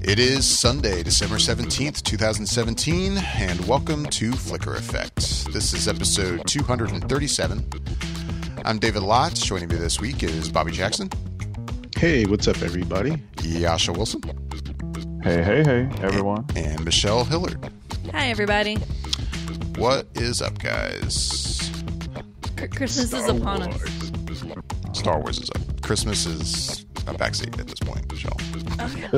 It is Sunday, December 17th, 2017, and welcome to Flicker Effect. This is episode 237. I'm David Lotz. Joining me this week is Bobby Jackson. Hey, what's up, everybody? Yasha Wilson. Hey, everyone. And Michelle Hillard. Hi, everybody. What is up, guys? Christmas is upon us. Star Wars is up. Christmas is a backseat at this point, Michelle. Okay.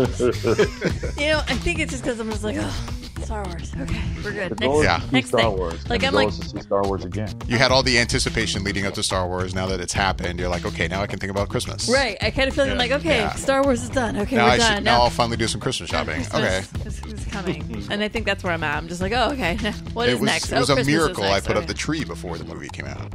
I think it's just because I'm just like, oh, Star Wars. Okay, we're good. The goal is to see next Star thing. Wars. Like, the I'm goal like, is to see Star Wars again. You had all the anticipation leading up to Star Wars. Now that it's happened, you're like, okay, now I can think about Christmas. right. I kind of feel like, okay, Star Wars is done. Okay, we're done. Now I'll finally do some Christmas shopping. Christmas is coming. And I think that's where I'm at. I'm just like, oh, okay. What is next? It was a Christmas miracle is I next. put up Okay. the tree before the movie came out.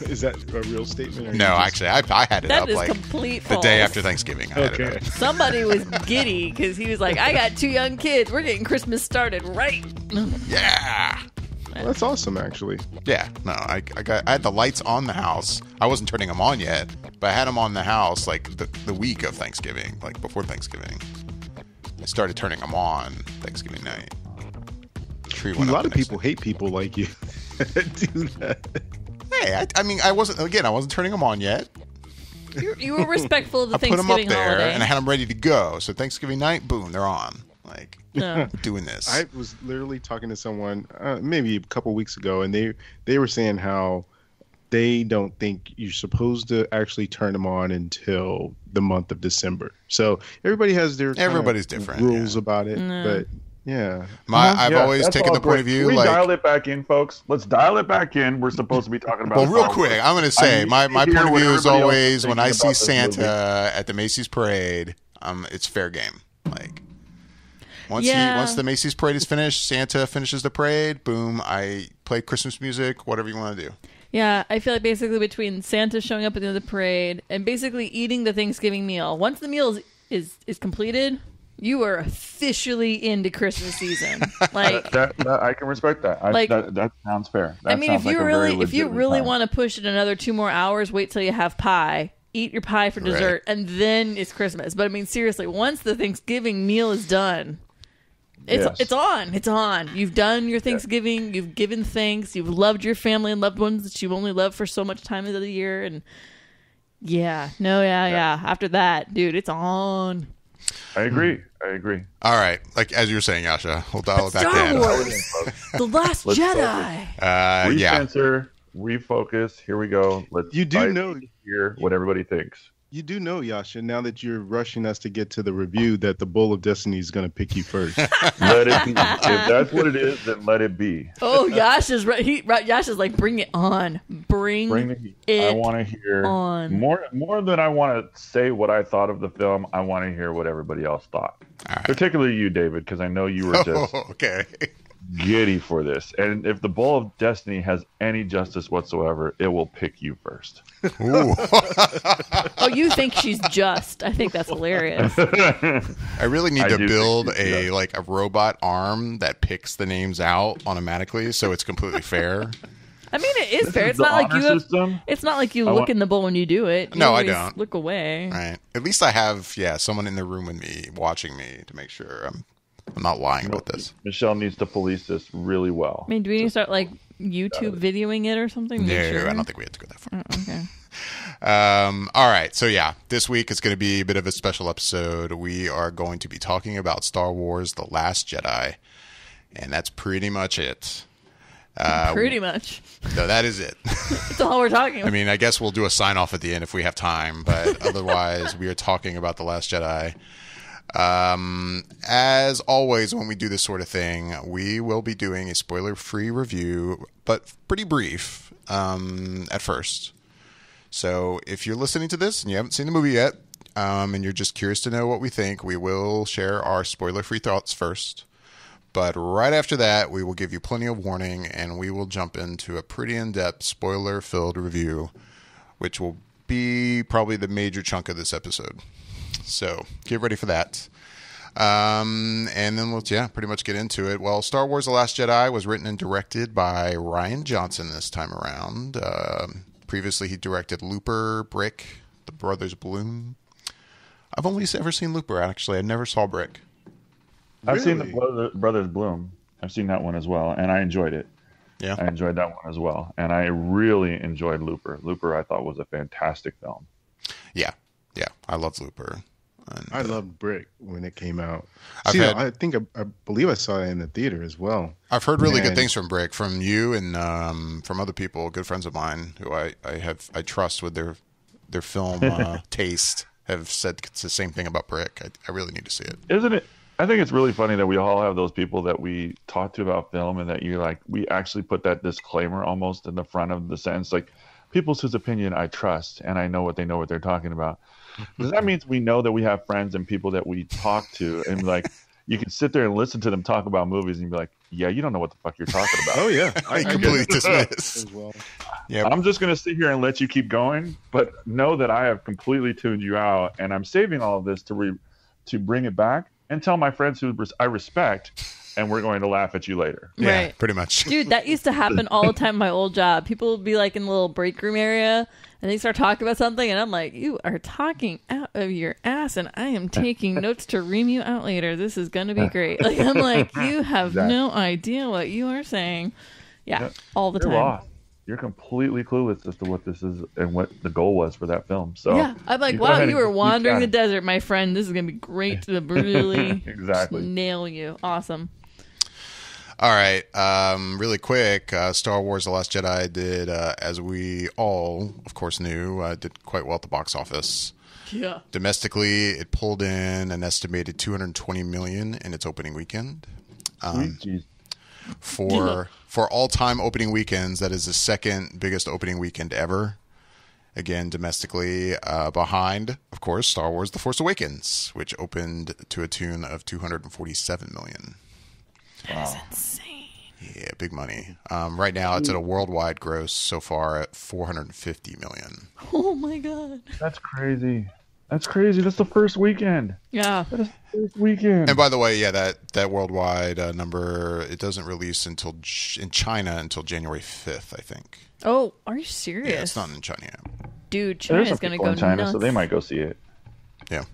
Is that a real statement? Or No, actually, I had it That up is like complete the false. day after Thanksgiving. I had it up. Somebody was giddy because he was like, I got 2 young kids. We're getting Christmas started right. Yeah. Well, that's awesome, actually. Yeah. No, I had the lights on the house. I wasn't turning them on yet, but I had them on the house like the week of Thanksgiving, like before Thanksgiving. I started turning them on Thanksgiving night. Tree A went up lot the of next people hate people like you. Do that. Hey, I mean, I wasn't turning them on yet. You were respectful of the I put them Thanksgiving up there, holiday. and I had them ready to go. So Thanksgiving night, boom, they're on. Like, No. doing this. I was literally talking to someone maybe a couple weeks ago, and they were saying how they don't think you're supposed to actually turn them on until the month of December. So everybody has their Everybody's different, rules yeah. about it, but yeah. I've always that's taken all the point great. of view, Can we like, dial it back in, folks? Let's dial it back in. We're supposed to be talking about well, real Star quick, Wars. I'm going to say, my I need point to of hear view what is everybody else always is when I thinking see about this Santa movie. at the Macy's Parade, it's fair game. Like, once the Macy's Parade is finished, Santa finishes the parade, boom, I play Christmas music, whatever you want to do. Yeah, I feel like basically between Santa showing up at the end of the parade and basically eating the Thanksgiving meal, once the meal is completed, you are officially into Christmas season. Like that I can respect that. That sounds fair. That I mean, sounds if you like a really very if you legitimate really time. want to push it another 2 more hours, wait till you have pie. Eat your pie for dessert, and then it's Christmas. But I mean, seriously, once the Thanksgiving meal is done, it's on. It's on. You've done your Thanksgiving. You've given thanks. You've loved your family and loved ones that you've only loved for so much time of the year. And yeah. After that, dude, it's on. I agree. All right, like as you were saying, Yasha, we'll dial it back Star in. Wars, The Last Let's Jedi. Yeah. Recensor, refocus. Here we go. Let's hear what everybody thinks. You do know, Yasha, now that you're rushing us to get to the review, that the Bowl of Destiny is going to pick you first. Let it be. If that's what it is, then let it be. Oh, Yasha's right. Yasha's like, bring it on. Bring the heat. it I want to hear on. more than I want to say what I thought of the film. I want to hear what everybody else thought. All right. Particularly you, David, because I know you were just Okay. giddy for this. And if the Bowl of Destiny has any justice whatsoever, it will pick you first. Ooh. Oh, you think she's just. I think that's hilarious. I really need I to do build think she's a robot arm that picks the names out automatically, so it's completely fair. I mean, it is fair. It's The not like honor you have, system? It's not like you I look want- in the bowl when you do it. You No, I always don't. Look away. Right. At least I have, someone in the room with me, watching me to make sure I'm not lying about this. Michelle needs to police this really well. I mean, do we need to start like YouTube videoing it or something? No, Make sure? I don't think we have to go that far. Oh, okay. All right. So, this week is going to be a bit of a special episode. We are going to be talking about Star Wars The Last Jedi, and that's pretty much it. Pretty much. No, that is it. That's all we're talking about. I mean, I guess we'll do a sign-off at the end if we have time, but otherwise, we are talking about The Last Jedi. As always, when we do this sort of thing, we will be doing a spoiler-free review, but pretty brief at first. So if you're listening to this and you haven't seen the movie yet, and you're just curious to know what we think, we will share our spoiler-free thoughts first. But right after that, we will give you plenty of warning, and we will jump into a pretty in-depth, spoiler-filled review, which will be probably the major chunk of this episode. So get ready for that. And then let's, pretty much get into it. Well, Star Wars The Last Jedi was written and directed by Rian Johnson this time around. Previously, he directed Looper, Brick, The Brothers Bloom, I've only ever seen Looper, actually. I never saw Brick. I've seen Really? the Brothers Bloom. I've seen that one as well, and I enjoyed it. Yeah. I enjoyed that one as well, and I really enjoyed Looper. Looper, I thought, was a fantastic film. Yeah. Yeah. I love Looper. And, I loved Brick when it came out. I've See, had- I believe I saw it in the theater as well. I've heard really good And- things from Brick, from you and from other people, good friends of mine who I trust with their film taste, have said the same thing about Brick. I really need to see it. Isn't it? I think it's really funny that we all have those people that we talk to about film, and that we actually put that disclaimer almost in the front of the sentence, like, people's whose opinion I trust, and I know what they're talking about. Because that means we know that we have friends and people that we talk to, and like, you can sit there and listen to them talk about movies and be like, yeah, you don't know what the fuck you're talking about. Oh yeah, I completely dismiss. as well. Yeah. I'm just going to sit here and let you keep going, but know that I have completely tuned you out, and I'm saving all of this to bring it back and tell my friends who I respect, and we're going to laugh at you later. Yeah, Right. pretty much. Dude, that used to happen all the time in my old job. People would be like in the little break room area and they start talking about something and I'm like, you are talking out of your ass and I am taking notes to ream you out later. This is going to be great. Like, I'm like, you have Exactly. no idea what you are saying. Yeah, all the You're time. lost. You're completely clueless as to what this is and what the goal was for that film. So Yeah, I'm like, go wow, ahead you and were keep wandering the chatting. desert, my friend. This is going to be great to really Exactly. nail you. Awesome. All right. Really quick, Star Wars The Last Jedi did, as we all, of course, knew, did quite well at the box office. Yeah. Domestically, it pulled in an estimated $220 million in its opening weekend. Sweet jeez. For all-time opening weekends, that is the second biggest opening weekend ever. Again, domestically, behind, of course, Star Wars The Force Awakens, which opened to a tune of $247 million. That's insane. Yeah, big money. Right now, it's at a worldwide gross so far at $450 million. Oh my God. That's crazy. That's crazy. That's the first weekend. Yeah. That is the first weekend. And by the way, yeah, that worldwide number, it doesn't release in China until January 5th, I think. Oh, are you serious? Yeah, it's not in China yet. Dude, There's China's some going to people go in China, nuts. so they might go see it. Yeah.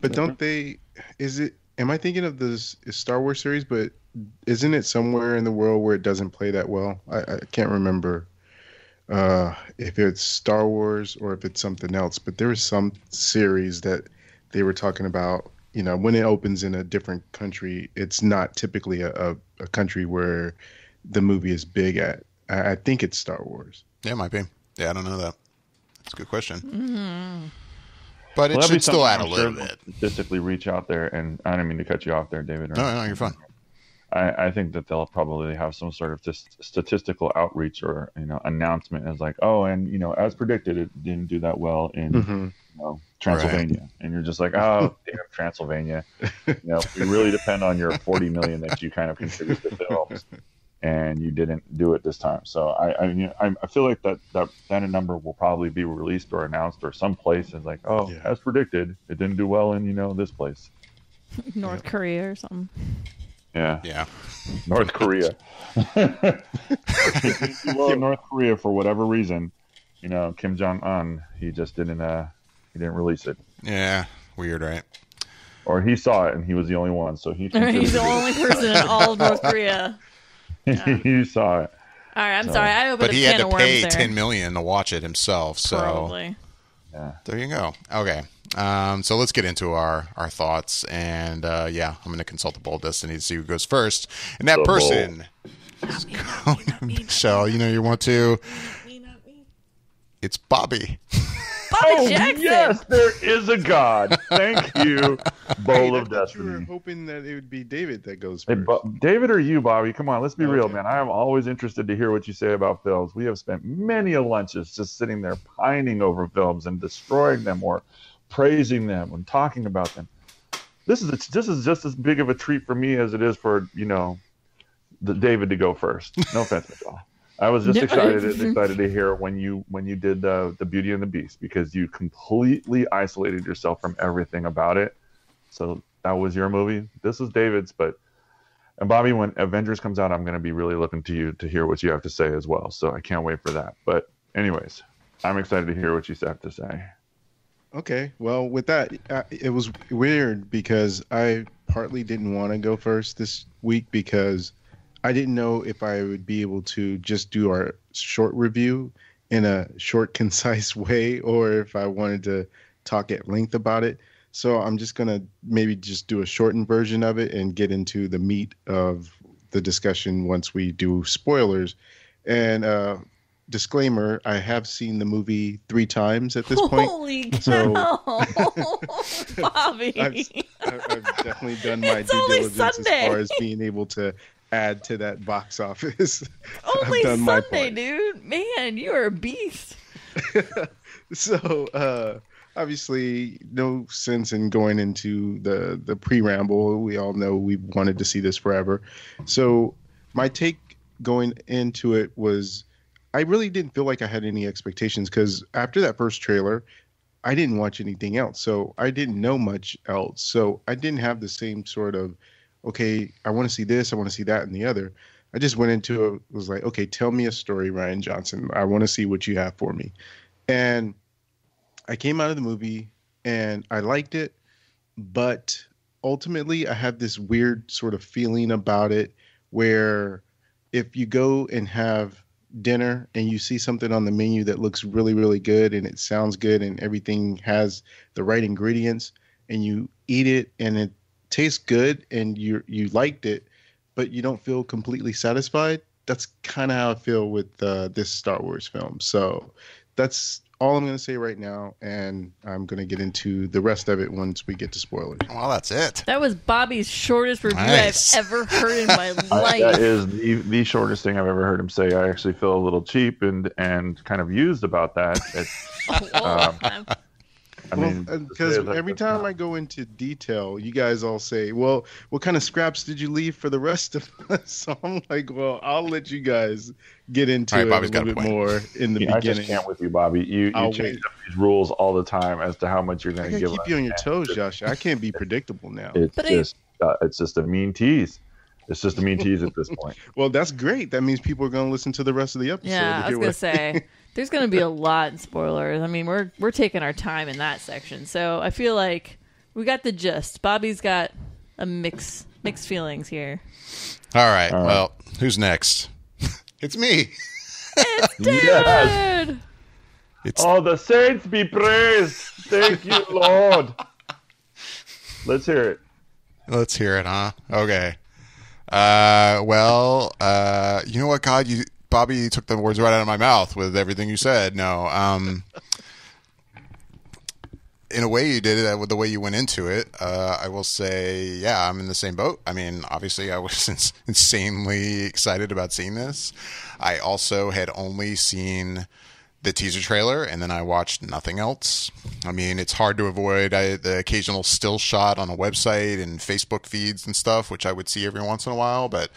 But don't they? Am I thinking of this Star Wars series? But isn't it somewhere in the world where it doesn't play that well? I can't remember if it's Star Wars or if it's something else. But there was some series that they were talking about. You know, when it opens in a different country, it's not typically a country where the movie is big at. I think it's Star Wars. Yeah, it might be. Yeah, I don't know that. That's a good question. But it Well, that'd be should still something add a I'm little sure bit. they'll statistically reach out there, and I don't mean to cut you off there, David. No, you're fine. I think that they'll probably have some sort of statistical outreach or announcement as like, oh, and as predicted, it didn't do that well in Transylvania, and you're just like, oh, damn Transylvania. We really depend on your 40 million that you kind of contribute to films, and you didn't do it this time. So I feel like that number will probably be released or announced or someplace as like, oh, Yeah. as predicted, it didn't do well in this place. North Korea or something. Yeah. Yeah. North Korea. Well, North Korea for whatever reason, Kim Jong Un, he just didn't release it, Yeah. Weird, right? or he saw it and he was the only one, so he He's the only person in all of North Korea. he saw it. All right, I'm sorry. I opened But a he can had to of worms pay there. $10 million to watch it himself. So Probably. Yeah. there you go. Okay. So let's get into our thoughts. And yeah, I'm going to consult the Bold Destiny to see who goes first. And that The person is going to Michelle. You want to. It's Bobby. Bobby Jackson. Yes, there is a God. Thank you, Bowl of I thought you were Destiny. hoping that it would be David that goes Hey, first. David or you, Bobby? Come on, let's be real, Okay. man. I am always interested to hear what you say about films. We have spent many a lunches just sitting there pining over films and destroying them or praising them and talking about them. This is just as big of a treat for me as it is for the David to go first. No offense, Michelle. I was just No. excited to hear when you did the Beauty and the Beast, because you completely isolated yourself from everything about it. So that was your movie. This is David's, and Bobby, when Avengers comes out, I'm going to be really looking to you to hear what you have to say as well. So I can't wait for that. But anyways, I'm excited to hear what you have to say. Okay. Well, with that, it was weird because I partly didn't want to go first this week because I didn't know if I would be able to just do our short review in a short, concise way, or if I wanted to talk at length about it. So I'm just gonna maybe just do a shortened version of it and get into the meat of the discussion once we do spoilers. And disclaimer, I have seen the movie 3 times at this point. Holy So cow, Bobby! I've definitely done my It's due only diligence Sunday. as far as being able to add to that box office. Only I've done my Sunday, part. dude. Man, you are a beast. So obviously, no sense in going into the pre-ramble. We all know we wanted to see this forever. So my take going into it was I really didn't feel like I had any expectations because after that first trailer, I didn't watch anything else. So I didn't know much else. So I didn't have the same sort of, okay, I want to see this, I want to see that, and the other. I just went into it, was like, okay, tell me a story, Ryan Johnson. I want to see what you have for me. And I came out of the movie and I liked it, but ultimately I had this weird sort of feeling about it where if you go and have dinner and you see something on the menu that looks really, really good and it sounds good and everything has the right ingredients and you eat it and it tastes good and you liked it, but you don't feel completely satisfied. That's kind of how I feel with this Star Wars film. So that's all I'm going to say right now, and I'm going to get into the rest of it once we get to spoilers. Well, that's it. That was Bobby's shortest review Nice. I've ever heard in my life. That is the shortest thing I've ever heard him say. I actually feel a little cheap and kind of used about that. I mean, Because every time I go into detail, you guys all say, well, what kind of scraps did you leave for the rest of us? So I'm like, well, I'll let you guys get into All right, it Bobby's a got little a bit point. more in the I beginning. just can't with you, Bobby. You I'll change wait. up these rules all the time as to how much you're I going to gotta give keep you on your toes, Josh. I can't be predictable now. It's just a mean tease. It's just a mean tease at this point. Well, that's great. That means people are going to listen to the rest of the episode. Yeah, to I was hear gonna what- say there's gonna be a lot in spoilers. I mean, we're taking our time in that section, so I feel like we got the gist. Bobby's got a mixed feelings here. All right. All right. Well, who's next? It's me. It's Yes. David. It's Oh, the saints be praised. Thank you, Lord. Let's hear it. Let's hear it, huh? Okay. You know what, God, Bobby, you took the words right out of my mouth with everything you said. No, in a way you did it with the way you went into it. I will say, yeah, I'm in the same boat. I mean, obviously I was insanely excited about seeing this. I also had only seen the teaser trailer, and then I watched nothing else. I mean, it's hard to avoid the occasional still shot on a website and Facebook feeds and stuff, which I would see every once in a while, but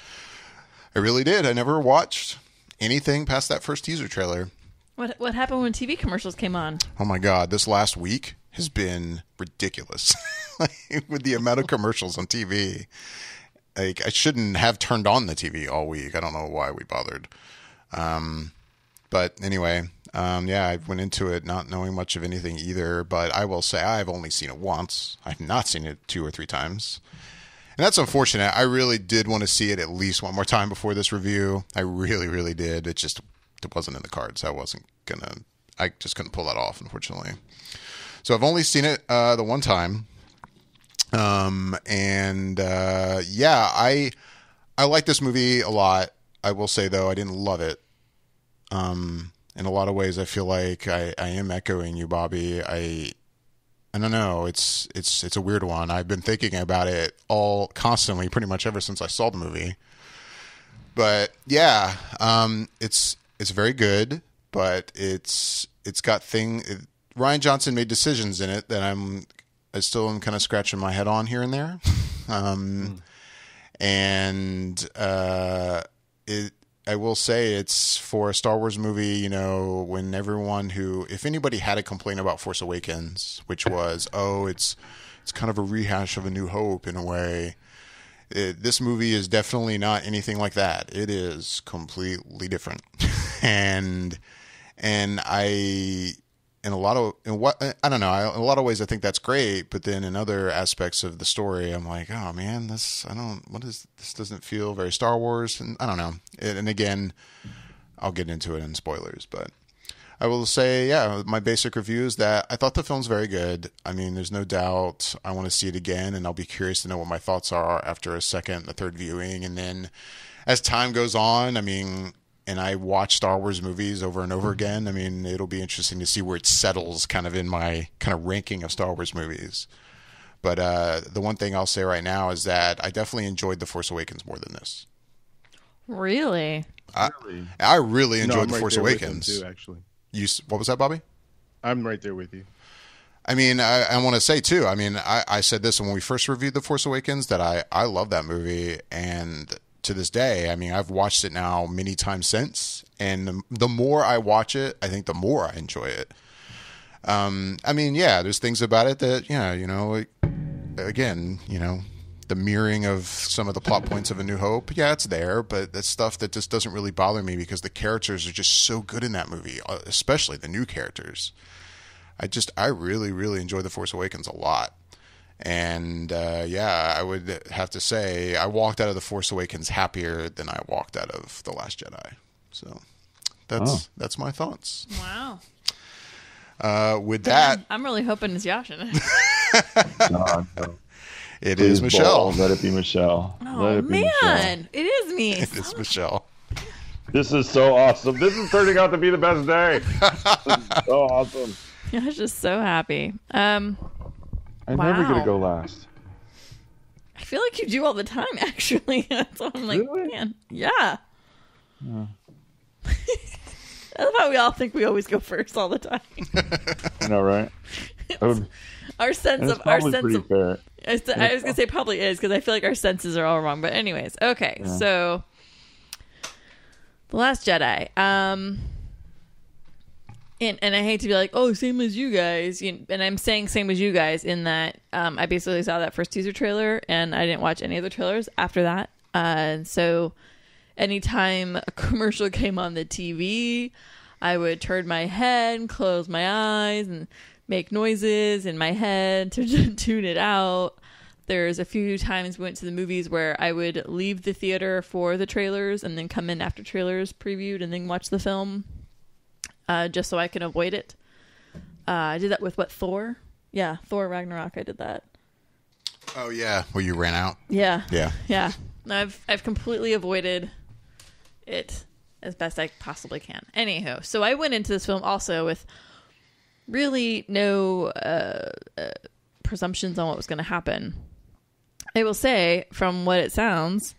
I really did. I never watched anything past that first teaser trailer. What happened when TV commercials came on? Oh my God, this last week has been ridiculous with the amount of commercials on TV. Like, I shouldn't have turned on the TV all week. I don't know why we bothered. But anyway, yeah, I went into it not knowing much of anything either, but I will say I've only seen it once. I've not seen it 2 or 3 times. And that's unfortunate. I really did want to see it at least one more time before this review. I really, really did. It wasn't in the cards. I just couldn't pull that off, unfortunately. So I've only seen it the one time. Yeah, I like this movie a lot. I will say, though, I didn't love it. In a lot of ways, I feel like I am echoing you, Bobby. I don't know. It's a weird one. I've been thinking about it all constantly, pretty much ever since I saw the movie. But yeah, it's very good, but it's got Ryan Johnson made decisions in it that I still am kind of scratching my head on here and there. I will say it's for a Star Wars movie, you know, when if anybody had a complaint about Force Awakens, which was, it's kind of a rehash of A New Hope in a way. This movie is definitely not anything like that. It is completely different. And in a lot of I don't know. In a lot of ways, I think that's great. But then in other aspects of the story, I'm like, oh man, this doesn't feel very Star Wars, and I don't know. And again, I'll get into it in spoilers, but I will say, yeah, my basic review is that I thought the film's very good. I mean, there's no doubt I want to see it again, and I'll be curious to know what my thoughts are after a second, a third viewing, and then as time goes on, I mean. And I watch Star Wars movies over and over again. I mean, it'll be interesting to see where it settles kind of in my kind of ranking of Star Wars movies. But the one thing I'll say right now is that I definitely enjoyed The Force Awakens more than this. Really? I really enjoyed The Force Awakens. Too, actually. What was that, Bobby? I'm right there with you. I mean, I want to say, too, I mean, I said this when we first reviewed The Force Awakens, that I love that movie, and to this day, I mean, I've watched it now many times since, and the more I watch it, I think the more I enjoy it. I mean, yeah, there's things about it that, yeah, you know, again, you know, the mirroring of some of the plot points of A New Hope, yeah, it's there, but that's stuff that just doesn't really bother me because the characters are just so good in that movie, especially the new characters. I really, really enjoy The Force Awakens a lot. And yeah, I would have to say I walked out of The Force Awakens happier than I walked out of The Last Jedi. So that's my thoughts. Wow. With that, I'm really hoping it's Yash in it. No. It Please is Michelle. Let it be Michelle. Oh Let it be man, Michelle. it is me. It is Michelle. This is so awesome. This is turning out to be the best day. This is so awesome. I was just so happy. I'm Wow. never gonna go last. I feel like you do all the time, actually. That's why I'm like, Really? man, yeah. I love how we all think we always go first all the time. I know, right? Our sense It's of our probably sense pretty of fair. I was gonna say probably is because I feel like our senses are all wrong. But anyways, okay, Yeah. so The Last Jedi. And I hate to be like, oh, same as you guys. And I'm saying same as you guys in that I basically saw that first teaser trailer and I didn't watch any other trailers after that. So anytime a commercial came on the TV, I would turn my head, close my eyes, and make noises in my head to tune it out. There's a few times we went to the movies where I would leave the theater for the trailers and then come in after trailers previewed and then watch the film. Just so I can avoid it. I did that with Thor? Yeah, Thor Ragnarok. I did that. Oh yeah, well you ran out. Yeah. Yeah. I've completely avoided it as best I possibly can. Anywho, so I went into this film also with really no presumptions on what was going to happen. I will say, from what it sounds,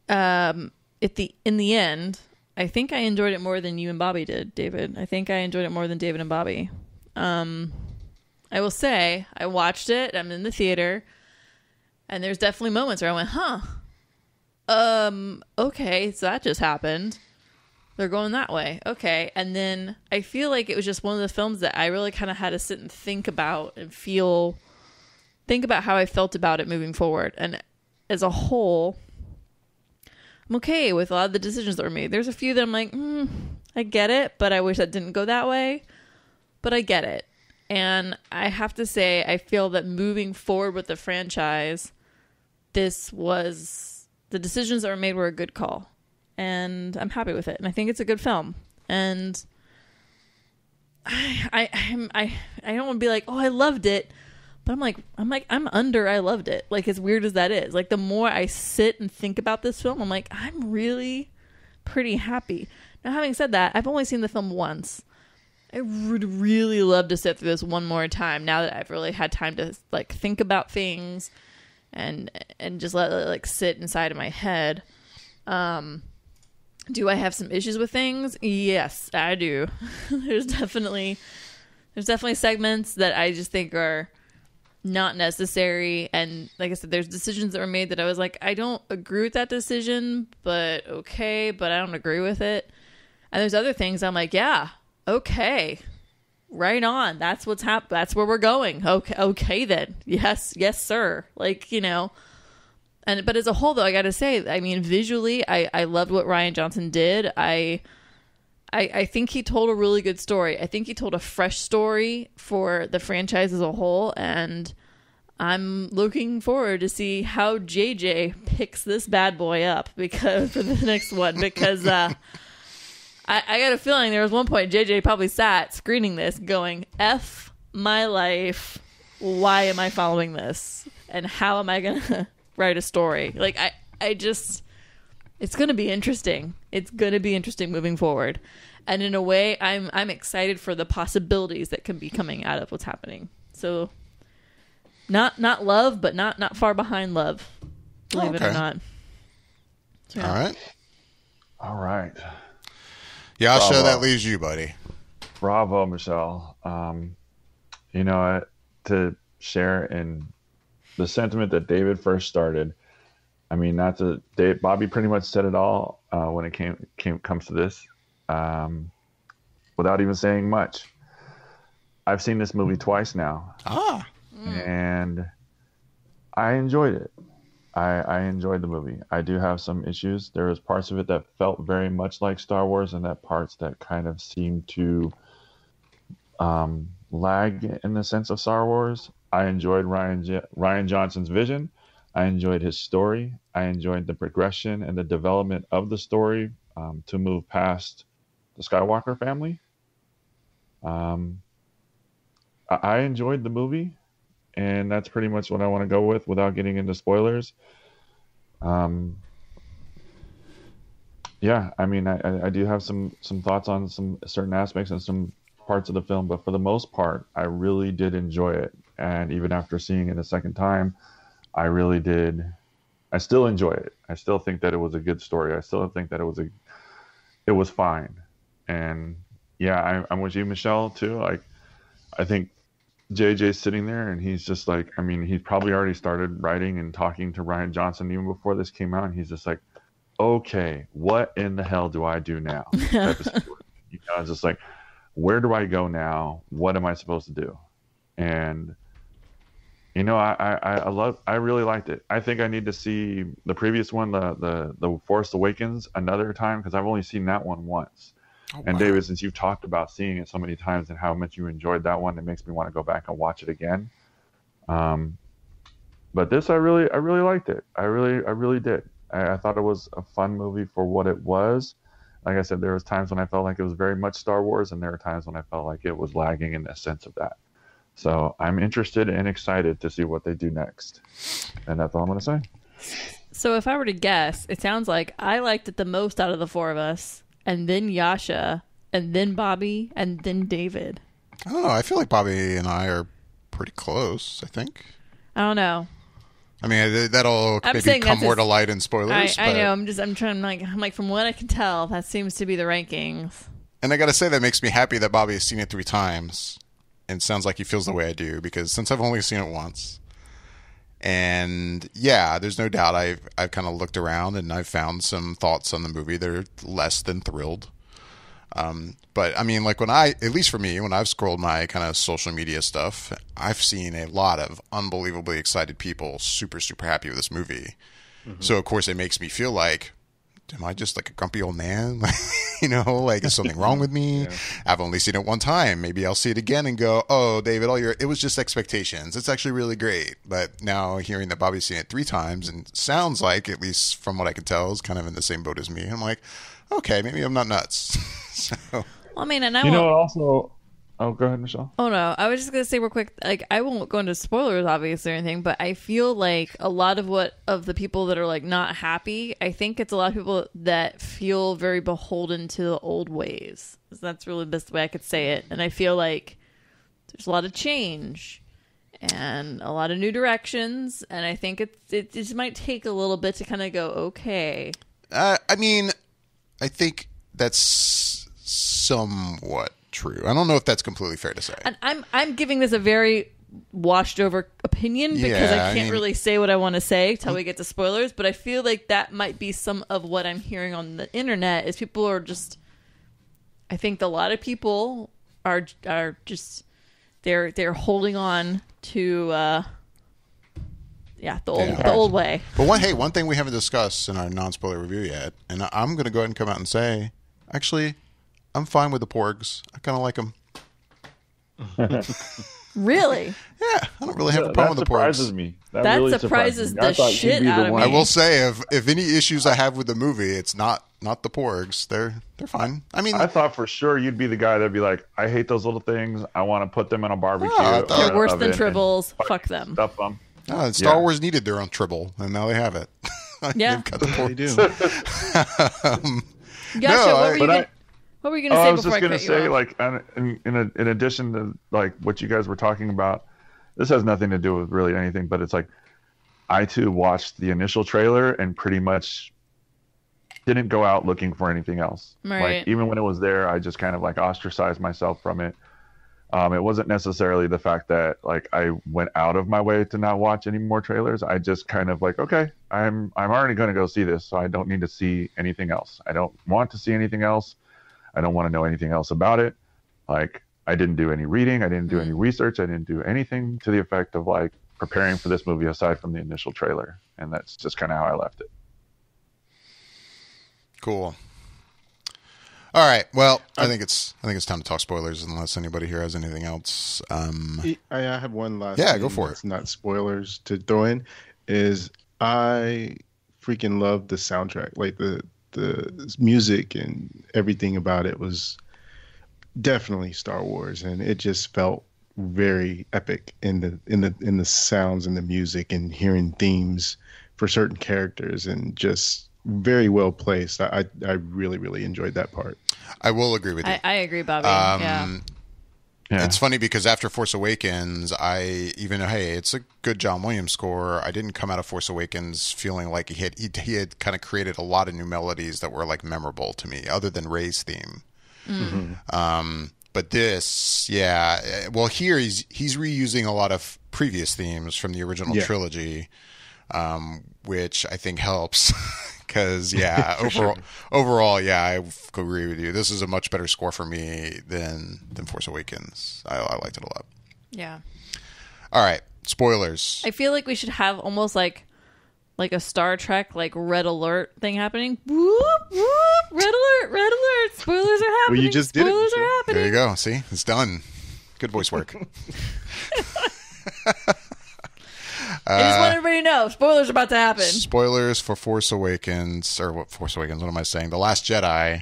in the end, I think I enjoyed it more than you and Bobby did, David. I think I enjoyed it more than David and Bobby. I will say, I watched it. I'm in the theater. And there's definitely moments where I went, okay, so that just happened. They're going that way. Okay. And then I feel like it was just one of the films that I really kind of had to sit and think about and think about how I felt about it moving forward. And as a whole, I'm okay with a lot of the decisions that were made. There's a few that I'm like, I get it, but I wish that didn't go that way. But I get it. And I have to say, I feel that moving forward with the franchise, the decisions that were made were a good call. And I'm happy with it. And I think it's a good film. And I don't want to be like, oh, I loved it. But I'm under I loved it. Like, as weird as that is. Like, the more I sit and think about this film, I'm like, I'm really pretty happy. Now, having said that, I've only seen the film once. I would really love to sit through this one more time now that I've really had time to, like, think about things and just let it, like, sit inside of my head. Do I have some issues with things? Yes, I do. There's definitely segments that I just think are not necessary, and like I said, there's decisions that were made that I was like, I don't agree with that decision, but okay, but I don't agree with it. And there's other things I'm like, yeah, okay, right on, that's what's that's where we're going. Okay then, yes sir. Like, but as a whole though, I gotta say, I mean, visually I loved what Rian Johnson did. I I think he told a really good story. I think he told a fresh story for the franchise as a whole, and I'm looking forward to see how JJ picks this bad boy up because for the next one. Because I got a feeling there was one point JJ probably sat screening this, going, "F my life, why am I following this, and how am I gonna write a story?" Like I just. It's going to be interesting. It's going to be interesting moving forward. And in a way, I'm excited for the possibilities that can be coming out of what's happening. So not love, but not far behind love, believe it or not. So, yeah. All right. Yasha, Bravo. That leaves you, buddy. Bravo, Michelle. To share in the sentiment that David first started, I mean, Bobby pretty much said it all when it comes to this, without even saying much. I've seen this movie twice now, and I enjoyed it. I enjoyed the movie. I do have some issues. There was parts of it that felt very much like Star Wars, and that parts that kind of seemed to lag in the sense of Star Wars. I enjoyed Rian Johnson's vision. I enjoyed his story. I enjoyed the progression and the development of the story to move past the Skywalker family. I enjoyed the movie, and that's pretty much what I want to go with without getting into spoilers. Yeah, I mean, I do have some thoughts on some certain aspects and some parts of the film, but for the most part, I really did enjoy it. And even after seeing it a second time, I really did. I still enjoy it. I still think that it was a good story. I still think that it was fine. And yeah, I'm with you, Michelle, too. Like, I think JJ's sitting there and he's just like, I mean, he's probably already started writing and talking to Rian Johnson even before this came out. And he's just like, okay, what in the hell do I do now? Type of situation. It's just like, where do I go now? What am I supposed to do? And I really liked it. I think I need to see the previous one, the Force Awakens, another time, because I've only seen that one once. Oh, and wow. David, since you've talked about seeing it so many times and how much you enjoyed that one, it makes me want to go back and watch it again. But this, I really liked it. I really did. I thought it was a fun movie for what it was. Like I said, there was times when I felt like it was very much Star Wars, and there were times when I felt like it was lagging in the sense of that. So I'm interested and excited to see what they do next. And that's all I'm going to say. So if I were to guess, it sounds like I liked it the most out of the four of us, and then Yasha, and then Bobby, and then David. I don't know. I feel like Bobby and I are pretty close, I think. I don't know. I mean, that'll maybe come more to light in spoilers. I know. I'm trying. I'm like, from what I can tell, that seems to be the rankings. And I got to say, that makes me happy that Bobby has seen it 3 times. And sounds like he feels the way I do, because since I've only seen it once, and yeah, there's no doubt I've kind of looked around and I've found some thoughts on the movie that are less than thrilled. But I mean, like at least for me, when I've scrolled my kind of social media stuff, I've seen a lot of unbelievably excited people super, super happy with this movie. Mm-hmm. So of course it makes me feel like, am I just like a grumpy old man? Like is something wrong with me? Yeah. I've only seen it one time. Maybe I'll see it again and go, oh, David, it was just expectations. It's actually really great. But now hearing that Bobby's seen it 3 times and sounds like, at least from what I can tell, is kind of in the same boat as me. I'm like, okay, maybe I'm not nuts. So. Well, I mean, and I also. Oh, go ahead, Michelle. Oh, no. I was just going to say real quick, like, I won't go into spoilers, obviously, or anything, but I feel like a lot of the people that are, like, not happy, I think it's a lot of people that feel very beholden to the old ways. That's really the best way I could say it. And I feel like there's a lot of change and a lot of new directions, and I think it just might take a little bit to kind of go, okay. I mean, I think that's somewhat true. I don't know if that's completely fair to say. And I'm giving this a very washed over opinion because I can't really say what I want to say till we get to spoilers, but I feel like that might be some of what I'm hearing on the internet is people are just, I think a lot of people are just they're holding on to the old way. But one thing we haven't discussed in our non-spoiler review yet, and I'm going to go ahead and come out and say, actually, I'm fine with the porgs. I kind of like them. Really? Yeah, I don't really have a problem with the porgs. That surprises me. That really surprises me. the shit out of me. I will say, if any issues I have with the movie, it's not the porgs. They're fine. I mean, I thought for sure you'd be the guy that'd be like, I hate those little things. I want to put them in a barbecue. They're worse than tribbles. Fuck them. Stuff them. Star Wars needed their own tribble, and now they have it. Yeah, got the porgs. They do. Gotcha. What were you going to say? I was before just going to say, off? like, in addition to like what you guys were talking about, this has nothing to do with really anything, but it's like I too watched the initial trailer and pretty much didn't go out looking for anything else. Right. Like even when it was there, I just kind of like ostracized myself from it. It wasn't necessarily the fact that like I went out of my way to not watch any more trailers. I just kind of like, okay, I'm already going to go see this, so I don't need to see anything else. I don't want to see anything else. I don't want to know anything else about it. Like, I didn't do any reading. I didn't do any research. I didn't do anything to the effect of, like, preparing for this movie aside from the initial trailer. And that's just kind of how I left it. Cool. All right. Well, I think it's time to talk spoilers unless anybody here has anything else. I have one last go for it. It's not spoilers to throw in. Is I freaking love the soundtrack. Like, the music and everything about it was definitely Star Wars, and it just felt very epic in the sounds and the music and hearing themes for certain characters, and just very well placed. I really, really enjoyed that part. I will agree with you. I agree, Bobby. Yeah. It's funny because after Force Awakens, it's a good John Williams score. I didn't come out of Force Awakens feeling like he had kind of created a lot of new melodies that were like memorable to me, other than Rey's theme. Mm-hmm. But this, well, here he's reusing a lot of previous themes from the original trilogy, which I think helps. Because overall, I agree with you. This is a much better score for me than Force Awakens. I liked it a lot. Yeah. All right, spoilers. I feel like we should have almost like a Star Trek like red alert thing happening. Whoop whoop! Red alert! Spoilers are happening. Well, you just did it. Spoilers are happening. There you go. See, it's done. Good voice work. I just want everybody to know, spoilers are about to happen. Spoilers for Force Awakens, what am I saying? The Last Jedi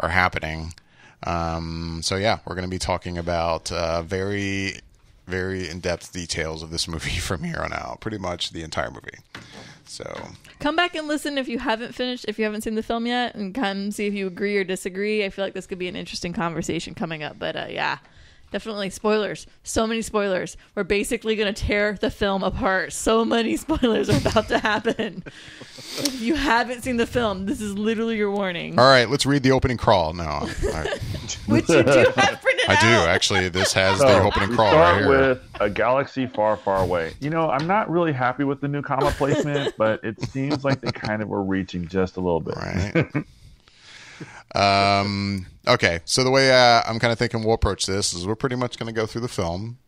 are happening. So yeah, we're going to be talking about very, very in-depth details of this movie from here on out. Pretty much the entire movie. So come back and listen if you haven't seen the film yet, and come see if you agree or disagree. I feel like this could be an interesting conversation coming up. But yeah. Definitely spoilers. So many spoilers. We're basically going to tear the film apart. So many spoilers are about to happen. If you haven't seen the film, this is literally your warning. All right, let's read the opening crawl. No. Which you do have printed out. I do. Actually, this has the opening crawl right here. With a galaxy far, far away. I'm not really happy with the new comma placement, but it seems like they kind of were reaching just a little bit. Right. Okay, so the way I'm kind of thinking we'll approach this is we're pretty much going to go through the film,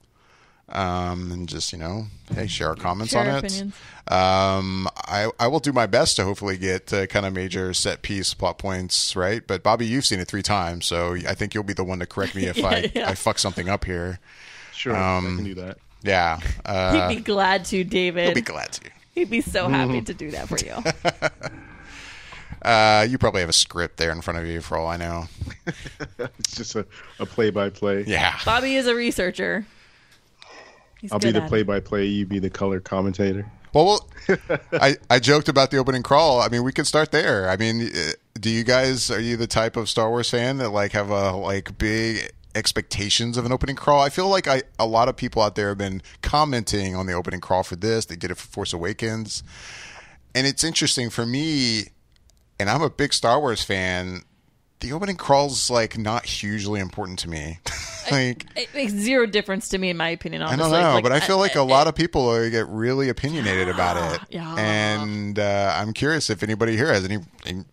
and just share our comments on it. Opinions. I will do my best to hopefully get kind of major set piece plot points right. But Bobby, you've seen it 3 times, so I think you'll be the one to correct me if I fuck something up here. Sure, I can do that. Yeah, he'd be glad to, David. He'll be glad to. He'd be so happy to do that for you. You probably have a script there in front of you for all I know. It's just a play-by-play. Yeah. Bobby is a researcher. I'll be the play-by-play. You be the color commentator. Well, I joked about the opening crawl. I mean, we could start there. I mean, are you the type of Star Wars fan that have a big expectations of an opening crawl? I feel like a lot of people out there have been commenting on the opening crawl for this. They did it for Force Awakens. And it's interesting for me, and I'm a big Star Wars fan, the opening crawl's not hugely important to me. It makes zero difference to me, in my opinion. Honestly. I don't know, but I feel like a lot of people get really opinionated about it. Yeah. And I'm curious if anybody here has any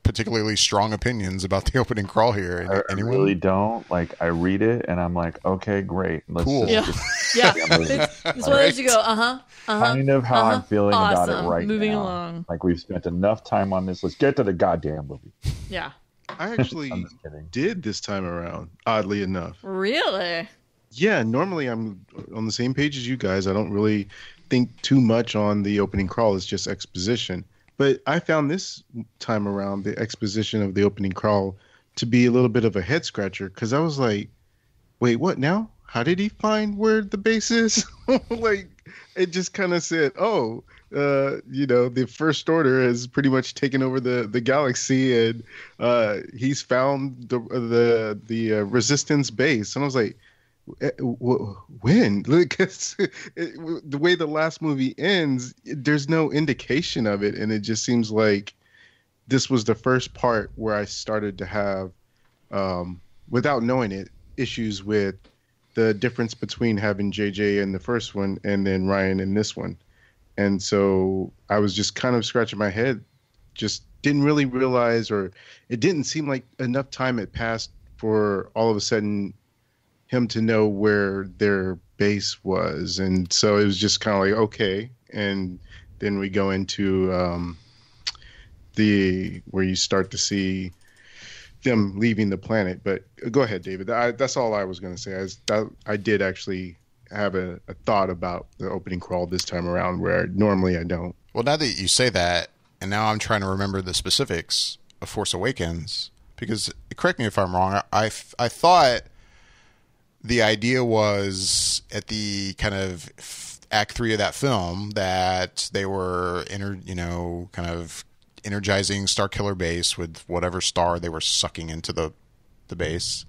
particularly strong opinions about the opening crawl here. I really don't. I read it and I'm like, okay, great. Cool. Yeah. It's one of those you go, kind of how I'm feeling awesome. about it right Moving now. along. We've spent enough time on this. Let's get to the goddamn movie. Yeah. I actually I'm just kidding. did this time around, oddly enough. Really? Yeah, normally I'm on the same page as you guys. I don't really think too much on the opening crawl. It's just exposition. But I found this time around the exposition of the opening crawl to be a little bit of a head scratcher because I was like, wait, what now? How did he find where the base is? Like, it just kind of said, oh, the First Order has pretty much taken over the galaxy, and he's found the Resistance base. And I was like, when? Because the way the last movie ends, there's no indication of it, and it just seems like this was the first part where I started to have, without knowing it, issues with the difference between having JJ in the first one and then Ryan in this one. And so I was just kind of scratching my head, just didn't really realize, or it didn't seem like enough time had passed for all of a sudden him to know where their base was. And so it was just kind of like, okay. And then we go into where you start to see them leaving the planet. But go ahead, David. That's all I was going to say. I did actually have a thought about the opening crawl this time around where normally I don't. Well, now that you say that, and now I'm trying to remember the specifics of Force Awakens, because correct me if I'm wrong, I thought the idea was at the kind of Act 3 of that film that they were kind of energizing Starkiller Base with whatever star they were sucking into the base,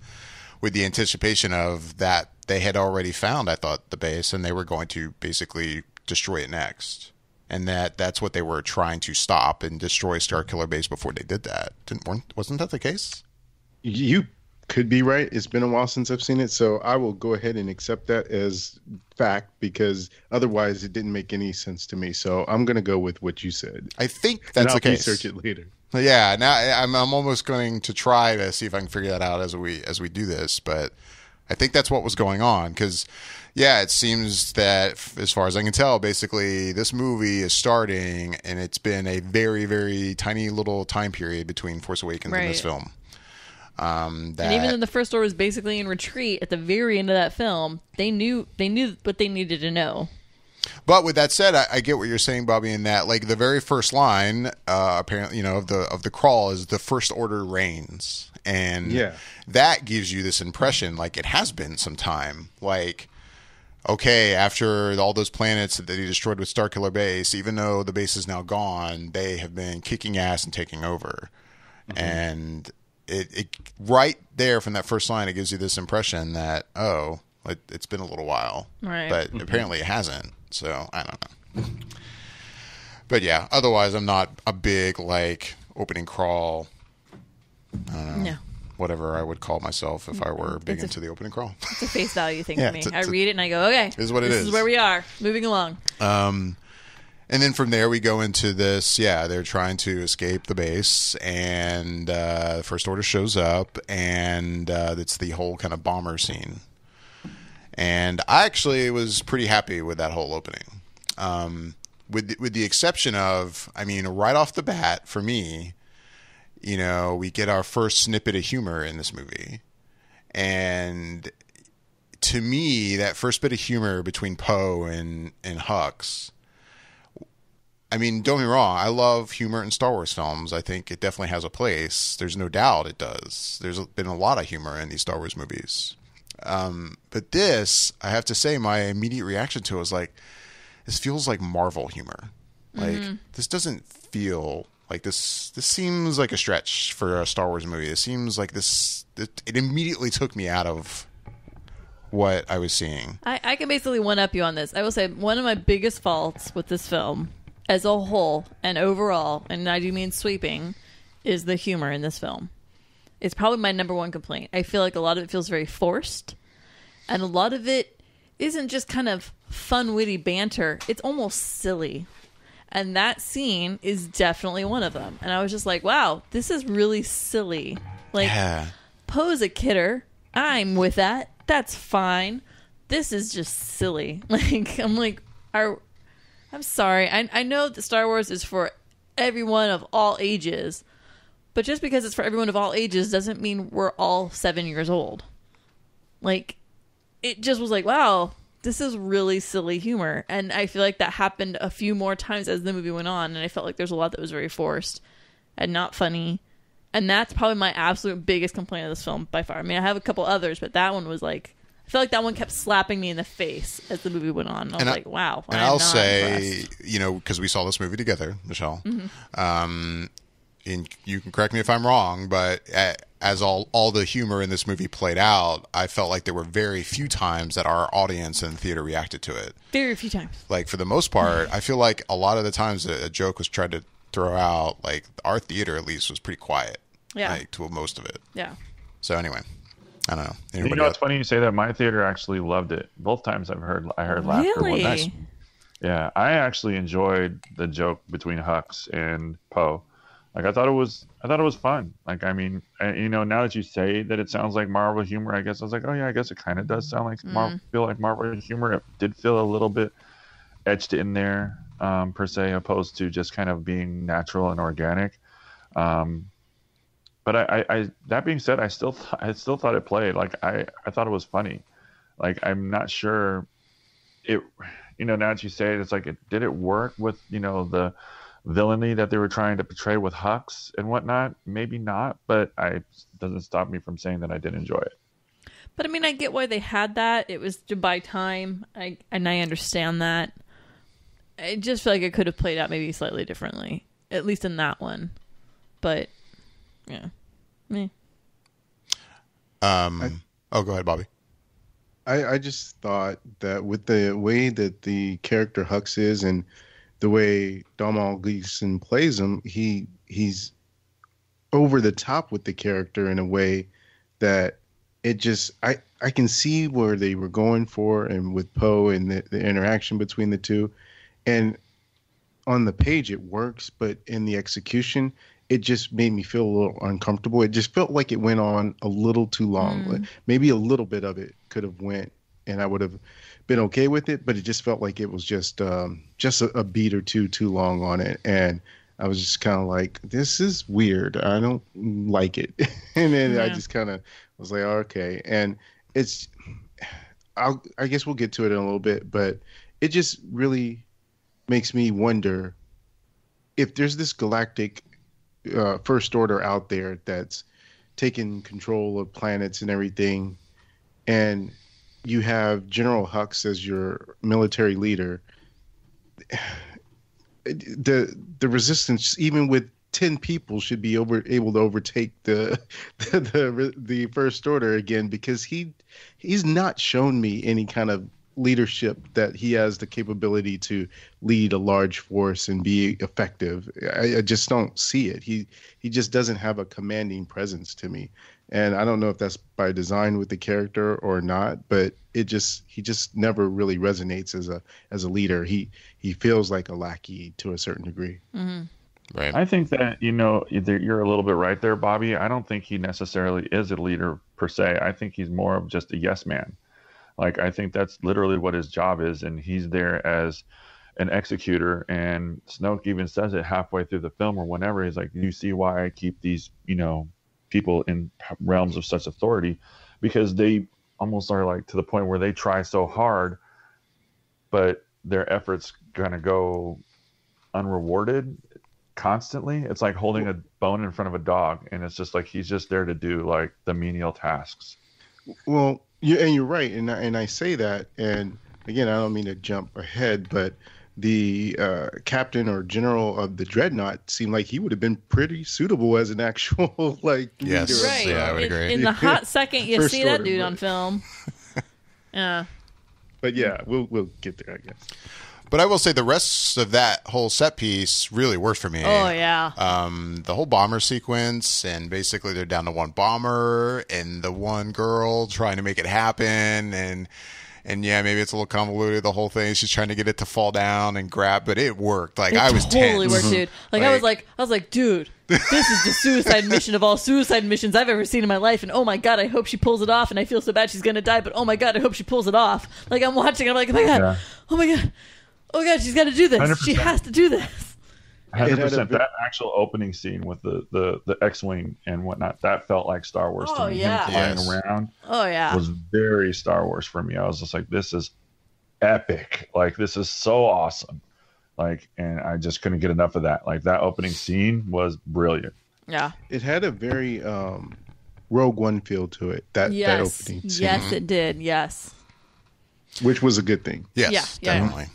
with the anticipation of that they had already found, I thought, the base, and they were going to basically destroy it next. And that's what they were trying to stop and destroy Starkiller Base before they did that. Wasn't that the case? You could be right. It's been a while since I've seen it, so I will go ahead and accept that as fact, because otherwise it didn't make any sense to me. So I'm going to go with what you said. I think that's the case. I'll research it later. Yeah, now I'm almost going to try to see if I can figure that out as we do this, but I think that's what was going on, because yeah, it seems that as far as I can tell, basically this movie is starting, and it's been a very, very tiny little time period between Force Awakens and this film. And even though the First Order was basically in retreat at the very end of that film, they knew what they needed to know. But with that said, I get what you're saying, Bobby, in that like the very first line, apparently, of the crawl is "the First Order reigns," and that gives you this impression like it has been some time. Like, okay, after all those planets that he destroyed with Starkiller Base, even though the base is now gone, they have been kicking ass and taking over, and it right there from that first line, it gives you this impression that it's been a little while, right? But apparently it hasn't. So I don't know. But yeah, otherwise I'm not a big like opening crawl. I don't know, whatever I would call myself if I were big into the opening crawl. It's a face value thing for me. I read it and I go, okay, this is what it is. This is where we are. Moving along. And then from there we go into this. Yeah, they're trying to escape the base, and First Order shows up, and it's the whole kind of bomber scene. And I actually was pretty happy with that whole opening, with the exception of, I mean, right off the bat for me, we get our first snippet of humor in this movie, and to me, that first bit of humor between Poe and Hux. I mean, don't get me wrong, I love humor in Star Wars films. I think it definitely has a place. There's no doubt it does. There's been a lot of humor in these Star Wars movies. But this, I have to say, my immediate reaction to it was like, this feels like Marvel humor. Like, this doesn't feel like this. This seems like a stretch for a Star Wars movie. It seems like this. It immediately took me out of what I was seeing. I can basically one-up you on this. I will say one of my biggest faults with this film, as a whole and overall, and I do mean sweeping, is the humor in this film. It's probably my number one complaint. I feel like a lot of it feels very forced, and a lot of it isn't just kind of fun, witty banter. It's almost silly. And that scene is definitely one of them. And I was just like, wow, this is really silly. Like, Poe's a kidder. I'm with that. That's fine. This is just silly. Like, I'm sorry. I know that Star Wars is for everyone of all ages, But just because it's for everyone of all ages doesn't mean we're all 7 years old. Like, it just was like, wow, this is really silly humor. And I feel like that happened a few more times as the movie went on. And I felt like there's a lot that was very forced and not funny. And that's probably my absolute biggest complaint of this film by far. I mean, I have a couple others, but that one was like, I feel like that one kept slapping me in the face as the movie went on. I was like, wow. And I'll say, you know, because we saw this movie together, Michelle, and you can correct me if I'm wrong, but as all the humor in this movie played out, I felt like there were very few times that our audience in the theater reacted to it. Very few times. Like, for the most part, I feel like a lot of the times a joke was tried to throw out, like, our theater at least was pretty quiet. Yeah. Like, to most of it. Yeah. So anyway, I don't know. You know, it's funny you say that. My theater actually loved it. Both times I heard laughter. Really? Nice. Yeah, I actually enjoyed the joke between Hux and Poe. Like, I thought it was fun. Like, I mean, you know, now that you say that it sounds like Marvel humor, I guess I was like, oh yeah, I guess it kind of does sound like Marvel humor. It did feel a little bit etched in there, per se, opposed to just kind of being natural and organic. But I that being said, I still thought it played. Like, I thought it was funny. Like, I'm not sure it, you know, now that you say it, it's like, did it work with, you know, the villainy that they were trying to portray with Hux and whatnot? Maybe not, but it doesn't stop me from saying that I did enjoy it. But I mean, I get why they had that. It was to buy time. I understand that. I just feel like it could have played out maybe slightly differently, at least in that one. But yeah. Go ahead, Bobby. I just thought that with the way that the character Hux is and the way Domhnall Gleeson plays him, he's over the top with the character in a way that it just I can see where they were going for, and with Poe and the interaction between the two, and on the page it works, but in the execution it just made me feel a little uncomfortable. It just felt like it went on a little too long. Like, maybe a little bit of it could have went and I would have been okay with it, but it just felt like it was just a beat or two too long on it. And I was just kind of like, this is weird. I don't like it. And then I just kind of was like, oh, okay. And I guess we'll get to it in a little bit, but it just really makes me wonder if there's this galactic First Order out there that's taking control of planets and everything, and you have General Hux as your military leader. The resistance, even with 10 people, should be able to overtake the First Order again, because he's not shown me any kind of leadership that he has the capability to lead a large force and be effective. I just don't see it. He just doesn't have a commanding presence to me. And I don't know if that's by design with the character or not, but he just never really resonates as a leader. He feels like a lackey to a certain degree. Mm-hmm. Right. I think that, you know, you're a little bit right there, Bobby. I don't think he necessarily is a leader per se. I think he's more of just a yes man. Like, I think that's literally what his job is, and he's there as an executor. And Snoke even says it halfway through the film or whenever. He's like, you see why I keep these, you know, people in realms of such authority, because they almost are like to the point where they try so hard, but their efforts going to go unrewarded constantly. It's like holding a bone in front of a dog, and it's just like he's just there to do like the menial tasks. Well, you're right, and I say that, and again, I don't mean to jump ahead, but the captain or general of the Dreadnought seemed like he would have been pretty suitable as an actual leader. Right. Yeah, I would agree. In the hot second you First see that Order, dude but- on film. Yeah. But yeah, we'll get there, I guess. But I will say the rest of that whole set piece really worked for me. Oh, yeah. The whole bomber sequence, and basically they're down to one bomber and the one girl trying to make it happen, and yeah, maybe it's a little convoluted. The whole thing is just trying to get it to fall down and grab, but it worked. Like, I was totally tense. worked, dude. Like, I was like, dude, this is the suicide mission of all suicide missions I've ever seen in my life, and oh my god, I hope she pulls it off, and I feel so bad she's gonna die, but oh my god, I hope she pulls it off. Like, I'm watching, I'm like, oh my god, oh my god, she's got to do this. 100%. She has to do this. 100%. That actual opening scene with the X-wing and whatnot, that felt like Star Wars to me. Yeah. Him flying around was very Star Wars for me. I was just like, this is epic. Like, this is so awesome. Like, and I just couldn't get enough of that. Like, that opening scene was brilliant. Yeah. It had a very Rogue One feel to it, that opening scene. Yes, it did. Yes. Which was a good thing. Yes, definitely.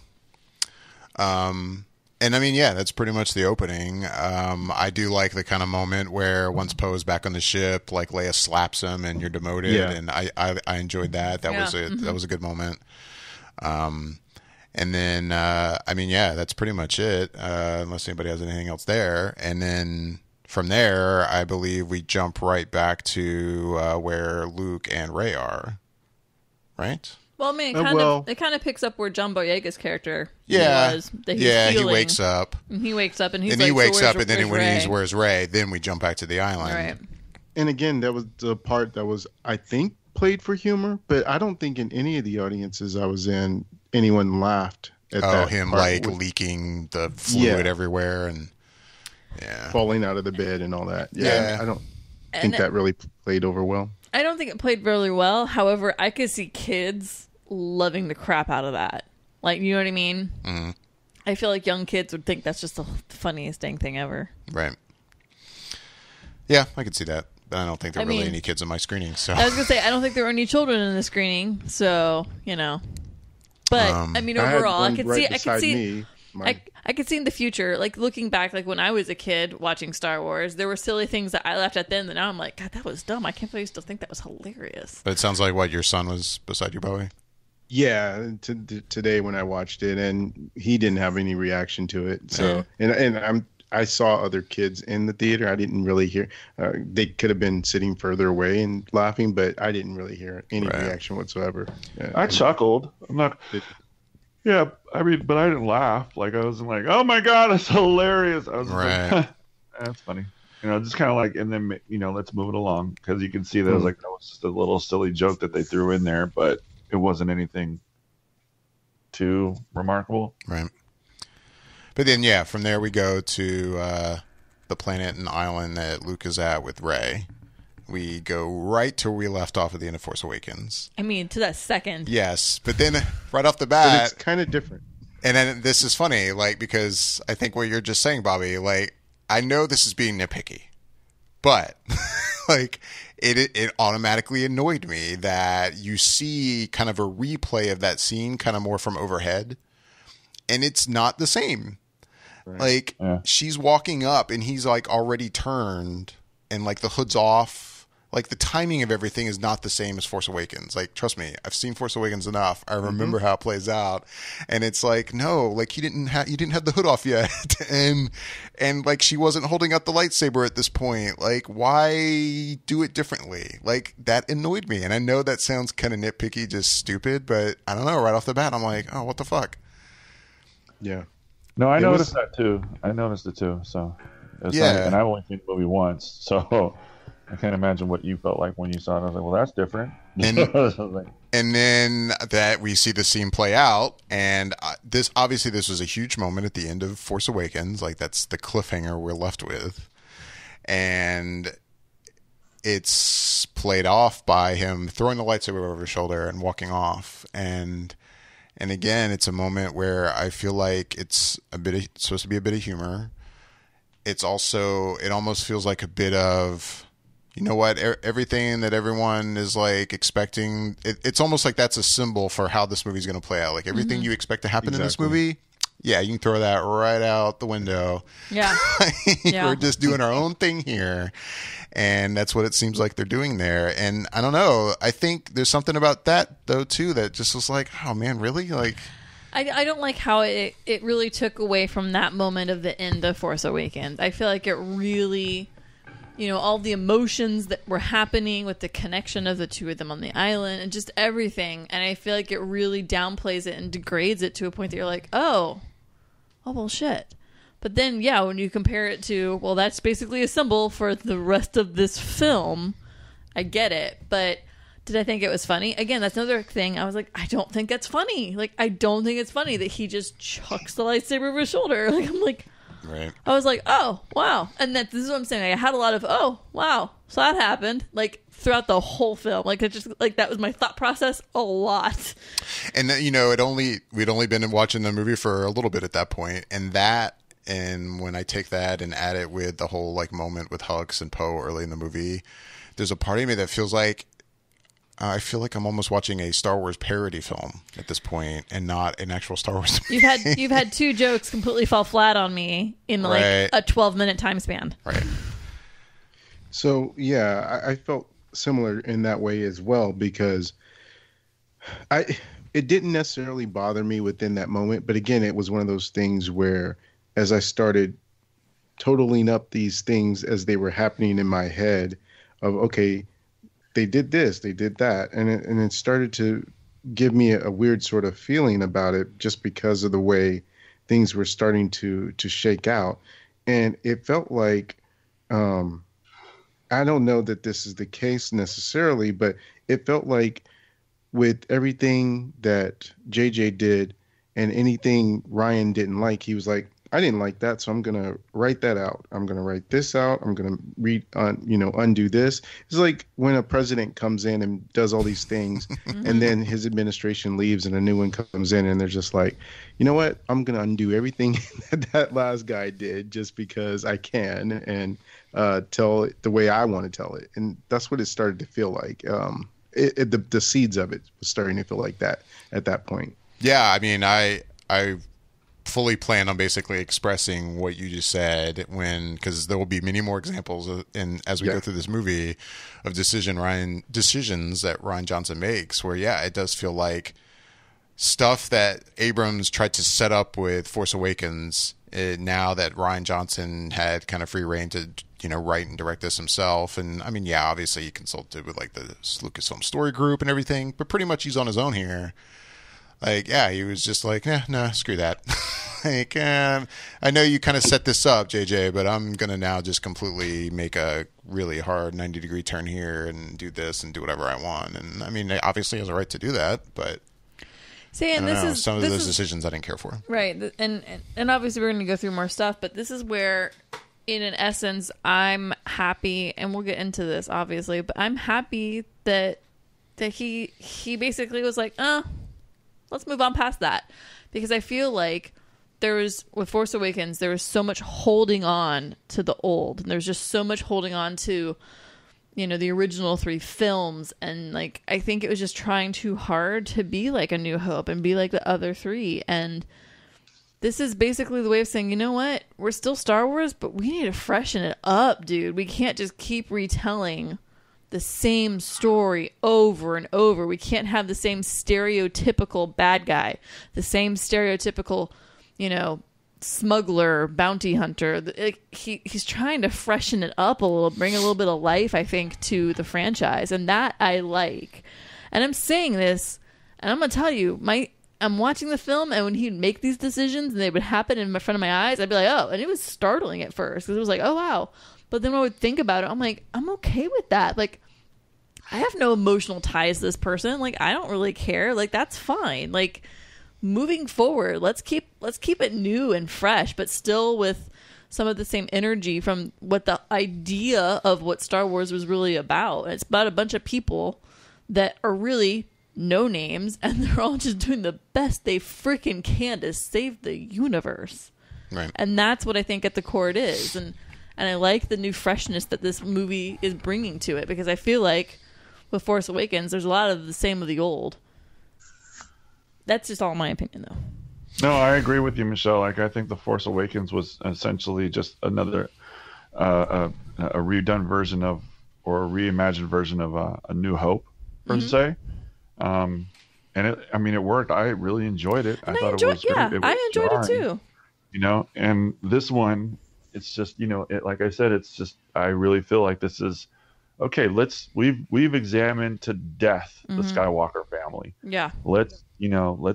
And I mean, that's pretty much the opening. I do like the kind of moment where once Poe's back on the ship, like Leia slaps him and you're demoted, and I enjoyed that. That was that was a good moment. And then I mean, that's pretty much it, unless anybody has anything else there. And then from there, I believe we jump right back to where Luke and Rey are, right? Well, I mean, it kind of picks up where John Boyega's character was. He wakes up. And he wakes up, and he's like, he wakes up, and then when he's where's Rey, then we jump back to the island. Right. And again, that was the part that was, I think, played for humor, but I don't think in any of the audiences I was in, anyone laughed at that. Him like leaking the fluid everywhere and falling out of the bed and all that. I don't think that really played over well. I don't think it played really well. However, I could see kids loving the crap out of that. Like, you know what I mean? Mm-hmm. I feel like young kids would think that's just the funniest dang thing ever. Right. Yeah, I could see that. But I don't think there were really any kids in my screening. So I was going to say, I don't think there were any children in the screening. So, you know. But, I mean, overall, I could see in the future, like looking back, like when I was a kid watching Star Wars, there were silly things that I laughed at then, and now I'm like, God, that was dumb. I can't believe you still think that was hilarious. But it sounds like your son was beside you, Bowie? Yeah, today when I watched it, and he didn't have any reaction to it. So, and I saw other kids in the theater. I didn't really hear. They could have been sitting further away and laughing, but I didn't really hear any reaction whatsoever. I chuckled. I'm not. Yeah, I mean, but I didn't laugh. Like, I wasn't like, "Oh my god, that's hilarious." I was like, "That's funny." You know, just kind of like, and then let's move it along, because you can see that it was like, that was just a little silly joke that they threw in there, but it wasn't anything too remarkable. Right. But then, from there we go to the planet and island that Luke is at with Rey. We go right to where we left off at the end of Force Awakens. I mean, to that second. Yes, but then right off the bat, but it's kind of different. And then this is funny, like, because I think what you're just saying, Bobby, like, I know this is being nitpicky, but like, it automatically annoyed me that you see kind of a replay of that scene, kind of more from overhead, and it's not the same. Right. Like, she's walking up, and he's like already turned, and like the hood's off. Like, the timing of everything is not the same as Force Awakens. Like, trust me, I've seen Force Awakens enough. I remember how it plays out, and it's like, no, like, you didn't have the hood off yet, and like, she wasn't holding up the lightsaber at this point. Like, why do it differently? Like, that annoyed me, and I know that sounds kind of nitpicky, just stupid, but I don't know. Right off the bat, I'm like, oh, what the fuck? Yeah. No, I noticed that too. I noticed it too. So, and I've only seen the movie once, so. I can't imagine what you felt like when you saw it. I was like, well, that's different. And then that we see the scene play out, and this was a huge moment at the end of Force Awakens. Like, that's the cliffhanger we're left with. And it's played off by him throwing the lightsaber over his shoulder and walking off. And again, it's a moment where I feel like it's supposed to be a bit of humor. It's also, it almost feels like a bit of, you know what, everything that everyone is like expecting, it's almost like that's a symbol for how this movie's going to play out. Like, everything you expect to happen in this movie, you can throw that right out the window. Yeah. We're just doing our own thing here. And that's what it seems like they're doing there. And I don't know, I think there's something about that, though, too, that just was like, oh, man, really? Like, I don't like how it really took away from that moment of the end of Force Awakens. I feel like it really... all the emotions that were happening with the connection of the two of them on the island and just everything. And I feel like it really downplays it and degrades it to a point that you're like, oh, well, shit. But then, when you compare it to, well, that's basically a symbol for the rest of this film, I get it. But did I think it was funny? Again, that's another thing. I was like, I don't think that's funny. Like, I don't think it's funny that he just chucks the lightsaber over his shoulder. Like, I'm like, Right. I was like, oh, wow. And this is what I'm saying. I had a lot of, oh, wow. So that happened, like, throughout the whole film. Like, it just, like, that was my thought process a lot. And, you know, we'd only been watching the movie for a little bit at that point. And when I take that and add it with the whole, like, moment with Hux and Poe early in the movie, there's a part of me that feels like, I feel like I'm almost watching a Star Wars parody film at this point, and not an actual Star Wars movie. You've had two jokes completely fall flat on me in like a 12-minute time span. Right. So yeah, I felt similar in that way as well, because it didn't necessarily bother me within that moment, but again, it was one of those things where as I started totaling up these things as they were happening in my head of, okay, they did this, they did that. And it started to give me a weird sort of feeling about it, just because of the way things were starting to shake out. And it felt like, I don't know that this is the case necessarily, but it felt like with everything that JJ did and anything Ryan didn't like, he was like, I didn't like that, so I'm going to write that out. I'm going to write this out. I'm going to undo this. It's like when a president comes in and does all these things and then his administration leaves and a new one comes in and they're just like, you know what? I'm going to undo everything that last guy did just because I can, and tell it the way I want to tell it. And that's what it started to feel like. The seeds of it was starting to feel like that at that point. Yeah, I mean, I fully plan on basically expressing what you just said, because there will be many more examples as we go through this movie of decisions that Rian Johnson makes, where it does feel like stuff that Abrams tried to set up with Force Awakens, now that Rian Johnson had kind of free reign to write and direct this himself. And I mean, obviously he consulted with like the Lucasfilm Story Group and everything, but pretty much he's on his own here. Like, he was just like, no, screw that. Like, I know you kind of set this up, JJ, but I'm going to now just completely make a really hard 90-degree turn here and do this and do whatever I want. And I mean, obviously he has a right to do that, but some of those decisions I didn't care for. Right. And obviously we're going to go through more stuff, but this is where, in an essence, I'm happy, and we'll get into this obviously, but I'm happy that he basically was like, let's move on past that. Because I feel like with Force Awakens, there was so much holding on to the old. And there's just so much holding on to, the original 3 films. And like, I think it was just trying too hard to be like A New Hope and be like the other 3. And this is basically the way of saying, you know what? We're still Star Wars, but we need to freshen it up, dude. We can't just keep retelling the same story over and over. We can't have the same stereotypical bad guy, the same stereotypical, smuggler, bounty hunter. He's trying to freshen it up a little, bring a little bit of life, I think, to the franchise, and that I like. And I'm saying this, and I'm gonna tell you, I'm watching the film, and when he'd make these decisions and they would happen in front of my eyes, I'd be like, oh, and it was startling at first because it was like, oh wow. But then when I would think about it, I'm like, I'm okay with that. Like, I have no emotional ties to this person. Like, I don't really care. Like, that's fine. Like, moving forward, let's keep it new and fresh, but still with some of the same energy from what the idea of what Star Wars was really about. It's about a bunch of people that are really no names, and they're all just doing the best they freaking can to save the universe. Right. And that's what I think at the core it is. And I like the new freshness that this movie is bringing to it, because I feel like with Force Awakens, there's a lot of the same of the old. That's just all my opinion, though. No, I agree with you, Michelle. Like, I think The Force Awakens was essentially just another a redone version of, or a reimagined version of A New Hope, per se. And it worked. I really enjoyed it. I thought it was great. I enjoyed it too. And this one, it's just, like I said, it's just, I really feel like this is, okay, we've examined to death the Skywalker family. Yeah. Let's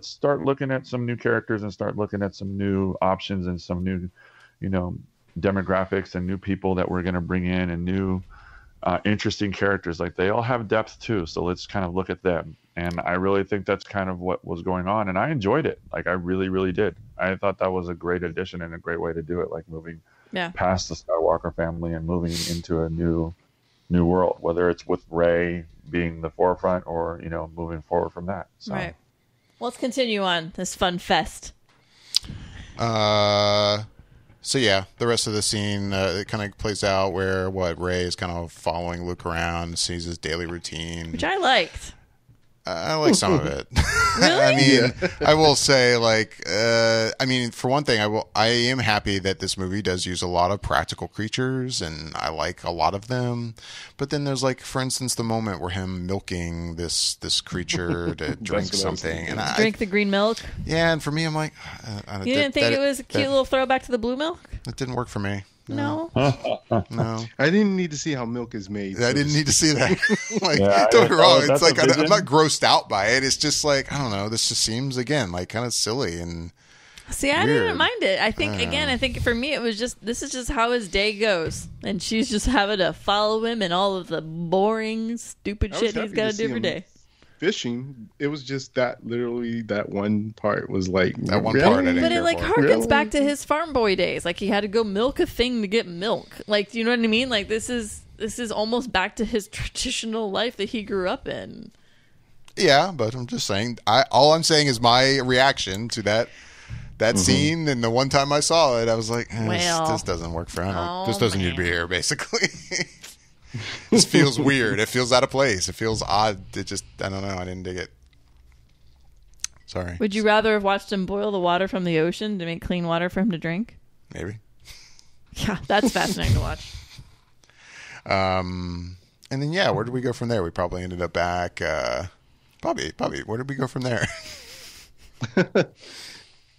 start looking at some new characters and start looking at some new options and some new, demographics and new people that we're going to bring in, and new interesting characters. Like, they all have depth too. So let's kind of look at them. And I really think that's kind of what was going on. And I enjoyed it. Like, I really, really did. I thought that was a great addition and a great way to do it. Like, moving past the Skywalker family and moving into a new world, whether it's with Rey being the forefront or, you know, moving forward from that. So. Right. Let's continue on this fun fest. So yeah, the rest of the scene, it kind of plays out where Rey is kind of following Luke around, sees his daily routine. Which I liked. I like some of it. Really? I mean, I will say, like, for one thing, I am happy that this movie does use a lot of practical creatures, and I like a lot of them. But then there's, like, for instance, the moment where him milking this creature to drink something, and drink the green milk. Yeah, and for me, I'm like, you didn't think it was a cute little throwback to the blue milk? It didn't work for me. No. No. I didn't need to see how milk is made. I didn't need to see that. Like, don't get me wrong. It's like, I'm not grossed out by it. It's just like, I don't know. This just seems, again, like kind of silly and see, I didn't mind it. I think for me, it was just, this is just how his day goes. And she's just having to follow him and all of the boring, stupid shit he's got to do every day. Fishing, it was just literally that one part was like that one part. I didn't but it like for. harkens back to his farm boy days. Like, he had to go milk a thing to get milk. Like, you know what I mean? Like, this is almost back to his traditional life that he grew up in. Yeah, but I'm just saying. All I'm saying is my reaction to that scene, and the one time I saw it, I was like, this doesn't work for him. This doesn't need to be here, basically. This feels weird. It feels out of place. It feels odd. It just, I don't know. I didn't dig it. Sorry. Would you rather have watched him boil the water from the ocean to make clean water for him to drink? Maybe. Yeah, that's fascinating to watch. And then, where did we go from there? We probably ended up back. Bobby, where did we go from there?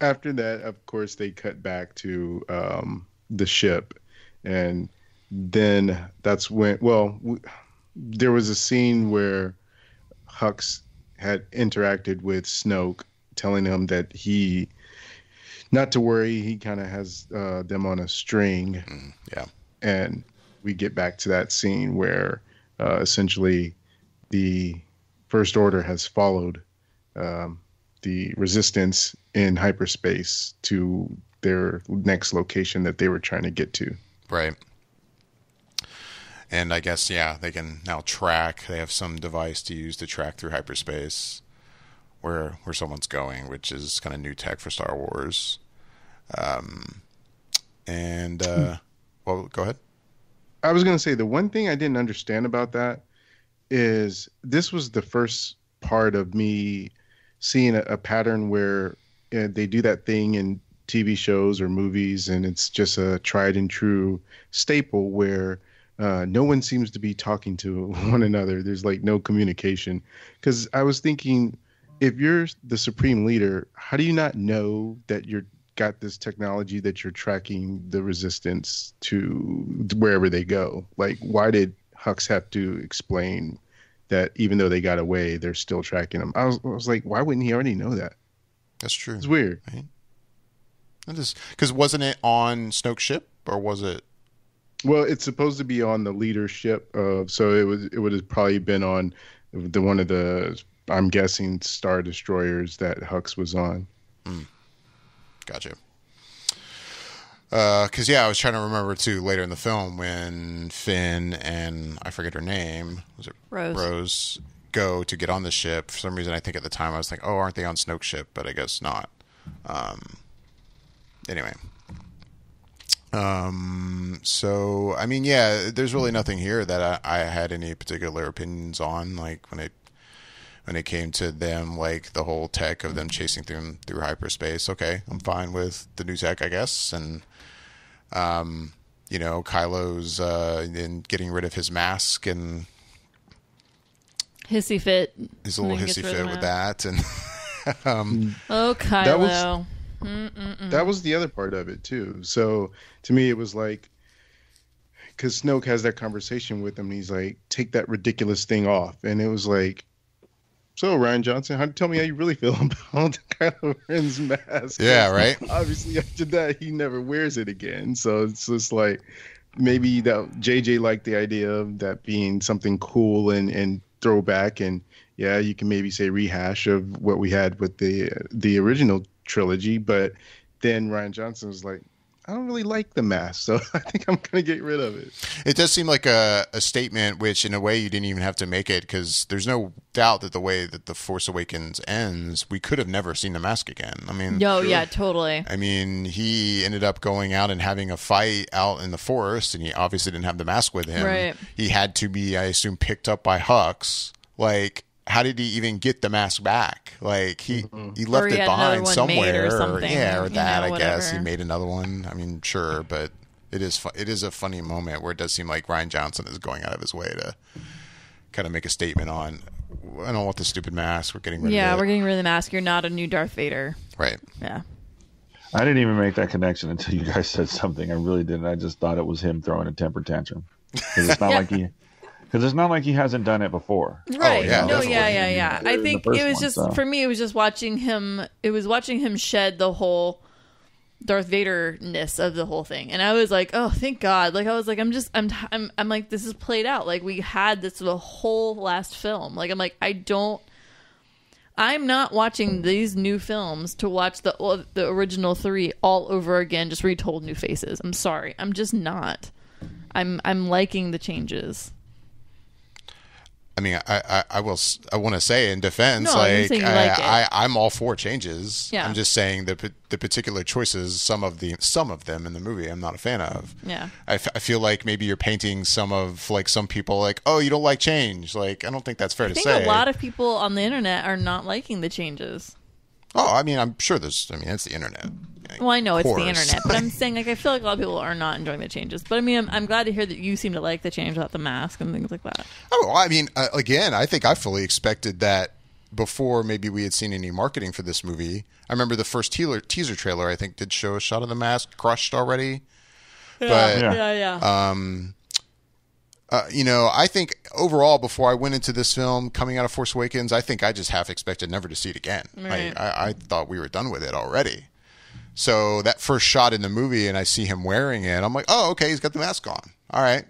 After that, of course, they cut back to the ship, and then that's when, there was a scene where Hux had interacted with Snoke, telling him that not to worry, he kind of has them on a string. Yeah. And we get back to that scene where essentially the First Order has followed the Resistance in hyperspace to their next location that they were trying to get to. Right. And I guess, they can now track. They have some device to use to track through hyperspace where someone's going, which is kind of new tech for Star Wars. Go ahead. I was going to say, the one thing I didn't understand about that is this was the first part of me seeing a pattern where they do that thing in TV shows or movies, and it's just a tried and true staple where no one seems to be talking to one another. There's like no communication. Because I was thinking, if you're the supreme leader, how do you not know that you're got this technology that you're tracking the Resistance to wherever they go? Like, why did Hux have to explain that even though they got away, they're still tracking them? I was like, why wouldn't he already know that? That's true. It's weird. Right? Because wasn't it on Snoke's ship, or was it? Well, it's supposed to be on the leadership of, so it would have probably been on one of the, I'm guessing, Star Destroyers that Hux was on. Gotcha. Because I was trying to remember too later in the film when Finn and I forget her name, was it Rose, go to get on the ship. For some reason, I think at the time I was like, oh, aren't they on Snoke's ship? But I guess not. Anyway. So I mean, there's really nothing here that I had any particular opinions on. Like when it came to them, like the whole tech of them chasing through hyperspace. Okay, I'm fine with the new tech, I guess. And Kylo's in getting rid of his mask and hissy fit. His little hissy fit with that, and oh, Kylo. That was the other part of it too. So to me, it was like, because Snoke has that conversation with him, and he's like, "Take that ridiculous thing off," and it was like, "So Ryan Johnson, tell me how you really feel about Kylo Ren's mask." Yeah, right. Obviously, after that, he never wears it again. So it's just like, maybe that JJ liked the idea of that being something cool and throwback, and yeah, you can maybe say rehash of what we had with the original trilogy, but then Rian Johnson was like, I don't really like the mask, so I think I'm going to get rid of it. It does seem like a statement, which in a way you didn't even have to make it, because there's no doubt that the way that The Force Awakens ends, we could have never seen the mask again. I mean, no, yeah, totally. I mean, he ended up going out and having a fight out in the forest, and he obviously didn't have the mask with him. Right. He had to be, I assume, picked up by Hux. Like, how did he even get the mask back? Like, he left Or he it had behind another one somewhere, made or something, or that. I guess whatever. he made another one. I mean, sure, but it is a funny moment where it does seem like Rian Johnson is going out of his way to kind of make a statement on, I don't want the stupid mask. We're getting rid of it. Yeah, we're getting rid of the mask. You're not a new Darth Vader. Right. Yeah. I didn't even make that connection until you guys said something. I really didn't. I just thought it was him throwing a temper tantrum. Because it's not like he hasn't done it before. Right. yeah, No, definitely. yeah. I think it was just for me. It was just watching him. It was watching him shed the whole Darth Vader-ness of the whole thing, and I was like, oh, thank God. Like I was like, I'm like, this is played out. Like we had this the whole last film. Like I'm like, I'm not watching these new films to watch the original 3 all over again, just retold new faces. I'm sorry. I'm just not. I'm liking the changes. I mean, I want to say in defense, No, I'm like, saying you like it. I'm all for changes. Yeah. I'm just saying the particular choices, some of them in the movie, I'm not a fan of. Yeah. I feel like maybe you're painting some people like, oh, you don't like change. Like, I don't think that's fair to say. I think a lot of people on the internet are not liking the changes. Oh, I mean, I'm sure it's the internet. Well, I know Of it's the course. internet, but I'm saying like I feel like a lot of people are not enjoying the changes. But I mean, I'm glad to hear that you seem to like the change without the mask and things like that. Oh, well, I mean, again, I think I fully expected that before maybe we had seen any marketing for this movie. I remember the first teaser trailer, I think, did show a shot of the mask crushed already. But Yeah. I think overall, before I went into this film, coming out of Force Awakens, I think I just half expected never to see it again. Right. I thought we were done with it already. So that first shot in the movie, and I see him wearing it, I'm like, oh, okay, he's got the mask on. All right.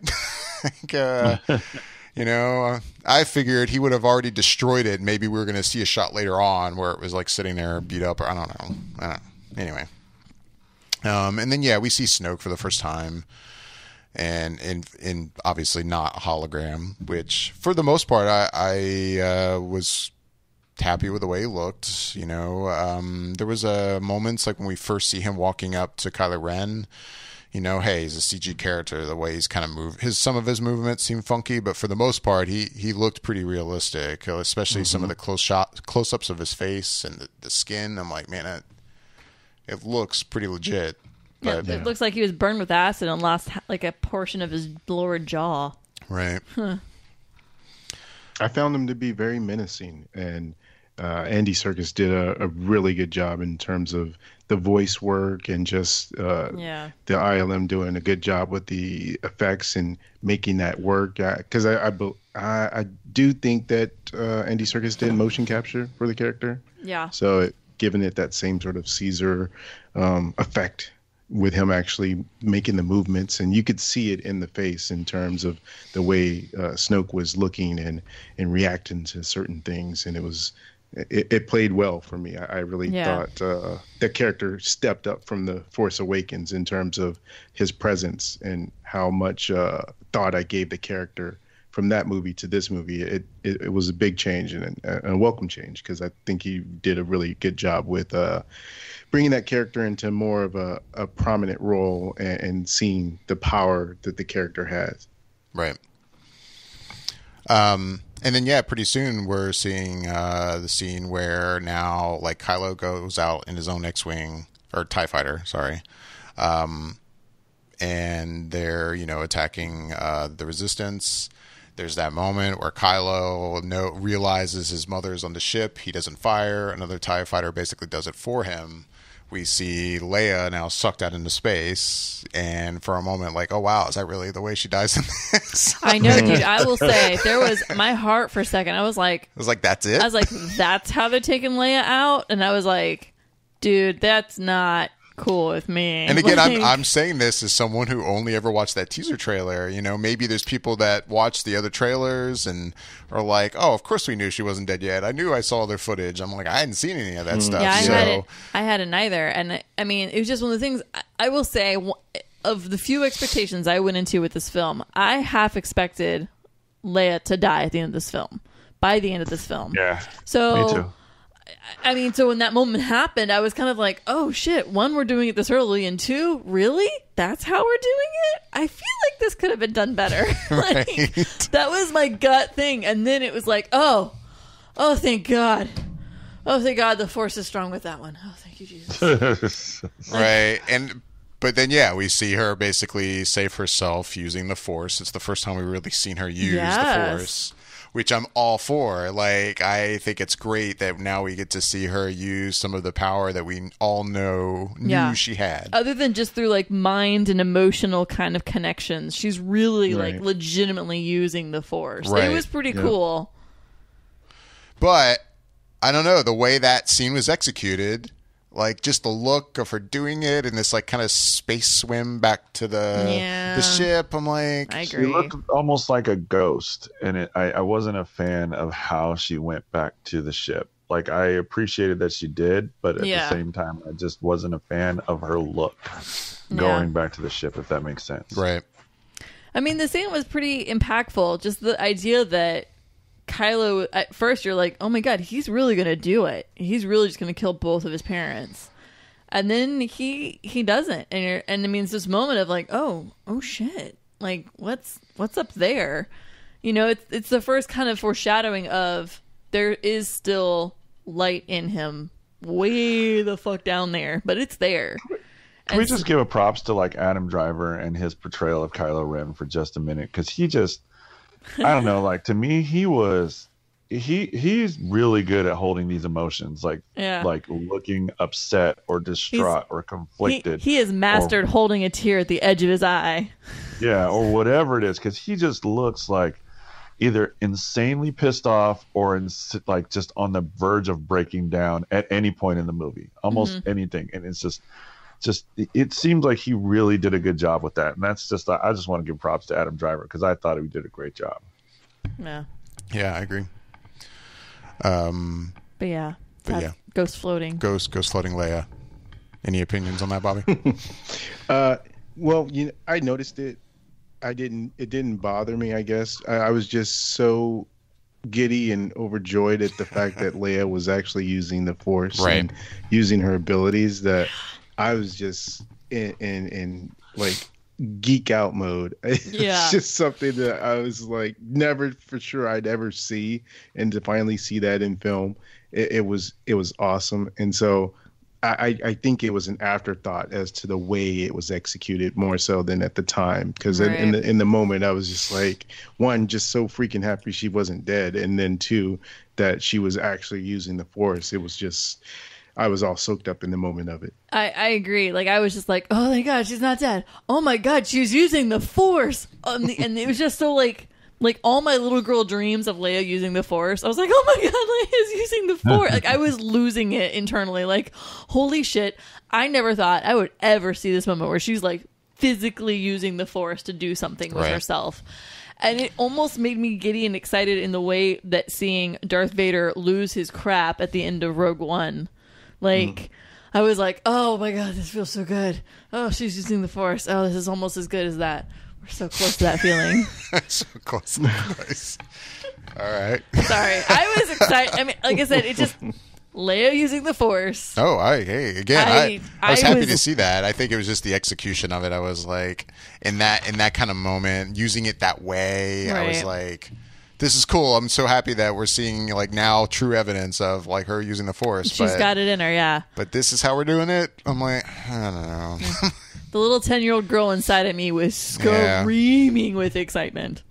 I figured he would have already destroyed it. Maybe we were going to see a shot later on where it was like sitting there beat up. Or I don't know. Anyway. And then, we see Snoke for the first time. And obviously not a hologram, which for the most part I was happy with the way he looked. There was moments like when we first see him walking up to Kylo Ren. Hey, he's a CG character. The way he's kind of moved, some of his movements seem funky, but for the most part, he looked pretty realistic. Especially some of the close-ups of his face and the skin. I'm like, man, it looks pretty legit. But, It looks like he was burned with acid and lost like a portion of his lower jaw. Right. I found him to be very menacing, and Andy Serkis did a really good job in terms of the voice work and just the ILM doing a good job with the effects and making that work. Because I do think that Andy Serkis did motion capture for the character. Yeah. So giving it that same sort of Caesar effect with him actually making the movements, and you could see it in the face in terms of the way Snoke was looking and reacting to certain things, and it played well for me. I really thought the character stepped up from the Force Awakens in terms of his presence and how much thought I gave the character from that movie to this movie. It was a big change and a welcome change, because I think he did a really good job with bringing that character into more of a prominent role and seeing the power that the character has. Right. And then, pretty soon we're seeing the scene where now, like, Kylo goes out in his own X-Wing, or TIE Fighter, sorry. And they're, attacking the Resistance. There's that moment where Kylo realizes his mother's on the ship. He doesn't fire. Another TIE Fighter basically does it for him. We see Leia now sucked out into space, and for a moment, like, oh wow, is that really the way she dies in this? I know, dude. I will say, there was my heart for a second. I was like, that's it? I was like, that's how they're taking Leia out? And I was like, dude, that's not cool with me. And again, I'm saying this as someone who only ever watched that teaser trailer. You know, maybe there's people that watch the other trailers and are like, "Oh, of course we knew she wasn't dead yet. I knew I saw other footage." I'm like, I hadn't seen any of that stuff. Yeah, I hadn't either. And I mean, it was just one of the things. I will say, of the few expectations I went into with this film, I half expected Leia to die at the end of this film. By the end of this film, yeah. So me too. I mean, so when that moment happened, I was kind of like, oh shit, one, we're doing it this early, and two, really? That's how we're doing it? I feel like this could have been done better. Like, that was my gut thing. And then it was like, oh, thank God. Oh, thank God the Force is strong with that one. Oh, thank you, Jesus. Right. But then, yeah, we see her basically save herself using the Force. It's the first time we've really seen her use the Force. Which I'm all for. Like, I think it's great that now we get to see her use some of the power that we all knew she had. Other than just through, like, mind and emotional kind of connections, she's really, like, legitimately using the Force. Right. It was pretty cool. But, I don't know, the way that scene was executed, like, just the look of her doing it and this, like, kind of space swim back to the ship. I'm like... I agree. She looked almost like a ghost, and I wasn't a fan of how she went back to the ship. Like, I appreciated that she did, but at the same time, I just wasn't a fan of her look going back to the ship, if that makes sense. Right. I mean, the scene was pretty impactful. Just the idea that Kylo, at first you're like, oh my God, he's really going to do it. He's really just going to kill both of his parents. And then he doesn't. And it means this moment of like, oh shit. Like, what's up there? You know, it's the first kind of foreshadowing of there is still light in him way the fuck down there, but it's there. Can we just give a props to like Adam Driver and his portrayal of Kylo Ren for just a minute? Because he just, I don't know, like to me, he's really good at holding these emotions, like looking upset or distraught or conflicted. He has mastered holding a tear at the edge of his eye. Yeah, or whatever it is, because he just looks like either insanely pissed off or like just on the verge of breaking down at any point in the movie, almost anything. And it's just it seems like he really did a good job with that. And that's just, I just want to give props to Adam Driver because I thought he did a great job. Yeah, I agree. But yeah, ghost floating Leia. Any opinions on that, Bobby? Well, I noticed it. It didn't bother me, I guess. I was just so giddy and overjoyed at the fact that Leia was actually using the Force and using her abilities that I was just in like geek out mode. It's just something that I was like never for sure I'd ever see, and to finally see that in film, it was awesome. And so I think it was an afterthought as to the way it was executed more so than at the time, because in the moment I was just like, one, just so freaking happy she wasn't dead, and then two, that she was actually using the Force. It was just, I was all soaked up in the moment of it. I agree. Like, I was just like, oh my God, she's not dead. Oh my God, she's using the Force. And it was just so like all my little girl dreams of Leia using the Force, I was like, oh my God, Leia's using the Force. Like, I was losing it internally. Like, holy shit. I never thought I would ever see this moment where she's like physically using the Force to do something with herself. And it almost made me giddy and excited in the way that seeing Darth Vader lose his crap at the end of Rogue One. Like, I was like, oh my God, this feels so good. Oh, she's using the Force. Oh, this is almost as good as that. We're so close to that feeling. So close to that place. All right. Sorry. I was excited. I mean, like I said, it just, Leia using the Force. Oh, I was happy to see that. I think it was just the execution of it. I was like, in that kind of moment, using it that way, I was like, this is cool. I'm so happy that we're seeing like now true evidence of like her using the Force. She's got it in her, yeah. But this is how we're doing it. I'm like, I don't know. The little 10-year-old girl inside of me was screaming with excitement.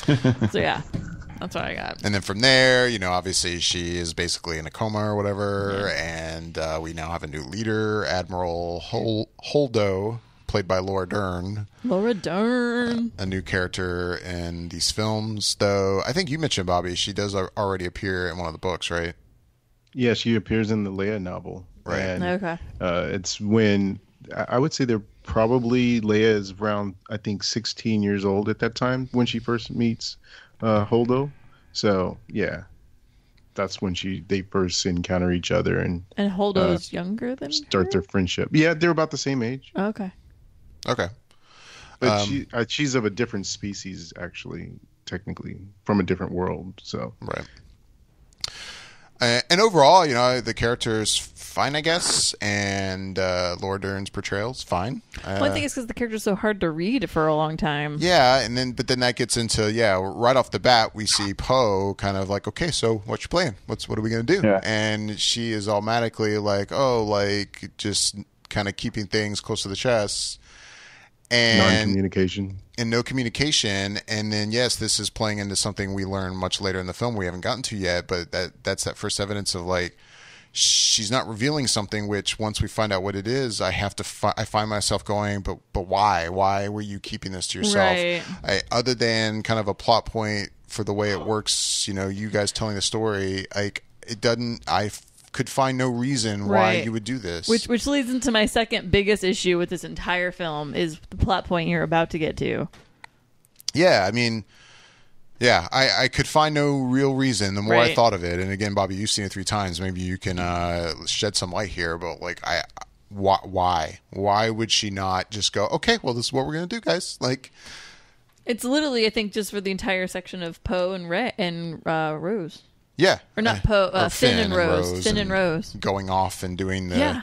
So yeah, that's what I got. And then from there, obviously she is basically in a coma or whatever, and we now have a new leader, Admiral Holdo, played by Laura Dern. A new character in these films, though. I think you mentioned, Bobby, she does already appear in one of the books, right? Yeah, she appears in the Leia novel. Right. And, Okay. it's when I would say they're probably Leia is around, I think, 16 years old at that time when she first meets Holdo. So yeah, that's when they first encounter each other and Holdo's younger than start her? their friendship. Yeah, they're about the same age. Okay. Okay. But she's of a different species, actually, technically, from a different world. So Right. And overall, the character's fine, I guess, and Laura Dern's portrayal's fine. One thing is because the character's so hard to read for a long time. Yeah, but then that gets into right off the bat we see Poe kind of like, okay, so what's your plan? What are we gonna do? Yeah. And she is automatically like, just kind of keeping things close to the chest. And non-communication. And no communication. And then, yes, this is playing into something we learn much later in the film we haven't gotten to yet, but that's that first evidence of like she's not revealing something, which once we find out what it is, I have to I find myself going, but why? Why were you keeping this to yourself? Right. Other than kind of a plot point for the way it works, you guys telling the story, like it doesn't, could find no reason why you would do this. Which leads into my second biggest issue with this entire film is the plot point you're about to get to. Yeah, I mean, I could find no real reason the more I thought of it. And again, Bobby, you've seen it 3 times. Maybe you can shed some light here. But like, why? Why would she not just go, okay, well, this is what we're going to do, guys? Like, it's literally, I think, just for the entire section of Poe and Rose. Yeah. Or not Poe, or Finn and Rose. Finn and Rose. Going off and doing the,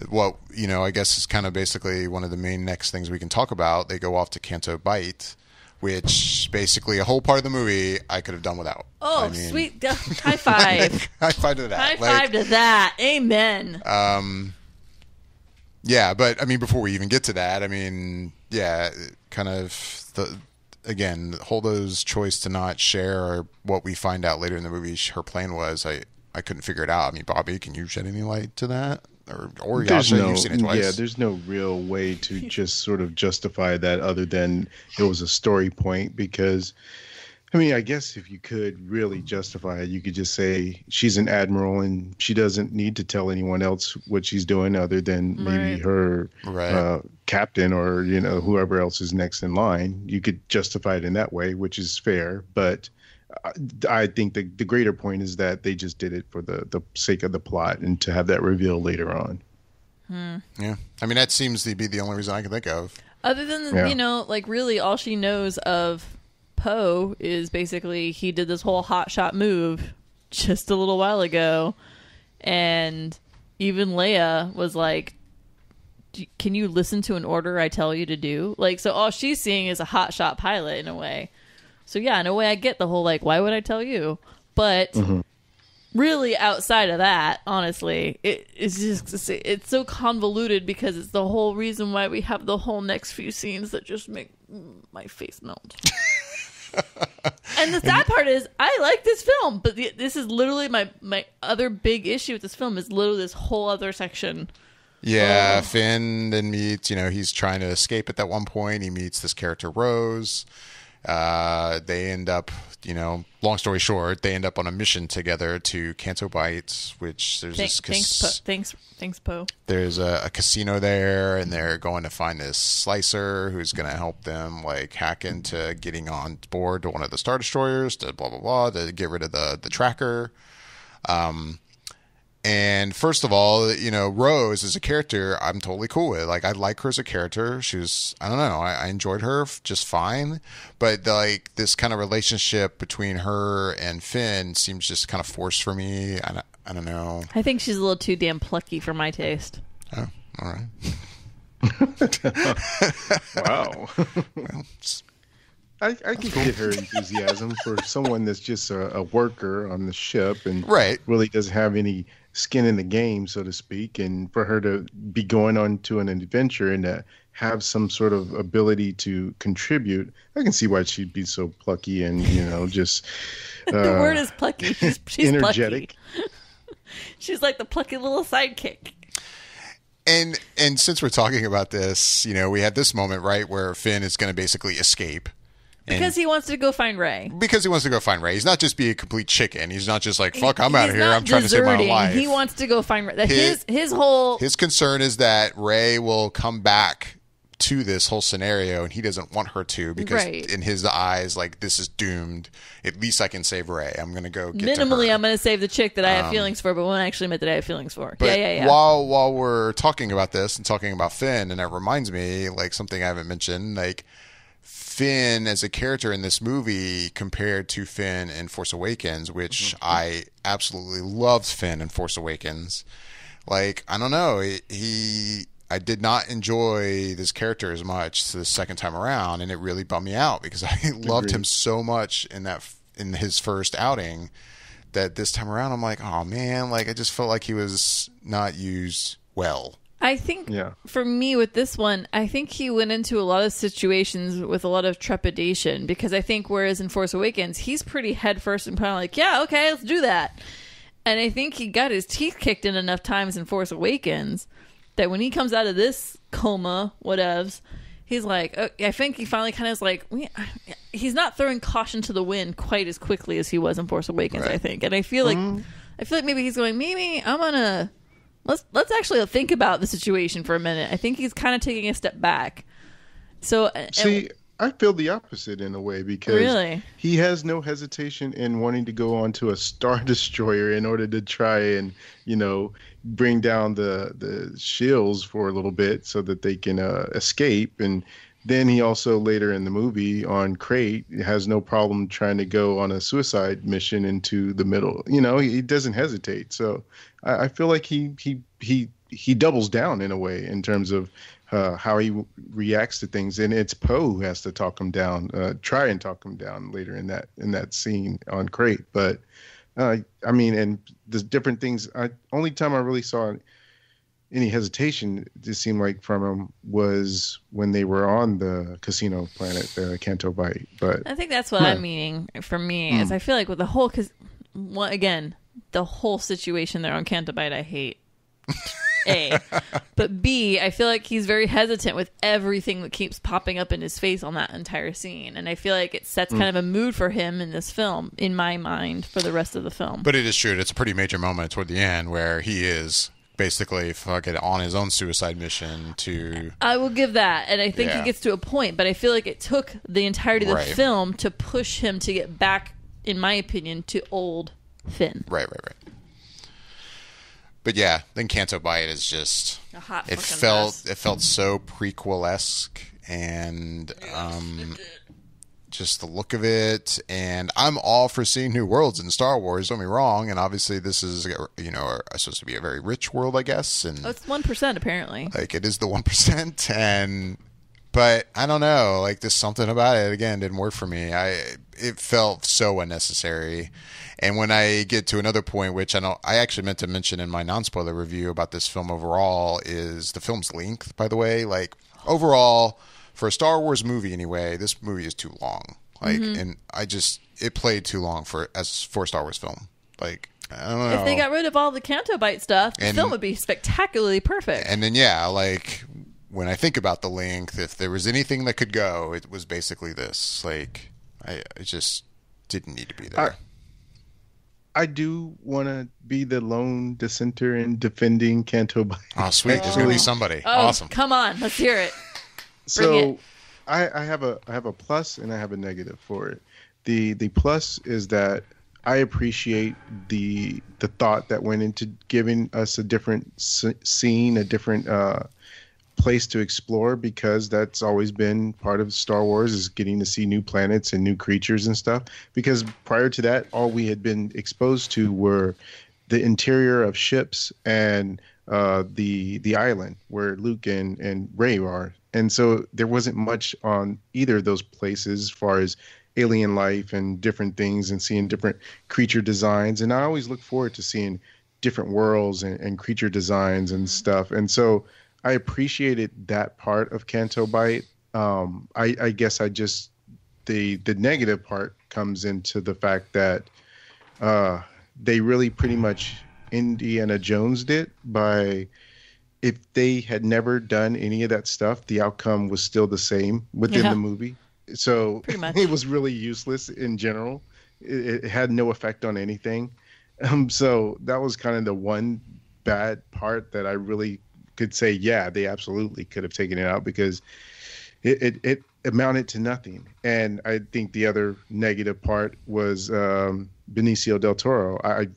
what, I guess is kind of basically one of the main next things we can talk about. They go off to Canto Bight, which basically a whole part of the movie I could have done without. Oh, sweet. High five. High five to that. High five to that. Amen. Yeah, but I mean, before we even get to that, I mean, kind of again, Holdo's choice to not share what we find out later in the movie her plan was, I couldn't figure it out. I mean, Bobby, can you shed any light to that? Or Yasha, you've seen it twice. Yeah, there's no real way to just sort of justify that other than it was a story point because, I mean, I guess if you could really justify it, you could just say she's an admiral and she doesn't need to tell anyone else what she's doing other than maybe her captain or, whoever else is next in line. You could justify it in that way, which is fair. But I think the greater point is that they just did it for the sake of the plot and to have that reveal later on. Yeah. I mean, that seems to be the only reason I can think of. Other than, like really all she knows of Poe is basically he did this whole hot shot move just a little while ago, and even Leia was like, can you listen to an order I tell you to do? Like, so all she's seeing is a hot shot pilot in a way. So yeah, in a way I get the whole like, why would I tell you? But really outside of that, honestly, it's so convoluted because it's the whole reason why we have the whole next few scenes that just make my face melt. And the sad part is, I like this film, but this is literally my other big issue with this film is literally this whole other section. Yeah, Finn then meets, he's trying to escape at that one point. He meets this character, Rose. They end up, long story short, they end up on a mission together to Canto Bight, which there's Thanks, Poe. There's a casino there, and they're going to find this slicer who's going to help them like hack into getting on board to one of the Star Destroyers to blah blah blah to get rid of the tracker. And first of all, Rose as a character, I'm totally cool with. Like, I like her as a character. She was, I don't know, I enjoyed her just fine. But like this kind of relationship between her and Finn seems just kind of forced for me. I don't know. I think she's a little too damn plucky for my taste. Oh, all right. Wow. Well, I can get her enthusiasm for someone that's just a worker on the ship and really doesn't have any skin in the game, so to speak, and for her to be going on to an adventure and to have some sort of ability to contribute, I can see why she'd be so plucky and, just... The word is plucky. She's energetic. Plucky. She's like the plucky little sidekick. And since we're talking about this, we had this moment, right, where Finn is going to basically escape. Because he wants to go find Rey. Because he wants to go find Rey. He's not just be a complete chicken. He's not just like, fuck, I'm out of here. I'm trying to save my own life. He wants to go find Rey. His concern is that Rey will come back to this whole scenario, and he doesn't want her to, because in his eyes, like, this is doomed. At least I can save Rey. I'm going to go get to her. I'm going to save the chick that I have feelings for, but won't actually admit that I have feelings for. But yeah. While we're talking about this and talking about Finn, and it reminds me, like, something I haven't mentioned, like, Finn as a character in this movie compared to Finn in Force Awakens, which I absolutely loved Finn in Force Awakens. Like, I don't know, I did not enjoy this character as much the second time around, and it really bummed me out because I loved him so much in his first outing that this time around I'm like, oh man, like I just felt like he was not used well. I think for me with this one, I think he went into a lot of situations with a lot of trepidation, because I think whereas in Force Awakens, he's pretty head first and kind of like, yeah, okay, let's do that. And I think he got his teeth kicked in enough times in Force Awakens that when he comes out of this coma, whatevs, he's like, I think he finally kind of is like, he's not throwing caution to the wind quite as quickly as he was in Force Awakens, I think. And I feel like maybe he's going, maybe I'm gonna let's actually think about the situation for a minute. I think he's kind of taking a step back. So see, I feel the opposite in a way, because he has no hesitation in wanting to go onto a Star Destroyer in order to try and, bring down the shields for a little bit so that they can escape. And then he also later in the movie on Crate has no problem trying to go on a suicide mission into the middle. He doesn't hesitate. So I feel like he doubles down in a way in terms of how he reacts to things, and it's Poe who has to talk him down, try and talk him down later in that scene on Crate. But and the different things. Only time I really saw any hesitation, it seemed like, from him was when they were on the casino planet, the Canto Bight. But I think that's what I'm meaning for me. Is I feel like with the whole, the whole situation there on Canto Bight, I hate. A, but B, I feel like he's very hesitant with everything that keeps popping up in his face on that entire scene, and I feel like it sets kind of a mood for him in this film, in my mind, for the rest of the film. But it is true; it's a pretty major moment toward the end where he is basically fucking on his own suicide mission to. I will give that, and I think he gets to a point, but I feel like it took the entirety of the film to push him to get back, in my opinion, to old Finn. Right. But yeah, then Canto Bight is just a hot it felt so prequel-esque, and just the look of it. And I'm all for seeing new worlds in Star Wars. Don't get me wrong. And obviously, this is supposed to be a very rich world, I guess. And it's 1% apparently. Like it is the 1%, but I don't know. Like there's something about it. Again, didn't work for me. It felt so unnecessary. And when I get to another point, which I actually meant to mention in my non-spoiler review about this film overall, is the film's length, by the way. Like, overall, for a Star Wars movie anyway, this movie is too long. Like, and it played too long for a Star Wars film. Like, I don't know. If they got rid of all the Canto Bight stuff, the film would be spectacularly perfect. And then, like, when I think about the length, if there was anything that could go, it was basically this. Like, it just didn't need to be there. I do want to be the lone dissenter in defending Canto Bight. Oh, sweet. There's going to be somebody. Oh, awesome. Come on. Let's hear it. So I have a plus and I have a negative for it. The plus is that I appreciate the thought that went into giving us a different scene, a different place to explore, because that's always been part of Star Wars, is getting to see new planets and new creatures and stuff. Because prior to that, all we had been exposed to were the interior of ships and the island where Luke and Rey are. And so there wasn't much on either of those places as far as alien life and different things and seeing different creature designs. And I always look forward to seeing different worlds and creature designs and stuff. And so I appreciated that part of Canto Bight. I guess the negative part comes into the fact that they really pretty much Indiana Jones'd it by, if they had never done any of that stuff, the outcome was still the same within the movie. So Pretty much. it was really useless in general. It had no effect on anything. So that was kind of the one bad part that I really could say, yeah, they absolutely could have taken it out, because it amounted to nothing. And I think the other negative part was Benicio del Toro. I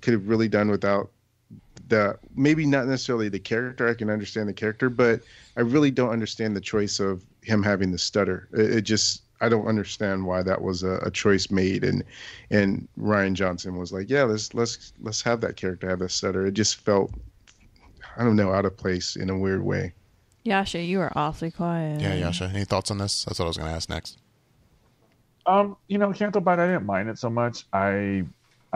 could have really done without maybe not necessarily the character. I can understand the character, but I really don't understand the choice of him having the stutter. I don't understand why that was a choice made. And Ryan Johnson was like, yeah, let's have that character have a stutter. It just felt, I don't know, out of place in a weird way. Yasha, you are awfully quiet. Yeah, Yasha, any thoughts on this? That's what I was going to ask next. Canto Bite, I didn't mind it so much. I'm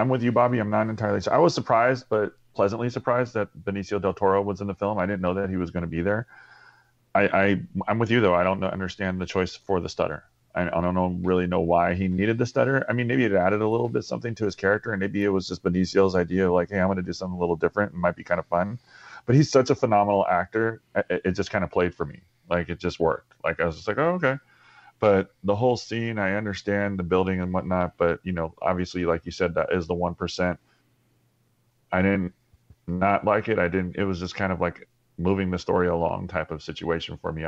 with you, Bobby. I'm not entirely sure. I was surprised, but pleasantly surprised that Benicio del Toro was in the film. I didn't know that he was going to be there. I'm with you, though. I don't understand the choice for the stutter. I don't really know why he needed the stutter. I mean, maybe it added a little bit something to his character, and maybe it was just Benicio's idea of like, hey, I'm going to do something a little different. It might be kind of fun. But he's such a phenomenal actor. It just kind of played for me. Like, it just worked. Like, I was just like, oh, okay. But the whole scene, I understand the building and whatnot. But, obviously, like you said, that is the 1%. I didn't not like it. It was just kind of like moving the story along type of situation for me.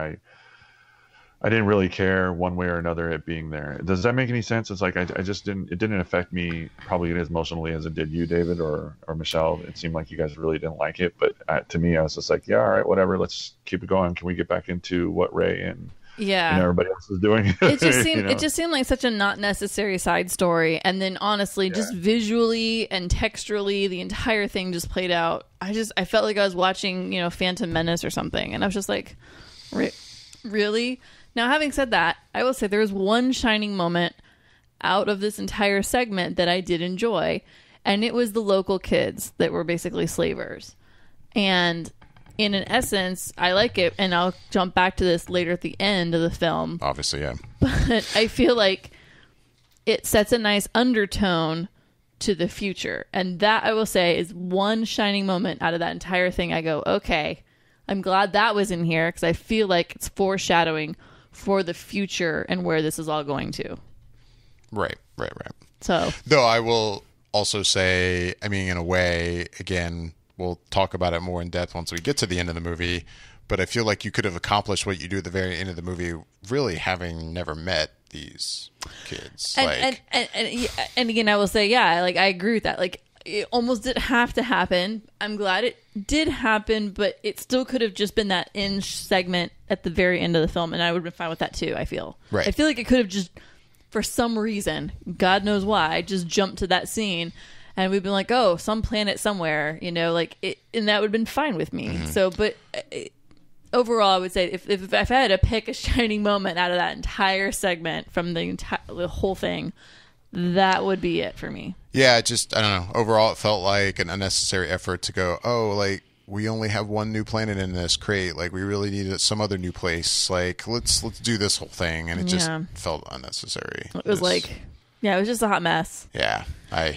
I didn't really care one way or another it being there. Does that make any sense? It's like, it didn't affect me probably as emotionally as it did you, David, or Michelle. It seemed like you guys really didn't like it. But to me, I was just like, yeah, all right, whatever. Let's keep it going. Can we get back into what Ray and everybody else is doing? It just seemed like such a not necessary side story. And then honestly, just visually and texturally, the entire thing just played out. I felt like I was watching, Phantom Menace or something. And I was just like, really? Now, having said that, I will say there was one shining moment out of this entire segment that I did enjoy, and it was the local kids that were basically slavers. And in an essence, I like it, and I'll jump back to this later at the end of the film. Obviously, yeah. But I feel like it sets a nice undertone to the future. And that, I will say, is one shining moment out of that entire thing. I go, okay, I'm glad that was in here, because I feel like it's foreshadowing for the future and where this is all going to. Right. So, though I will also say, I mean, in a way, again, we'll talk about it more in depth once we get to the end of the movie, but I feel like you could have accomplished what you do at the very end of the movie really having never met these kids. And again, I will say, yeah, like I agree with that. Like, it almost didn't have to happen. I'm glad it did happen, but it still could have just been that end segment at the very end of the film, and I would have been fine with that too, I feel. Right. I feel like it could have just, for some reason, God knows why, just jumped to that scene, and we've been like, oh, some planet somewhere, like it, and that would have been fine with me. Mm-hmm. So, but overall, I would say if I had to pick a shining moment out of that entire segment from the whole thing, that would be it for me. Yeah, I don't know. Overall, it felt like an unnecessary effort to go, oh, like, we only have one new planet in this crate. Like, we really needed some other new place. Like, let's do this whole thing. And it just felt unnecessary. It was it was just a hot mess. Yeah. And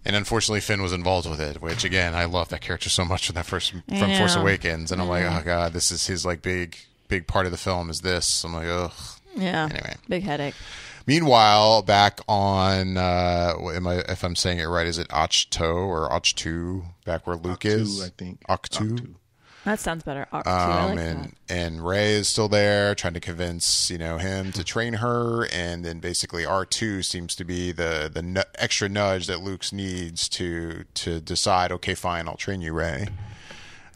unfortunately, Finn was involved with it, which, again, I love that character so much from Force Awakens. And I'm like, oh, God, this is his, like, big part of the film is this. I'm like, ugh. Yeah. Anyway. Big headache. Meanwhile, back on, if I'm saying it right, is it Achto or Achtu, back where Luke is? I think. Achtu. That sounds better. I like that. And Rey is still there, trying to convince him to train her, and then basically R2 seems to be the extra nudge that Luke needs to decide. Okay, fine, I'll train you, Rey.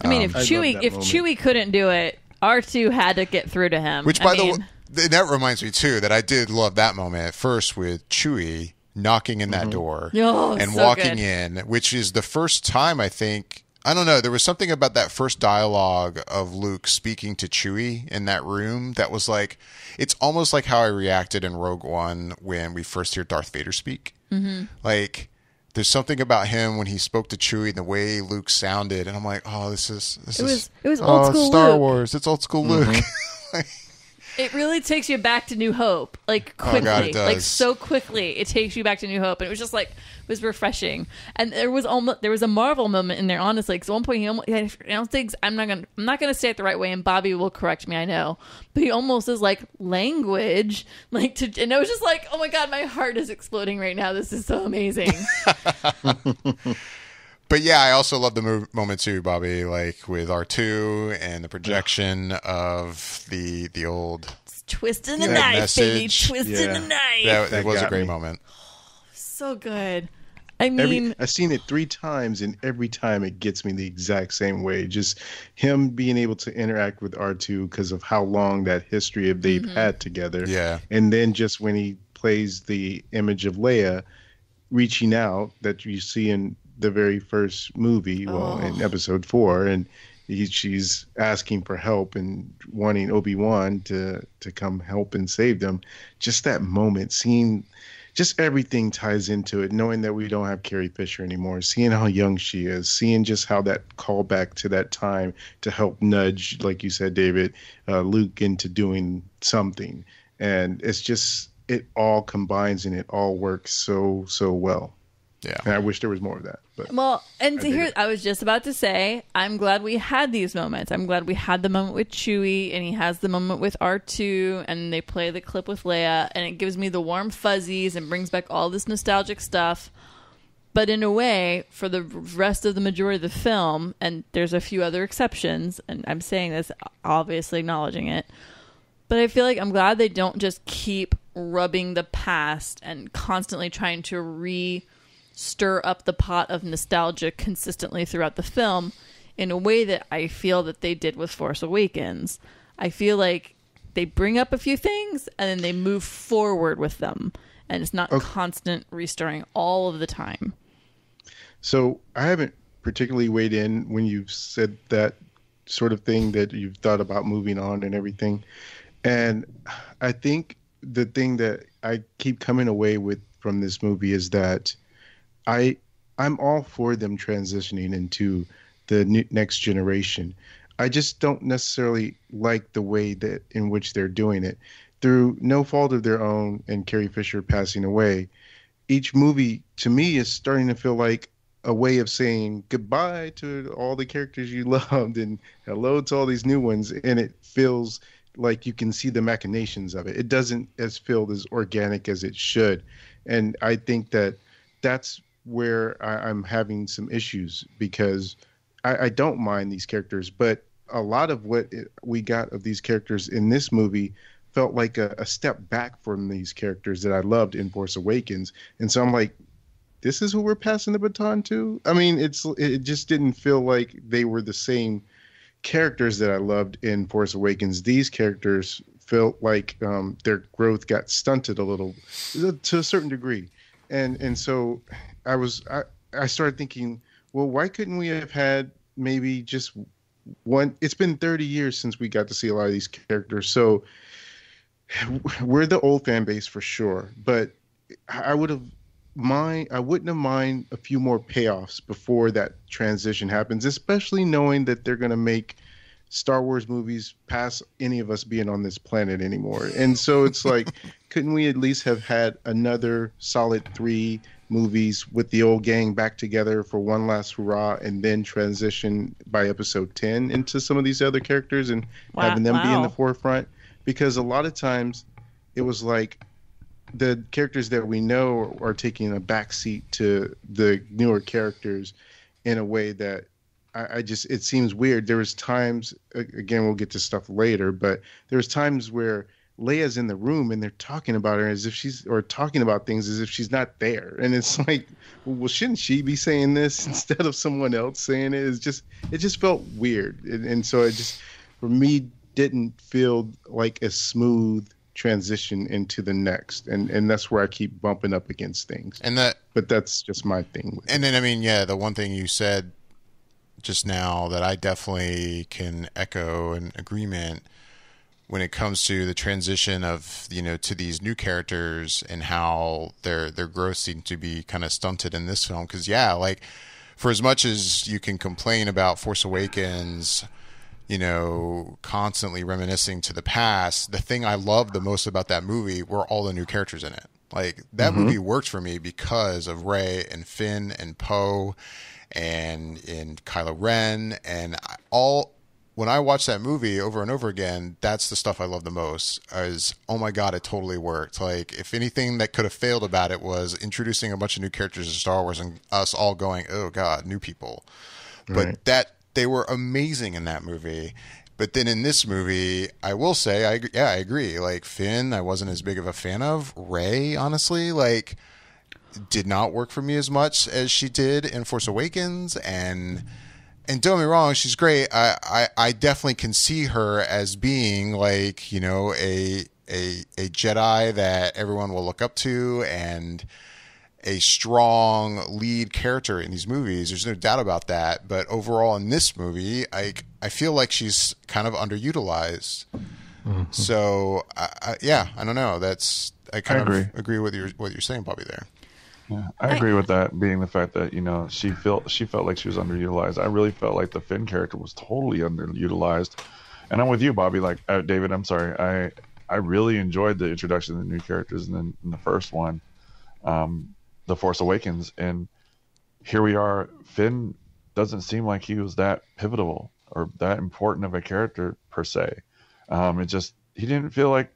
I mean, if Chewie couldn't do it, R2 had to get through to him. Which, by the way. That reminds me, too, that I did love that moment at first with Chewie knocking in that door and so walking good. in, which is the first time, I think, I don't know, there was something about that first dialogue of Luke speaking to Chewie in that room that was like, it's almost like how I reacted in Rogue One when we first hear Darth Vader speak. Mm-hmm. Like, there's something about him when he spoke to Chewie and the way Luke sounded, and I'm like, oh, it was old school Star Luke. Wars. It's old school Luke. It really takes you back to New Hope, like quickly, God, it does. like so quickly. It takes you back to New Hope, and it was just like it was refreshing. And there was a Marvel moment in there, honestly. Because at one point he almost, I don't think I'm not gonna say it the right way, and Bobby will correct me, I know, but he almost is like language, like to, and I was just like, oh my God, my heart is exploding right now. This is so amazing. But yeah, I also love the moment too, Bobby, like with R2 and the projection of the old twisting the knife, message. baby, twisting the knife. That was a great moment. So good. I mean, I've seen it 3 times, and every time it gets me the exact same way. Just him being able to interact with R2 because of how long that history of they've had together. Yeah. And then just when he plays the image of Leia reaching out that you see in the very first movie, in episode 4, and she's asking for help and wanting Obi-Wan to come help and save them. Just that moment, seeing just everything ties into it, knowing that we don't have Carrie Fisher anymore, seeing how young she is, seeing just how that callback to that time to help nudge, like you said, David, Luke into doing something. And it's just, it all combines and it all works so well. Yeah. And I wish there was more of that. But well, and here I was just about to say, I'm glad we had these moments. I'm glad we had the moment with Chewie, and he has the moment with R2, and they play the clip with Leia, and it gives me the warm fuzzies and brings back all this nostalgic stuff. But in a way, for the rest of the majority of the film, and there's a few other exceptions, and I'm saying this obviously acknowledging it, but I feel like I'm glad they don't just keep rubbing the past and constantly trying to stir up the pot of nostalgia consistently throughout the film in a way that I feel that they did with Force Awakens. I feel like they bring up a few things and then they move forward with them, and it's not constant restirring all of the time. So I haven't particularly weighed in when you've said that sort of thing, that you've thought about moving on and everything. And I think the thing that I keep coming away with from this movie is that I'm all for them transitioning into the next generation. I just don't necessarily like the way that in which they're doing it. Through no fault of their own and Carrie Fisher passing away, each movie to me is starting to feel like a way of saying goodbye to all the characters you loved and hello to all these new ones. And it feels like you can see the machinations of it. It doesn't feel as organic as it should. And I think that that's where I'm having some issues, because I don't mind these characters, but a lot of what we got of these characters in this movie felt like a step back from these characters that I loved in Force Awakens. And so I'm like, this is who we're passing the baton to? I mean, it just didn't feel like they were the same characters that I loved in Force Awakens. These characters felt like their growth got stunted a little to a certain degree. And so I started thinking, well, why couldn't we have had maybe just one? It's been 30 years since we got to see a lot of these characters. So we're the old fan base for sure, but I wouldn't have mind a few more payoffs before that transition happens, especially knowing that they're going to make Star Wars movies past any of us being on this planet anymore. And so it's like, couldn't we at least have had another solid 3 movies with the old gang back together for one last hurrah, and then transition by episode 10 into some of these other characters and having them be in the forefront? Because a lot of times it was like the characters that we know are taking a backseat to the newer characters in a way that it seems weird. There was times, again, we'll get to stuff later, but there was times where Leia's in the room and they're talking about her as if or talking about things as if she's not there. And it's like, well, shouldn't she be saying this instead of someone else saying it? It just felt weird. And so it just, for me, didn't feel like a smooth transition into the next. And that's where I keep bumping up against things. But that's just my thing. And then, I mean, yeah, the one thing you said just now that I definitely can echo an agreement when it comes to the transition of, to these new characters and how their growth seemed to be kind of stunted in this film. Because, yeah, like, for as much as you can complain about Force Awakens constantly reminiscing to the past, the thing I loved the most about that movie were all the new characters in it. Like, that movie worked for me because of Rey and Finn and Poe and Kylo Ren and when I watch that movie over and over again, that's the stuff I love the most. Is, oh my God, it totally worked. Like, if anything that could have failed about it was introducing a bunch of new characters to Star Wars and us all going, oh God, new people. Right. But they were amazing in that movie. But then in this movie, I will say, I agree. Like, Finn, I wasn't as big of a fan of. Rey, honestly, like, did not work for me as much as she did in Force Awakens. And don't get me wrong, she's great. I definitely can see her as being like, a Jedi that everyone will look up to and a strong lead character in these movies. There's no doubt about that. But overall in this movie, I feel like she's kind of underutilized. Mm-hmm. So I don't know. I agree with what you're saying, Bobby, there. Yeah, I agree with that being the fact that, she felt like she was underutilized. I really felt like the Finn character was totally underutilized. And I'm with you, Bobby. Like, David, I'm sorry. I really enjoyed the introduction of the new characters in the first one, The Force Awakens. And here we are. Finn doesn't seem like he was that pivotal or that important of a character per se. He didn't feel like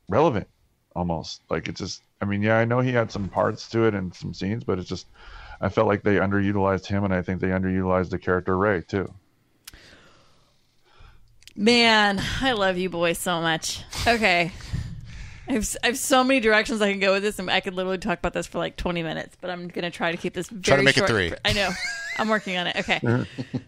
relevant almost. Like, it just, I know he had some parts to it and some scenes, but it's just, I felt like they underutilized him, and I think they underutilized the character Rey too. Man, I love you boys so much. Okay. I have so many directions I can go with this, and I could literally talk about this for like 20 minutes, but I'm going to try to keep this very try to make short. it 3. I know. I'm working on it. Okay.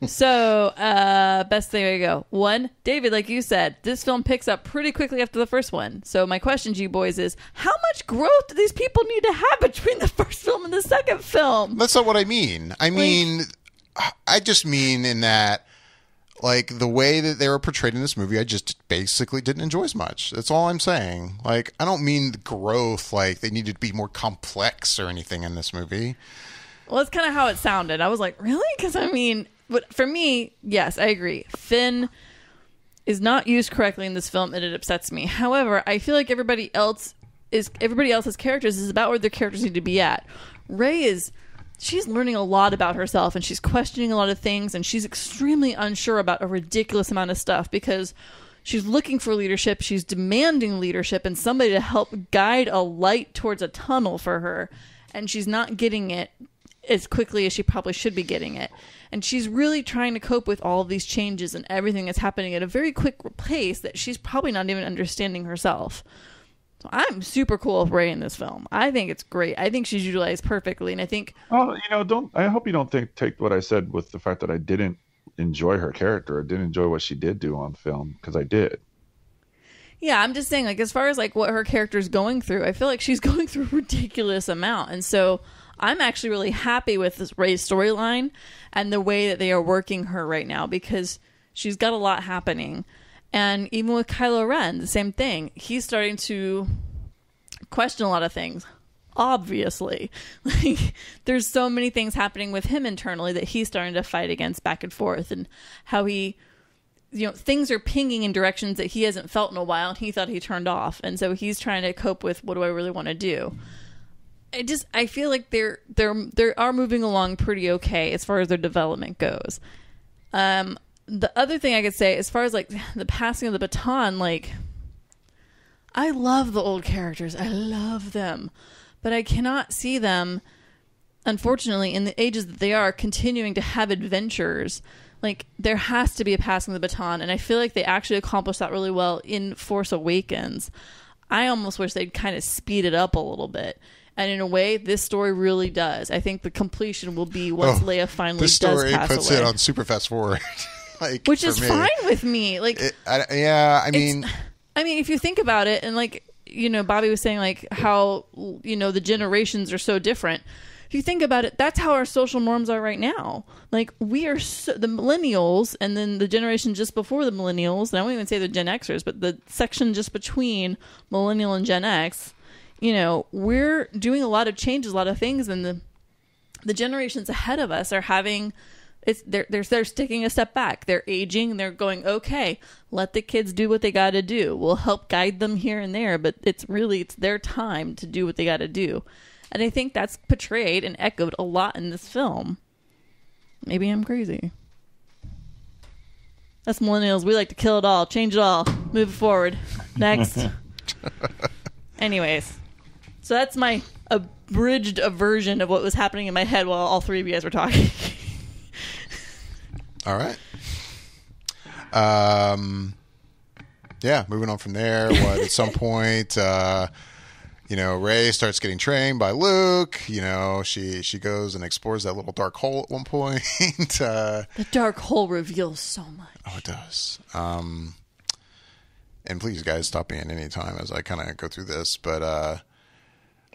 So, best thing to go. 1, David, like you said, this film picks up pretty quickly after the first one. So my question to you boys is, how much growth do these people need to have between the first film and the second film? That's not what I mean. I just mean in that, like, the way that they were portrayed in this movie, I just basically didn't enjoy as much. That's all I'm saying. Like, I don't mean the growth, like they needed to be more complex or anything in this movie. Well, that's kind of how it sounded. I was like, really? Because, for me, yes, I agree. Finn is not used correctly in this film, and it upsets me. However, I feel like everybody else's characters is about where their characters need to be at. Rey she's learning a lot about herself, and she's questioning a lot of things, and she's extremely unsure about a ridiculous amount of stuff because she's looking for leadership, she's demanding leadership and somebody to help guide a light towards a tunnel for her, and she's not getting it as quickly as she probably should be getting it. And she's really trying to cope with all of these changes and everything that's happening at a very quick pace that she's probably not even understanding herself. So I'm super cool with Rey in this film. I think it's great. I think she's utilized perfectly, and I think... Well, I hope you don't take what I said with the fact that I didn't enjoy her character. I didn't enjoy what she did do on film, because I did. Yeah, I'm just saying, like, as far as like what her character's going through, I feel like she's going through a ridiculous amount, and so I'm actually really happy with this Rey's storyline and the way that they are working her right now, because she's got a lot happening. And even with Kylo Ren, the same thing. He's starting to question a lot of things, obviously. Like, there's so many things happening with him internally that he's starting to fight against back and forth, and how he, things are pinging in directions that he hasn't felt in a while, and he thought he turned off. And so he's trying to cope with, what do I really want to do? I feel like they are moving along pretty okay as far as their development goes. The other thing I could say, as far as like the passing of the baton, like, I love the old characters. I love them. But I cannot see them, unfortunately, in the ages that they are, continuing to have adventures. Like, there has to be a passing of the baton, and I feel like they actually accomplished that really well in Force Awakens. I almost wish they'd kind of speed it up a little bit. And in a way, this story really does. I think the completion will be once Leia finally does pass away. This story puts it on super fast forward. Like, which is fine with me. Like, if you think about it, and like, Bobby was saying, like, how, the generations are so different. If you think about it, that's how our social norms are right now. Like, we are the millennials, and then the generation just before the millennials, and I won't even say the Gen Xers, but the section just between millennial and Gen X, we're doing a lot of changes, a lot of things, and the generations ahead of us are having they're taking a step back. They're aging. And they're going, okay, let the kids do what they got to do. We'll help guide them here and there, but it's their time to do what they got to do. And I think that's portrayed and echoed a lot in this film. Maybe I'm crazy. Us millennials, we like to kill it all, change it all, move it forward. Next. Anyways, so that's my abridged version of what was happening in my head while all three of you guys were talking. All right. Yeah, moving on from there. At some point, Rey starts getting trained by Luke. She goes and explores that little dark hole at one point. The dark hole reveals so much. Oh, it does. And please, guys, stop me at any time as I kind of go through this. But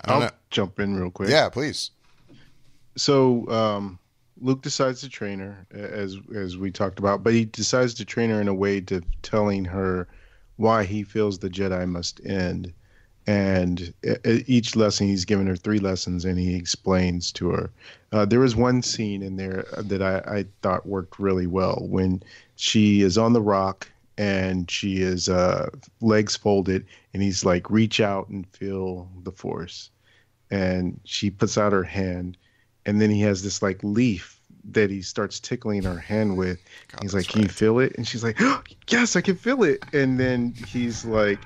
I'll jump in real quick. Yeah, please. So Luke decides to train her, as we talked about, but he decides to train her in a way to telling her why he feels the Jedi must end. And each lesson, he's given her 3 lessons, and he explains to her. There was one scene in there that I thought worked really well when she is on the rock and she is legs folded, and he's like, reach out and feel the Force. And she puts out her hand, and then he has this like leaf that he starts tickling her hand with. He's like, can you feel it? And she's like, oh, yes, I can feel it. And then he's like,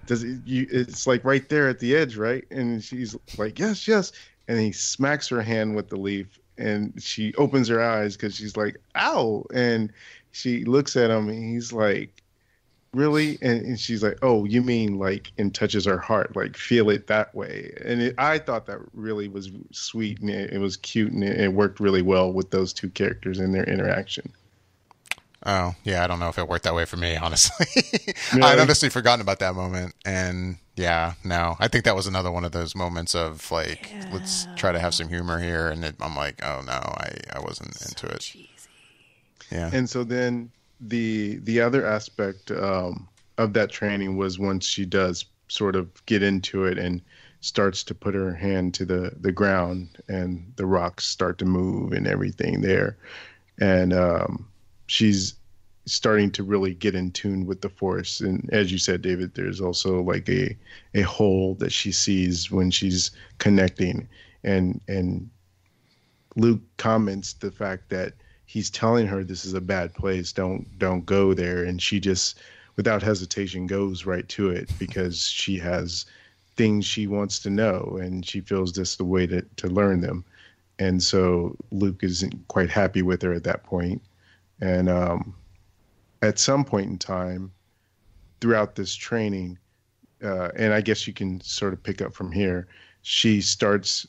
it's like right there at the edge, right? And she's like, yes. And he smacks her hand with the leaf, and she opens her eyes because she's like, ow. And she looks at him, and he's like, really? And she's like, oh, you mean like, and touches her heart, like feel it that way. And I thought that really was sweet, and it was cute, and it worked really well with those 2 characters and their interaction. Oh, yeah, I don't know if it worked that way for me, honestly. Really? I'd honestly forgotten about that moment. And yeah, no, I think that was another one of those moments of like, let's try to have some humor here. And I'm like, oh no, I wasn't into it. Cheesy. Yeah. And so then the other aspect of that training was once she does sort of get into it and starts to put her hand to the ground, and the rocks start to move and everything there. And she's starting to really get in tune with the Force. And as you said, David, there's also like a hole that she sees when she's connecting. And Luke comments the fact that he's telling her this is a bad place, don't go there. And she just, without hesitation, goes right to it because she has things she wants to know, and she feels this is the way to learn them. And so Luke isn't quite happy with her at that point. And at some point in time throughout this training, and I guess you can sort of pick up from here, she starts,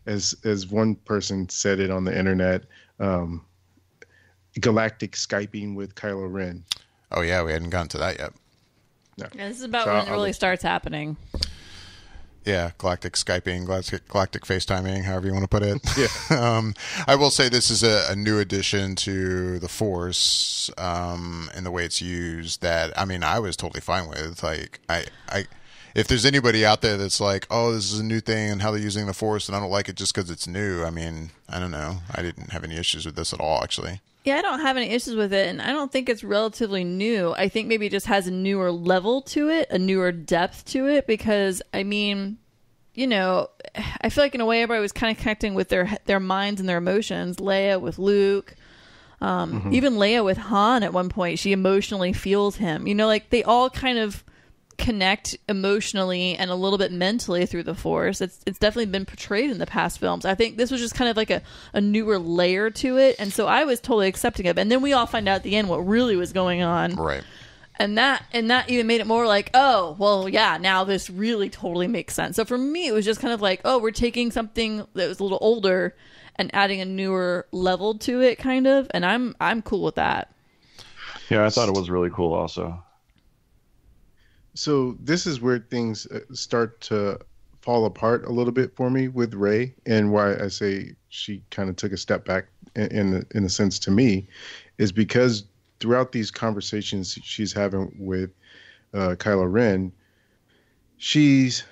as one person said it on the internet, galactic Skyping with Kylo Ren. Oh, yeah, we hadn't gotten to that yet. No. Yeah, this is about when it really starts happening. Yeah, galactic Skyping, galactic FaceTiming, however you want to put it. Yeah. I will say this is a new addition to the Force in the way it's used that, I mean, I was totally fine with. Like, if there's anybody out there that's like, oh, this is a new thing and how they're using the Force and I don't like it just because it's new, I mean, I don't know. I didn't have any issues with this at all, actually. Yeah, I don't have any issues with it, and I don't think it's relatively new. I think maybe it just has a newer level to it, a newer depth to it, because, I mean, you know, I feel like in a way everybody was kind of connecting with their minds and their emotions. Leia with Luke, even Leia with Han at one point, she emotionally feels him. You know, like they all kind of connect emotionally and a little bit mentally through the Force. It's definitely been portrayed in the past films. I think this was just kind of like a newer layer to it, and so I was totally accepting of it. And then we all find out at the end what really was going on, right? And that even made it more like, oh, well, yeah, now this really totally makes sense. So for me, it was just kind of like, oh, we're taking something that was a little older and adding a newer level to it, kind of, and I'm cool with that. Yeah, I thought it was really cool also. So this is where things start to fall apart a little bit for me with Rey, and why I say she kind of took a step back in a sense to me, is because throughout these conversations she's having with Kylo Ren, she's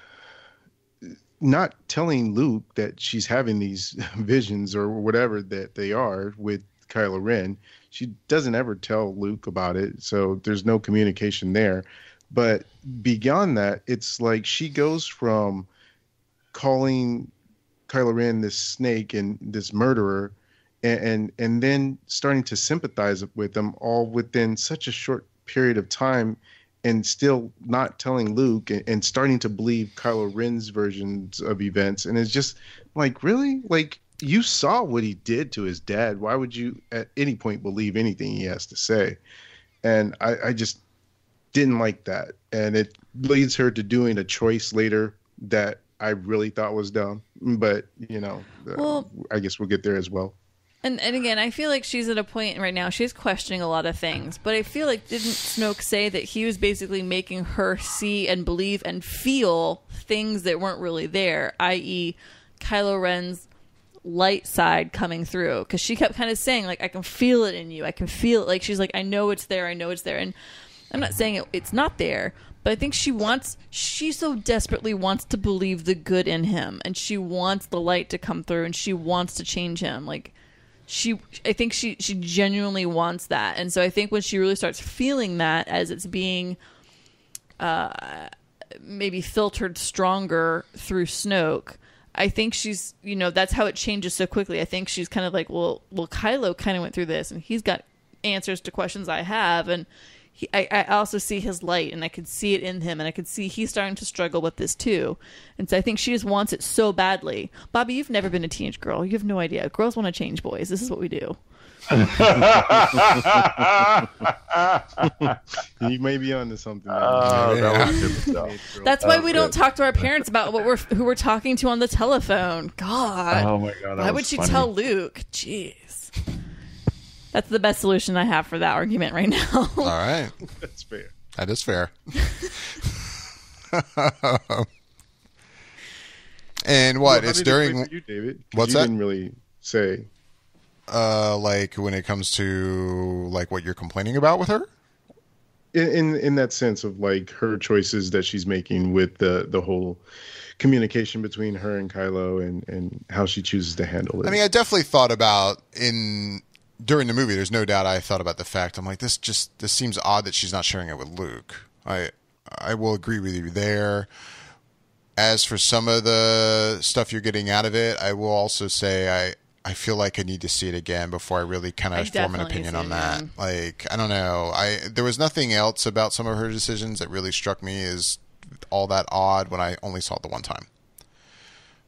not telling Luke that she's having these visions or whatever that they are with Kylo Ren. She doesn't ever tell Luke about it, so there's no communication there. But beyond that, it's like she goes from calling Kylo Ren this snake and this murderer, and then starting to sympathize with him all within such a short period of time, and still not telling Luke, and starting to believe Kylo Ren's versions of events. And it's just like, really? Like, you saw what he did to his dad. Why would you at any point believe anything he has to say? And I just didn't like that. And it leads her to doing a choice later that I really thought was dumb. But, I guess we'll get there as well. And again, I feel like she's at a point right now, she's questioning a lot of things. But I feel like, didn't Snoke say that he was basically making her see and believe and feel things that weren't really there, i.e. Kylo Ren's light side coming through? Because she kept kind of saying, like, I can feel it in you. I can feel it. Like, she's like, I know it's there. I know it's there. And I'm not saying it's not there, but I think she so desperately wants to believe the good in him. And she wants the light to come through, and she wants to change him. Like, I think she genuinely wants that. And so I think when she really starts feeling that as it's being maybe filtered stronger through Snoke, I think she's, that's how it changes so quickly. I think she's kind of like, well, Kylo kind of went through this, and he's got answers to questions I have. And I also see his light, and I could see it in him, and I could see he's starting to struggle with this too. And so I think she just wants it so badly. Bobby, you've never been a teenage girl. You have no idea. Girls want to change boys. This is what we do. You may be onto something. That's why we don't talk to our parents about who we're talking to on the telephone. God. Oh my God. Why would she tell Luke? Jeez. That's the best solution I have for that argument right now. All right. That's fair. That is fair. And what? It's during... You, David. What's you that? Didn't really say. Like when it comes to like what you're complaining about with her? In that sense of like her choices that she's making with the whole communication between her and Kylo, and how she chooses to handle it. I mean, I definitely thought about during the movie, there's no doubt I thought about the fact, I'm like, this seems odd that she's not sharing it with Luke. I will agree with you there. As for some of the stuff you're getting out of it, I will also say I feel like I need to see it again before I really kind of form an opinion on that. Like, I don't know. There was nothing else about some of her decisions that really struck me as all that odd when I only saw it the one time.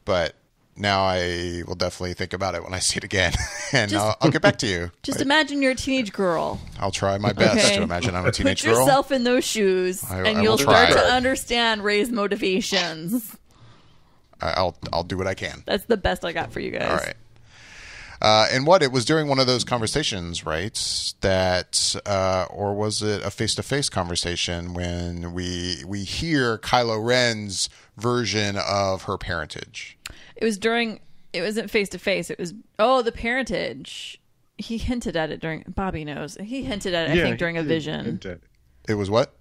But now I will definitely think about it when I see it again, and I'll get back to you. Just imagine you're a teenage girl. I'll try my best to imagine I'm a teenage girl. Put yourself in those shoes, and you'll start to understand Rey's motivations. I'll do what I can. That's the best I got for you guys. All right. And it was during one of those conversations, right? That, or was it a face-to-face conversation when we hear Kylo Ren's version of her parentage? It wasn't face-to-face. It was, the parentage. He hinted at it Bobby knows. He hinted at it, I think, during a vision. It was what?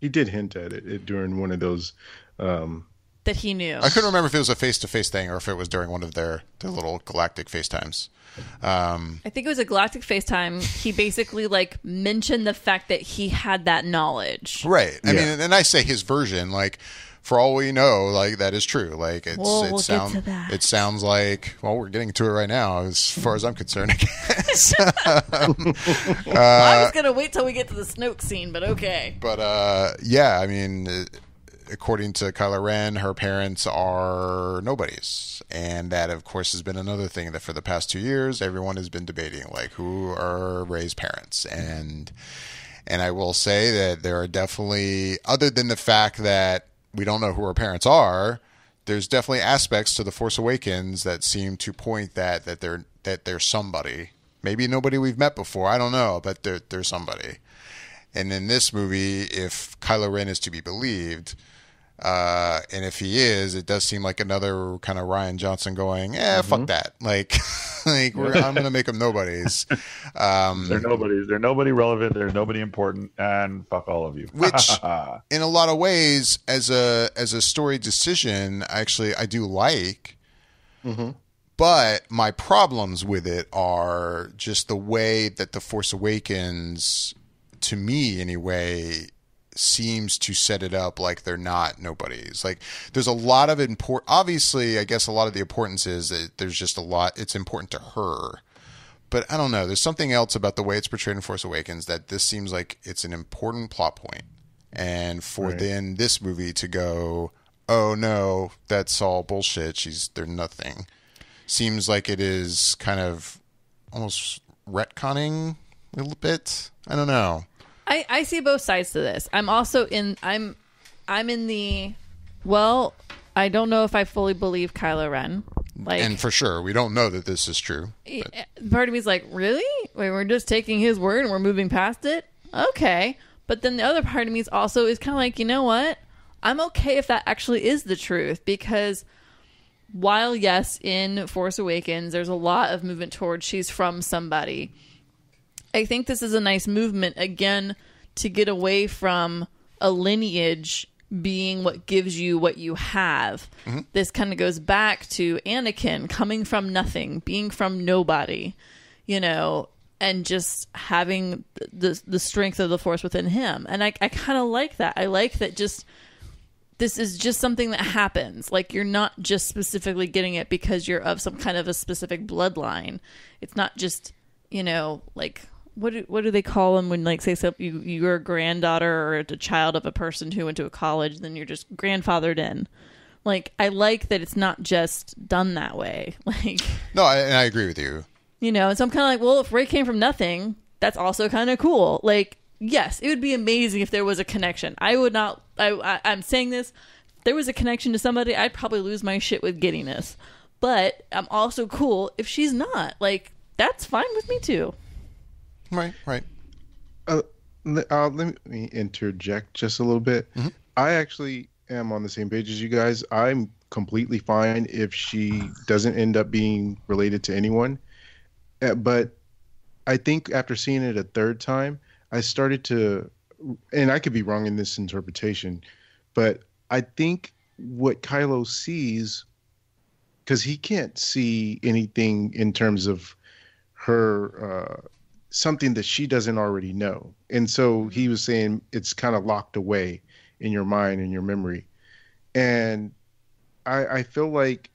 He did hint at it during one of those... that he knew. I couldn't remember if it was a face-to-face thing or if it was during one of their little galactic FaceTimes. I think it was a galactic FaceTime. He basically mentioned the fact that he had that knowledge. Right. I mean, and I say his version, for all we know, that is true. We'll get to that. It sounds like, we're getting to it right now, as far as I'm concerned, I guess. I was going to wait till we get to the Snoke scene, but okay. But, I mean... according to Kylo Ren, her parents are nobodies. And that, of course, has been another thing that for the past 2 years, everyone has been debating, who are Rey's parents. And I will say that there are definitely, other than the fact that we don't know who her parents are, there's definitely aspects to The Force Awakens that seem to point that they're somebody. Maybe nobody we've met before, I don't know, but they're somebody. And in this movie, if Kylo Ren is to be believed... and if he is, it does seem like another kind of Rian Johnson going, fuck that. I'm going to make them nobodies. They're nobodies. They're nobody relevant. They're nobody important. And fuck all of you. Which, in a lot of ways, as a story decision, actually, I do like. Mm-hmm. But my problems with it are just the way that The Force Awakens, to me anyway, seems to set it up like they're not nobodies. Like, there's a lot of obviously, I guess a lot of the importance is that there's just a lot, it's important to her. But I don't know, there's something else about the way it's portrayed in Force Awakens that this seems like it's an important plot point. And for then this movie to go, oh no, that's all bullshit, they're nothing, seems like it is kind of almost retconning a little bit. I don't know. I see both sides to this. I'm also in the, well, I don't know if I fully believe Kylo Ren. Like, and for sure, we don't know that this is true. Part of me is like, really? Wait, we're just taking his word and we're moving past it? Okay. But then the other part of me is kind of like, you know what? I'm okay if that actually is the truth, because while, yes, in Force Awakens, there's a lot of movement towards she's from somebody, I think this is a nice movement, again, to get away from a lineage being what gives you what you have. Mm-hmm. This kind of goes back to Anakin coming from nothing, being from nobody, and just having the strength of the Force within him. And I kind of like that. I like that this is just something that happens. Like, you're not just specifically getting it because you're of some kind of a specific bloodline. It's not just, like, what do they call them when, like, say you're a granddaughter or a child of a person who went to a college, then you're just grandfathered in. Like, I like that it's not just done that way. Like, no, I agree with you. And so I'm kind of like, well, if Rey came from nothing, that's also kind of cool. Like, yes, it would be amazing if there was a connection. I would not. I'm saying this. If there was a connection to somebody, I'd probably lose my shit with giddiness. But I'm also cool if she's not. Like, that's fine with me too. Right. Let me interject just a little bit. Mm-hmm. I actually am on the same page as you guys. I'm completely fine if she doesn't end up being related to anyone. But I think after seeing it a third time, I started to, and I could be wrong in this interpretation, but I think what Kylo sees, because he can't see anything in terms of her, something that she doesn't already know. And so he was saying it's kind of locked away in your mind and your memory. And I feel like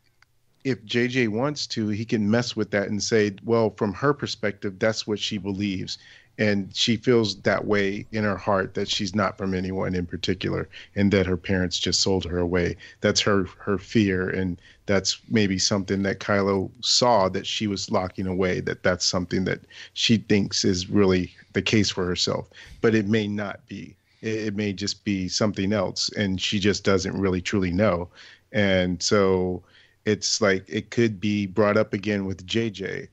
if JJ wants to, he can mess with that and say, well, from her perspective, that's what she believes. And she feels that way in her heart, that she's not from anyone in particular and that her parents just sold her away. That's her fear. And that's maybe something that Kylo saw that she was locking away, that's something that she thinks is really the case for herself. But it may not be. It may just be something else. And she just doesn't really truly know. And so it's like it could be brought up again with JJ.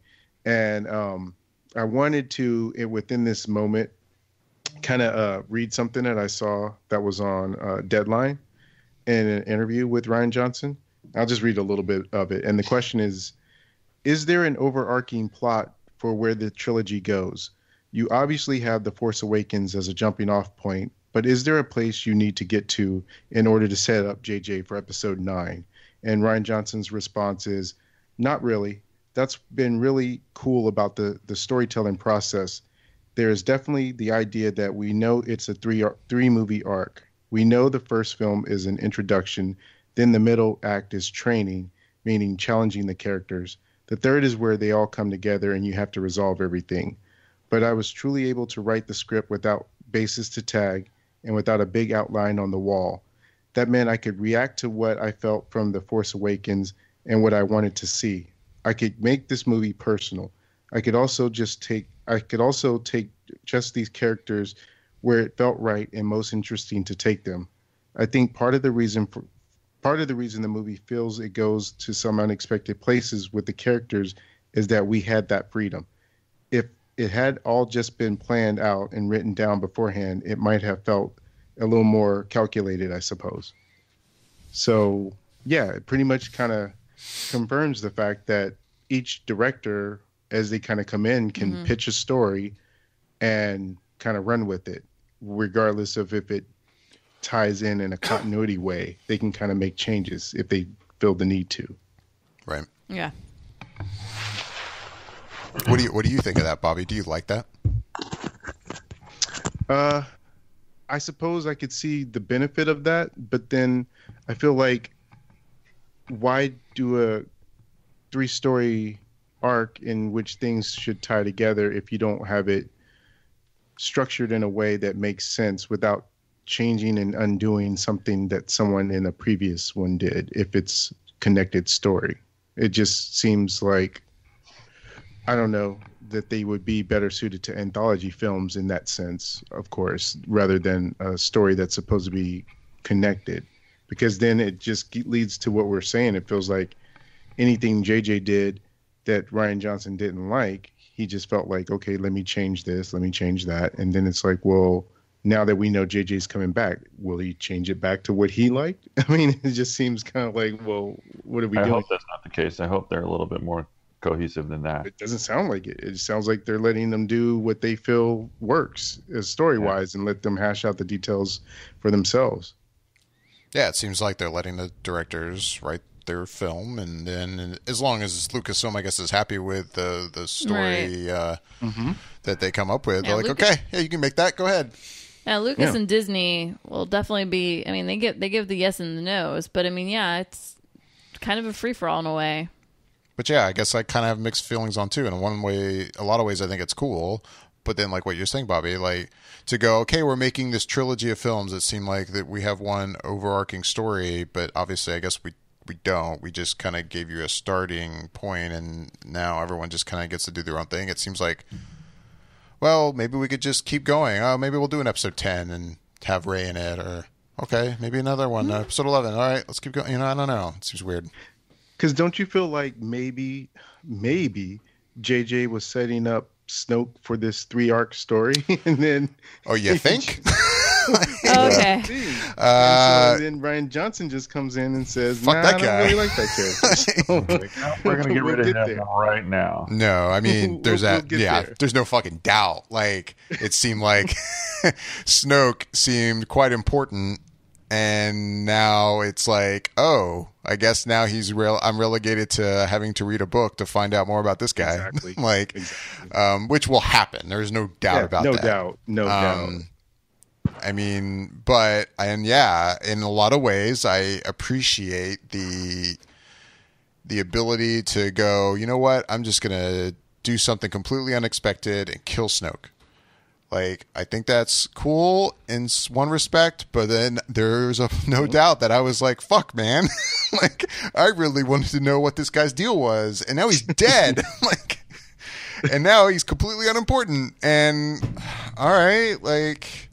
And I wanted to, within this moment, kind of read something that I saw that was on Deadline in an interview with Rian Johnson. I'll just read a little bit of it. And the question is there an overarching plot for where the trilogy goes? You obviously have The Force Awakens as a jumping off point, but is there a place you need to get to in order to set up JJ for episode 9? And Rian Johnson's response is, not really. That's been really cool about the storytelling process. There is definitely the idea that we know it's a three movie arc. We know the first film is an introduction, then the middle act is training, meaning challenging the characters. The third is where they all come together and you have to resolve everything. But I was truly able to write the script without bases to tag and without a big outline on the wall. That meant I could react to what I felt from The Force Awakens and what I wanted to see. I could make this movie personal. I could also take just these characters where it felt right and most interesting to take them. I think part of the reason the movie feels it goes to some unexpected places with the characters is that we had that freedom. If it had all just been planned out and written down beforehand, it might have felt a little more calculated, I suppose. So, yeah, it pretty much kind of confirms the fact that each director, as they kind of come in, can pitch a story and kind of run with it, regardless of if it ties in a continuity way. They can kind of make changes if they feel the need to. Right. Yeah. What do you think of that, Bobby? Do you like that? I suppose I could see the benefit of that, but then I feel like why do a 3-story arc in which things should tie together if you don't have it structured in a way that makes sense without changing and undoing something that someone in a previous one did, if it's connected story? It just seems like, I don't know, that they would be better suited to anthology films in that sense, of course, rather than a story that's supposed to be connected. Because then it just leads to what we're saying. It feels like anything JJ did that Rian Johnson didn't like, he just felt like, okay, let me change this, let me change that. And then it's like, well, now that we know JJ's coming back, will he change it back to what he liked? I mean, it just seems kind of like, well, what are we doing? I hope that's not the case. I hope they're a little bit more cohesive than that. It doesn't sound like it. It sounds like they're letting them do what they feel works story-wise, and let them hash out the details for themselves. Yeah, it seems like they're letting the directors write their film, and then as long as Lucasfilm, I guess, is happy with the story that they come up with, they're like, okay, yeah, you can make that. Go ahead. Yeah, Lucas and Disney will definitely be. I mean, they give the yes and the no's, but I mean, yeah, it's kind of a free for all in a way. But yeah, I guess I kind of have mixed feelings on too. In a lot of ways, I think it's cool. But then, like what you're saying, Bobby, like to go, okay, we're making this trilogy of films. It seemed like that we have one overarching story, but obviously, I guess we don't. We just kind of gave you a starting point, and now everyone just kind of gets to do their own thing. It seems like, well, maybe we could just keep going. Oh, maybe we'll do an episode 10 and have Rey in it, or okay, maybe another one, episode 11. All right, let's keep going. I don't know. It seems weird. Because don't you feel like maybe JJ was setting up Snoke for this 3-arc story, and then you think? Okay. And so then Rian Johnson just comes in and says, "Fuck that guy. I don't really like that character." So, we're gonna get rid of him right now. No, I mean, there's We'll there. There's no fucking doubt. Like it seemed like Snoke seemed quite important. And now it's like, oh, I guess now I'm relegated to having to read a book to find out more about this guy. Exactly. Exactly. Which will happen. There's no doubt about that. No doubt. I mean, in a lot of ways, I appreciate the ability to go, you know what? I'm just going to do something completely unexpected and kill Snoke. Like, I think that's cool in one respect, but then there's no doubt that I was like, fuck, man. Like, I really wanted to know what this guy's deal was, and now he's dead. And now he's completely unimportant. And, all right, like,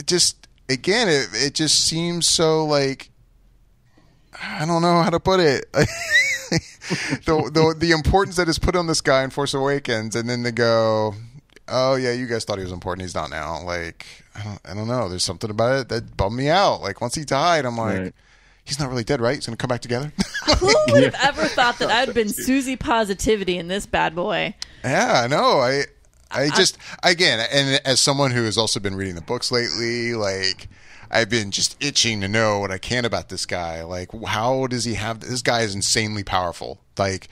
just, again, it just seems so, like, I don't know how to put it. the importance that is put on this guy in Force Awakens, and then they go, oh yeah, you guys thought he was important. He's not now. Like, I don't know. There's something about it that bummed me out. Like, once he died, I'm like, he's not really dead, right? He's gonna come back together. Who would have ever thought that I'd been Susie Positivity in this bad boy? Yeah, I know. I just, again, and as someone who has also been reading the books lately, like, I've been just itching to know what I can about this guy. Like, how does he have? This guy is insanely powerful. Like.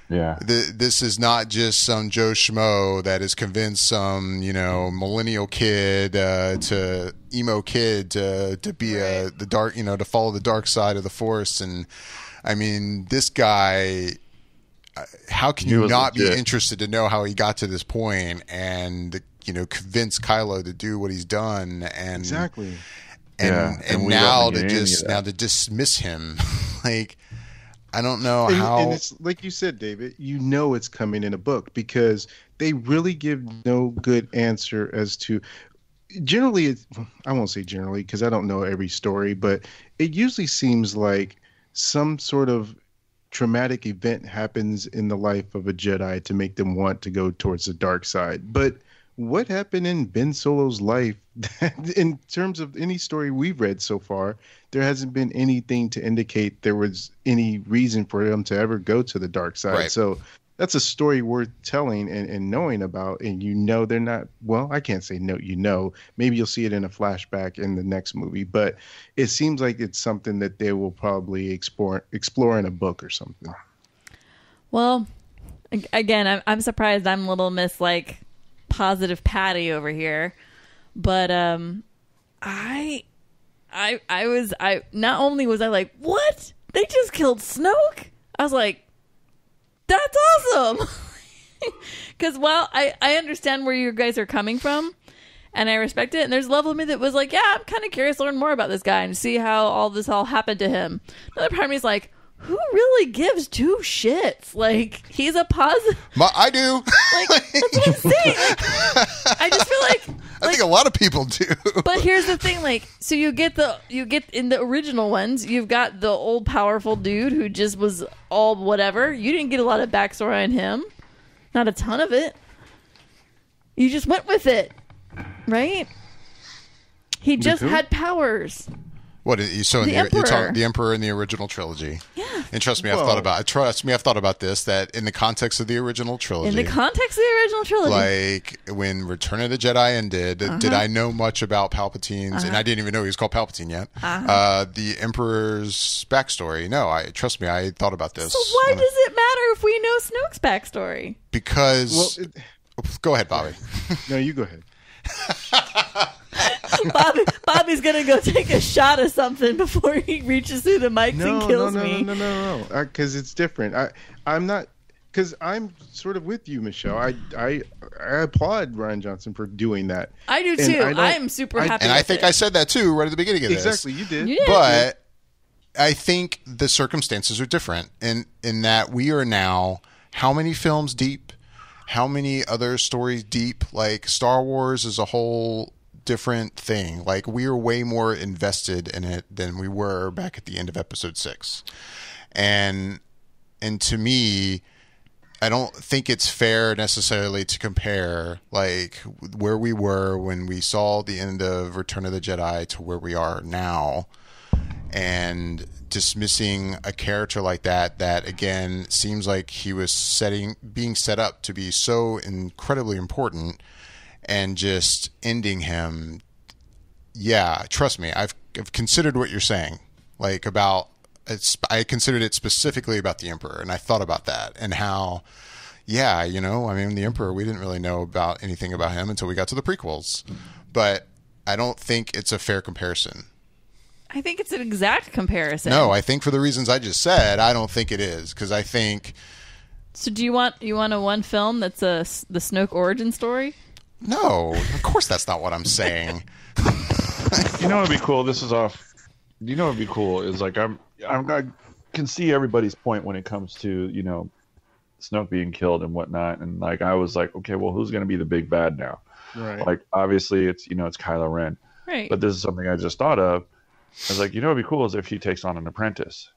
Yeah. This is not just some Joe Schmo that has convinced some, millennial kid to emo kid to be the dark, to follow the dark side of the Force. And I mean, this guy, how can you not be interested to know how he got to this point and convince Kylo to do what he's done? And exactly. And now to dismiss him, like. I don't know how. And it's like you said, David, it's coming in a book because they really give no good answer as to. Generally, I won't say generally because I don't know every story, but it usually seems like some sort of traumatic event happens in the life of a Jedi to make them want to go towards the dark side. But what happened in Ben Solo's life that, in terms of any story we've read so far, there hasn't been anything to indicate there was any reason for him to ever go to the dark side. Right. So that's a story worth telling and knowing about. And they're not, well, I can't say no, maybe you'll see it in a flashback in the next movie, but it seems like it's something that they will probably explore in a book or something. Well, again, I'm surprised I'm little Miss like positive Patty over here, but I not only was I like, what? They just killed Snoke? I was like, that's awesome. Because while I understand where you guys are coming from, and I respect it, and there's a level of me that was like, yeah, I'm kind of curious to learn more about this guy and see how all this happened to him. Another part of me is like, who really gives two shits? Like, he's a positive. I do. Like, that's what I'm saying. Like, I just feel like I think a lot of people do. But here's the thing, like, so you get in the original ones, you've got the old powerful dude who just was all whatever. You didn't get a lot of backstory on him. Not a ton of it. You just went with it. Right? He just had powers. What? So you're talking the Emperor in the original trilogy? Yeah. And trust me, I've thought about this. That in the context of the original trilogy, like when Return of the Jedi ended, did I know much about Palpatine's? And I didn't even know he was called Palpatine yet. The Emperor's backstory. No, trust me, I thought about this. So why does it matter if we know Snoke's backstory? Because go ahead, Bobby. No, you go ahead. Bobby's gonna go take a shot of something before he reaches through the mics and kills me. No. Because it's different. I'm not. Because I'm sort of with you, Michelle. I applaud Rian Johnson for doing that. I do too. I am super happy. And I think I said that too right at the beginning of this. Exactly, you did. But I think the circumstances are different in that we are now how many films deep? How many other stories deep? Like Star Wars is a whole different thing. Like we are way more invested in it than we were back at the end of episode 6. And to me, I don't think it's fair necessarily to compare like where we were when we saw the end of Return of the Jedi to where we are now. And dismissing a character like that again seems like he was being set up to be so incredibly important, and just ending him. Yeah, trust me, I've considered what you're saying. Like about I considered it specifically about the Emperor, and I thought about that and how. Yeah, I mean, the Emperor, we didn't really know about anything about him until we got to the prequels, but I don't think it's a fair comparison. I think it's an exact comparison. No, I think for the reasons I just said, I don't think it is, because I think. So do you want a one film that's the Snoke origin story? No, of course that's not what I'm saying. You know what'd be cool? This is off. You know what'd be cool is like I can see everybody's point when it comes to Snoke being killed and whatnot, and like I was like, okay, well, who's gonna be the big bad now? Right. Like obviously it's it's Kylo Ren. Right. But this is something I just thought of. I was like, what'd be cool is if he takes on an apprentice.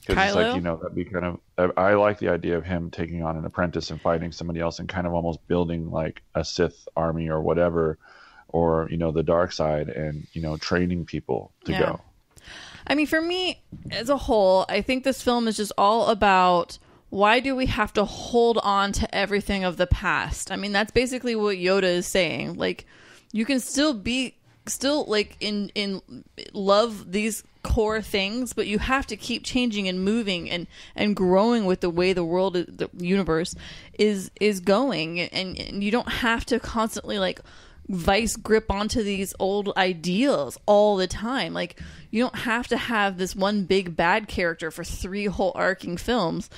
Because it's like, that'd be kind of. I like the idea of him taking on an apprentice and fighting somebody else and kind of almost building like a Sith army or whatever, or the dark side, and training people to go. I mean, for me as a whole, I think this film is just all about why do we have to hold on to everything of the past? I mean, that's basically what Yoda is saying. Like, you can still like in love these core things, but you have to keep changing and moving and growing with the way the world, the universe is going, and you don't have to constantly like vice grip onto these old ideals all the time. Like, you don't have to have this one big bad character for 3 whole arcing films.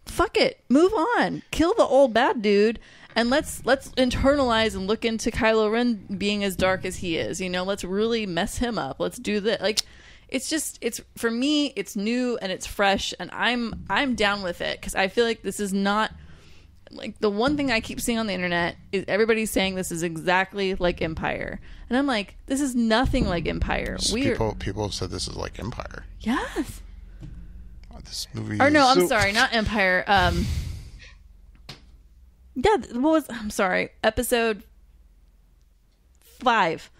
Fuck it, move on, kill the old bad dude. And let's internalize and look into Kylo Ren being as dark as he is. Let's really mess him up. Let's do that. Like, it's for me, it's new and it's fresh, and I'm down with it, because I feel like this is not like the one thing I keep seeing on the internet is everybody's saying this is exactly like Empire, and I'm like, this is nothing like Empire. People have said this is like Empire. Yes. This movie. Or no, I'm sorry, not Empire. Yeah, I'm sorry, episode 5.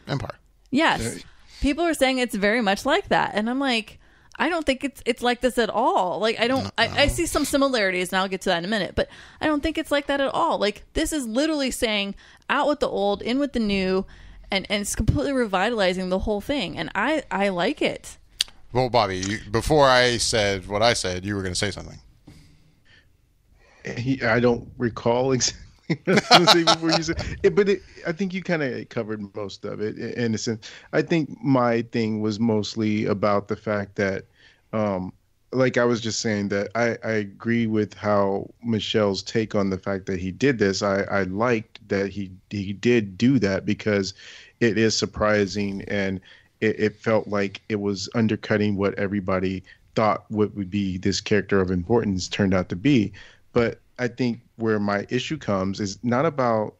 Empire. Yes. People are saying it's very much like that. And I'm like, I don't think it's like this at all. Like, I see some similarities, and I'll get to that in a minute, but I don't think it's like that at all. Like, this is literally saying out with the old, in with the new, and it's completely revitalizing the whole thing. And I like it. Well, Bobby, before I said what I said, you were going to say something. I don't recall exactly what I was going to say before you said it, but I think you kind of covered most of it in a sense. I think my thing was mostly about the fact that, like I was just saying, that I agree with how Michelle's take on the fact that he did this. I liked that he did do that because it is surprising, and it felt like it was undercutting what everybody thought what would be this character of importance turned out to be. But I think where my issue comes is not about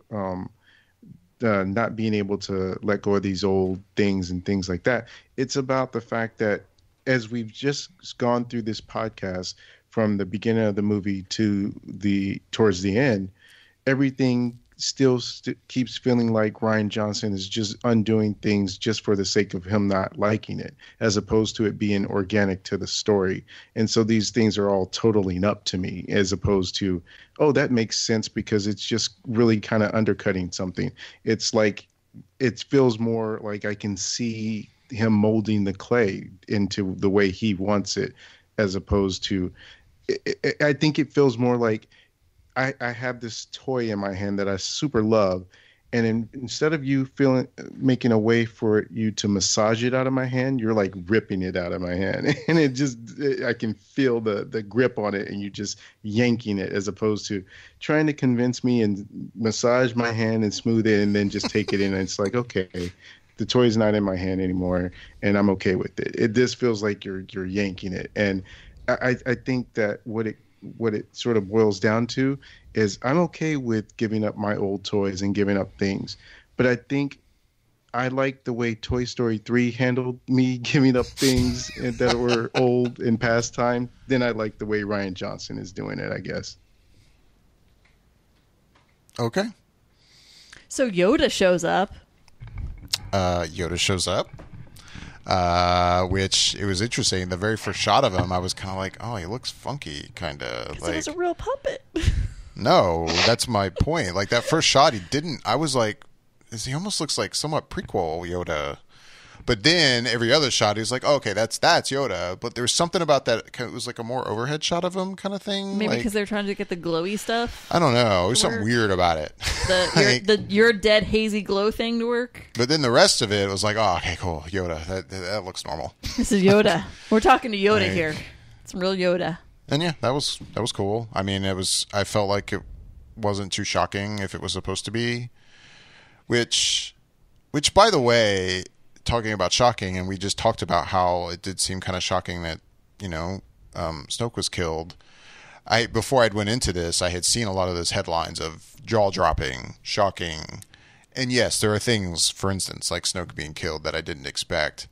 not being able to let go of these old things and things like that. It's about the fact that as we've just gone through this podcast from the beginning of the movie to towards the end, everything still keeps feeling like Rian Johnson is just undoing things just for the sake of him not liking it, as opposed to it being organic to the story. And so these things are all totaling up to me, as opposed to, oh, that makes sense because it's just really kind of undercutting something. It's like, it feels more like I can see him molding the clay into the way he wants it, as opposed to, I think it feels more like I have this toy in my hand that I super love, and instead of you making a way for you to massage it out of my hand, you're like ripping it out of my hand, and I can feel the grip on it, and you just yanking it, as opposed to trying to convince me and massage my hand and smooth it, and then just take it in. And it's like, okay, the toy's not in my hand anymore, and I'm okay with it. This feels like you're yanking it, and I think that what it sort of boils down to is I'm okay with giving up my old toys and giving up things, but I think I like the way Toy Story 3 handled me giving up things that were old in past time. Then I like the way Rian Johnson is doing it, I guess. Okay. So Yoda shows up. Which it was interesting. The very first shot of him, I was kind of like, oh, he looks funky, kind of. Like, it was a real puppet. No, that's my point. Like, that first shot, I was like, he almost looks like somewhat prequel Yoda. But then every other shot, he was like, oh, okay, that's Yoda. But there was something about that. It was like a more overhead shot of him kind of thing. Maybe like, because they're trying to get the glowy stuff. I don't know. There was something weird about it. Your dead hazy glow thing to work. But then the rest of it was like, oh, okay, cool, Yoda. That looks normal. This is Yoda. We're talking to Yoda here. It's real Yoda. And yeah, that was cool. I mean, I felt like it wasn't too shocking if it was supposed to be. Which by the way, talking about shocking, and we just talked about how it did seem kind of shocking that, Snoke was killed. Before I'd went into this, I had seen a lot of those headlines of jaw-dropping, shocking. And yes, there are things, for instance, like Snoke being killed that I didn't expect,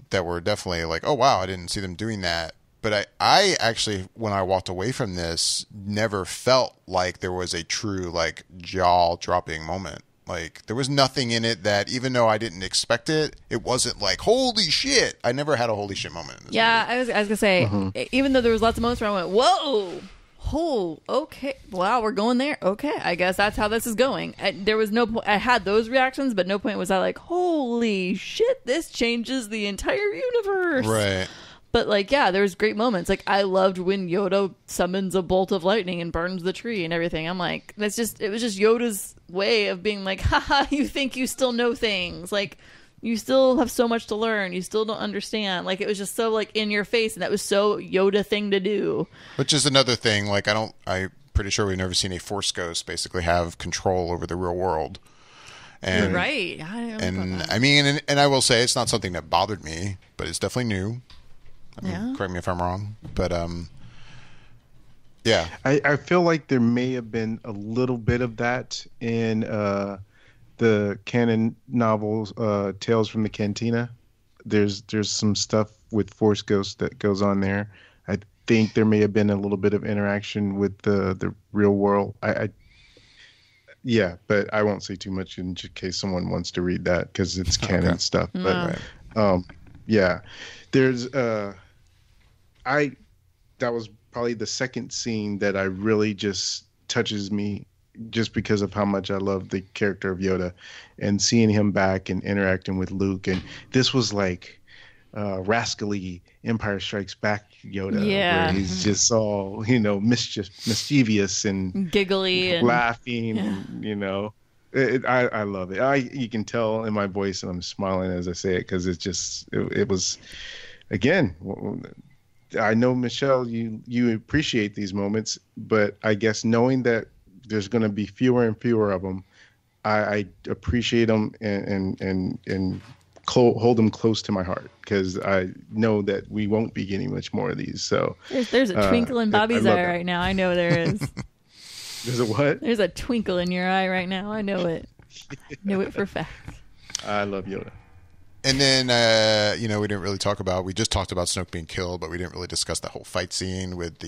that were definitely like, oh, wow, I didn't see them doing that. But I actually, when I walked away from this, never felt like there was a true, like, jaw-dropping moment. Like, there was nothing in it that, even though I didn't expect it, it wasn't like, holy shit. I never had a holy shit moment in this movie. I was going to say, even though there was lots of moments where I went, whoa, oh, okay, wow, we're going there. Okay, I guess that's how this is going. There was no point. I had those reactions, but no point was I like, holy shit, this changes the entire universe. Right. But, like, yeah, there's great moments. Like, I loved when Yoda summons a bolt of lightning and burns the tree and everything. I'm like, it was just Yoda's way of being like, haha, you think you still know things. Like, you still have so much to learn. You still don't understand. Like, it was just so, like, in your face, and that was so Yoda thing to do. Which is another thing. Like, I'm pretty sure we've never seen a Force Ghost basically have control over the real world. And, You're right. I mean, and I will say it's not something that bothered me, but it's definitely new. I mean, correct me if I'm wrong, but yeah. I feel like there may have been a little bit of that in the canon novels, Tales from the Cantina. There's some stuff with Force Ghosts that goes on there. I think there may have been a little bit of interaction with the real world. Yeah, but I won't say too much in case someone wants to read that because it's canon stuff. But yeah, there's that was probably the second scene that I really just touches me just because of how much I love the character of Yoda and seeing him back and interacting with Luke. And this was like, rascally Empire Strikes Back Yoda, Yeah. where he's just all mischievous and giggly and laughing, and I love it. You can tell in my voice, and I'm smiling as I say it because it was again. I know, Michelle, you appreciate these moments, but I guess knowing that there's going to be fewer and fewer of them, I appreciate them and hold them close to my heart because I know that we won't be getting much more of these. So there's a twinkle in Bobby's eye right now. I know there is. There's a what? There's a twinkle in your eye right now. I know it. Know it for fact. I love Yoda. And then, we didn't really talk about. We just talked about Snoke being killed, but we didn't really discuss that whole fight scene with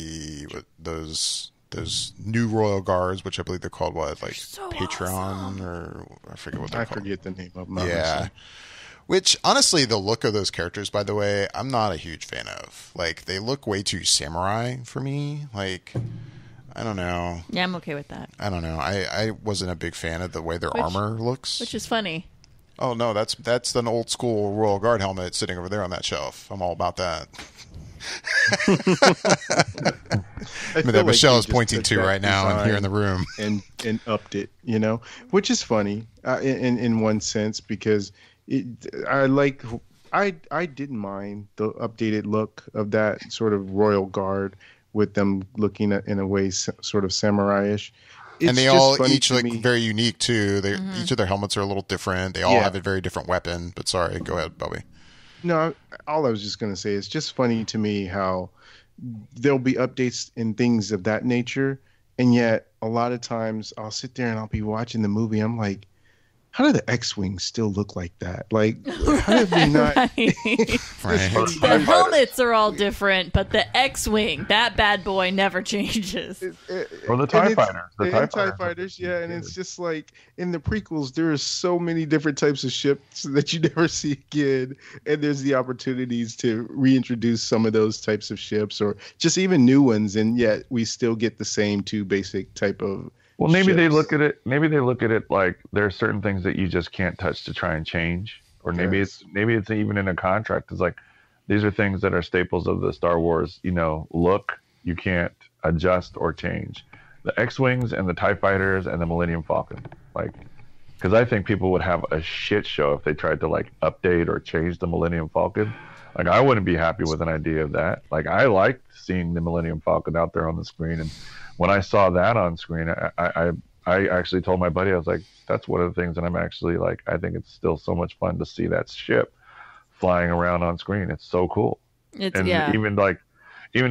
those new royal guards, which I believe they're called Patreon awesome. Or I forget what they're called. I forget the name of them. Yeah. Honestly. Which, honestly, the look of those characters, by the way, I'm not a huge fan of. Like, they look way too samurai for me. Like, I don't know. Yeah, I'm okay with that. I don't know. I wasn't a big fan of the way their armor looks. Which is funny. Oh, no, that's an old school Royal Guard helmet sitting over there on that shelf. I'm all about that. That Michelle is pointing to right now and here in the room. And upped it, which is funny in one sense because I didn't mind the updated look of that sort of Royal Guard with them looking in a way sort of samurai-ish. And they all each look very unique too. Each of their helmets are a little different. They all have a very different weapon. But sorry, go ahead, Bobby. No, all I was just going to say is just funny to me how there'll be updates and things of that nature, and yet a lot of times I'll sit there and I'll be watching the movie. I'm like, how do the X-Wings still look like that? Like, how did we not? Right. The helmets are all different, but the X-Wing, that bad boy never changes. Or the TIE Fighters. The TIE Fighters, yeah. And it's just like, in the prequels, there are so many different types of ships that you never see again. And there's the opportunities to reintroduce some of those types of ships or just even new ones. And yet we still get the same two basic type of Well, maybe they look at it. Maybe they look at it like there are certain things that you just can't touch to try and change, or maybe it's even in a contract. It's like these are things that are staples of the Star Wars, look. You can't adjust or change. The X-wings and the TIE fighters and the Millennium Falcon, because I think people would have a shit show if they tried to update or change the Millennium Falcon. I wouldn't be happy with an idea of that. I liked seeing the Millennium Falcon out there on the screen, and when I saw that on screen, I actually told my buddy, I was like, that's one of the things that I'm actually I think it's still so much fun to see that ship flying around on screen. It's so cool. Even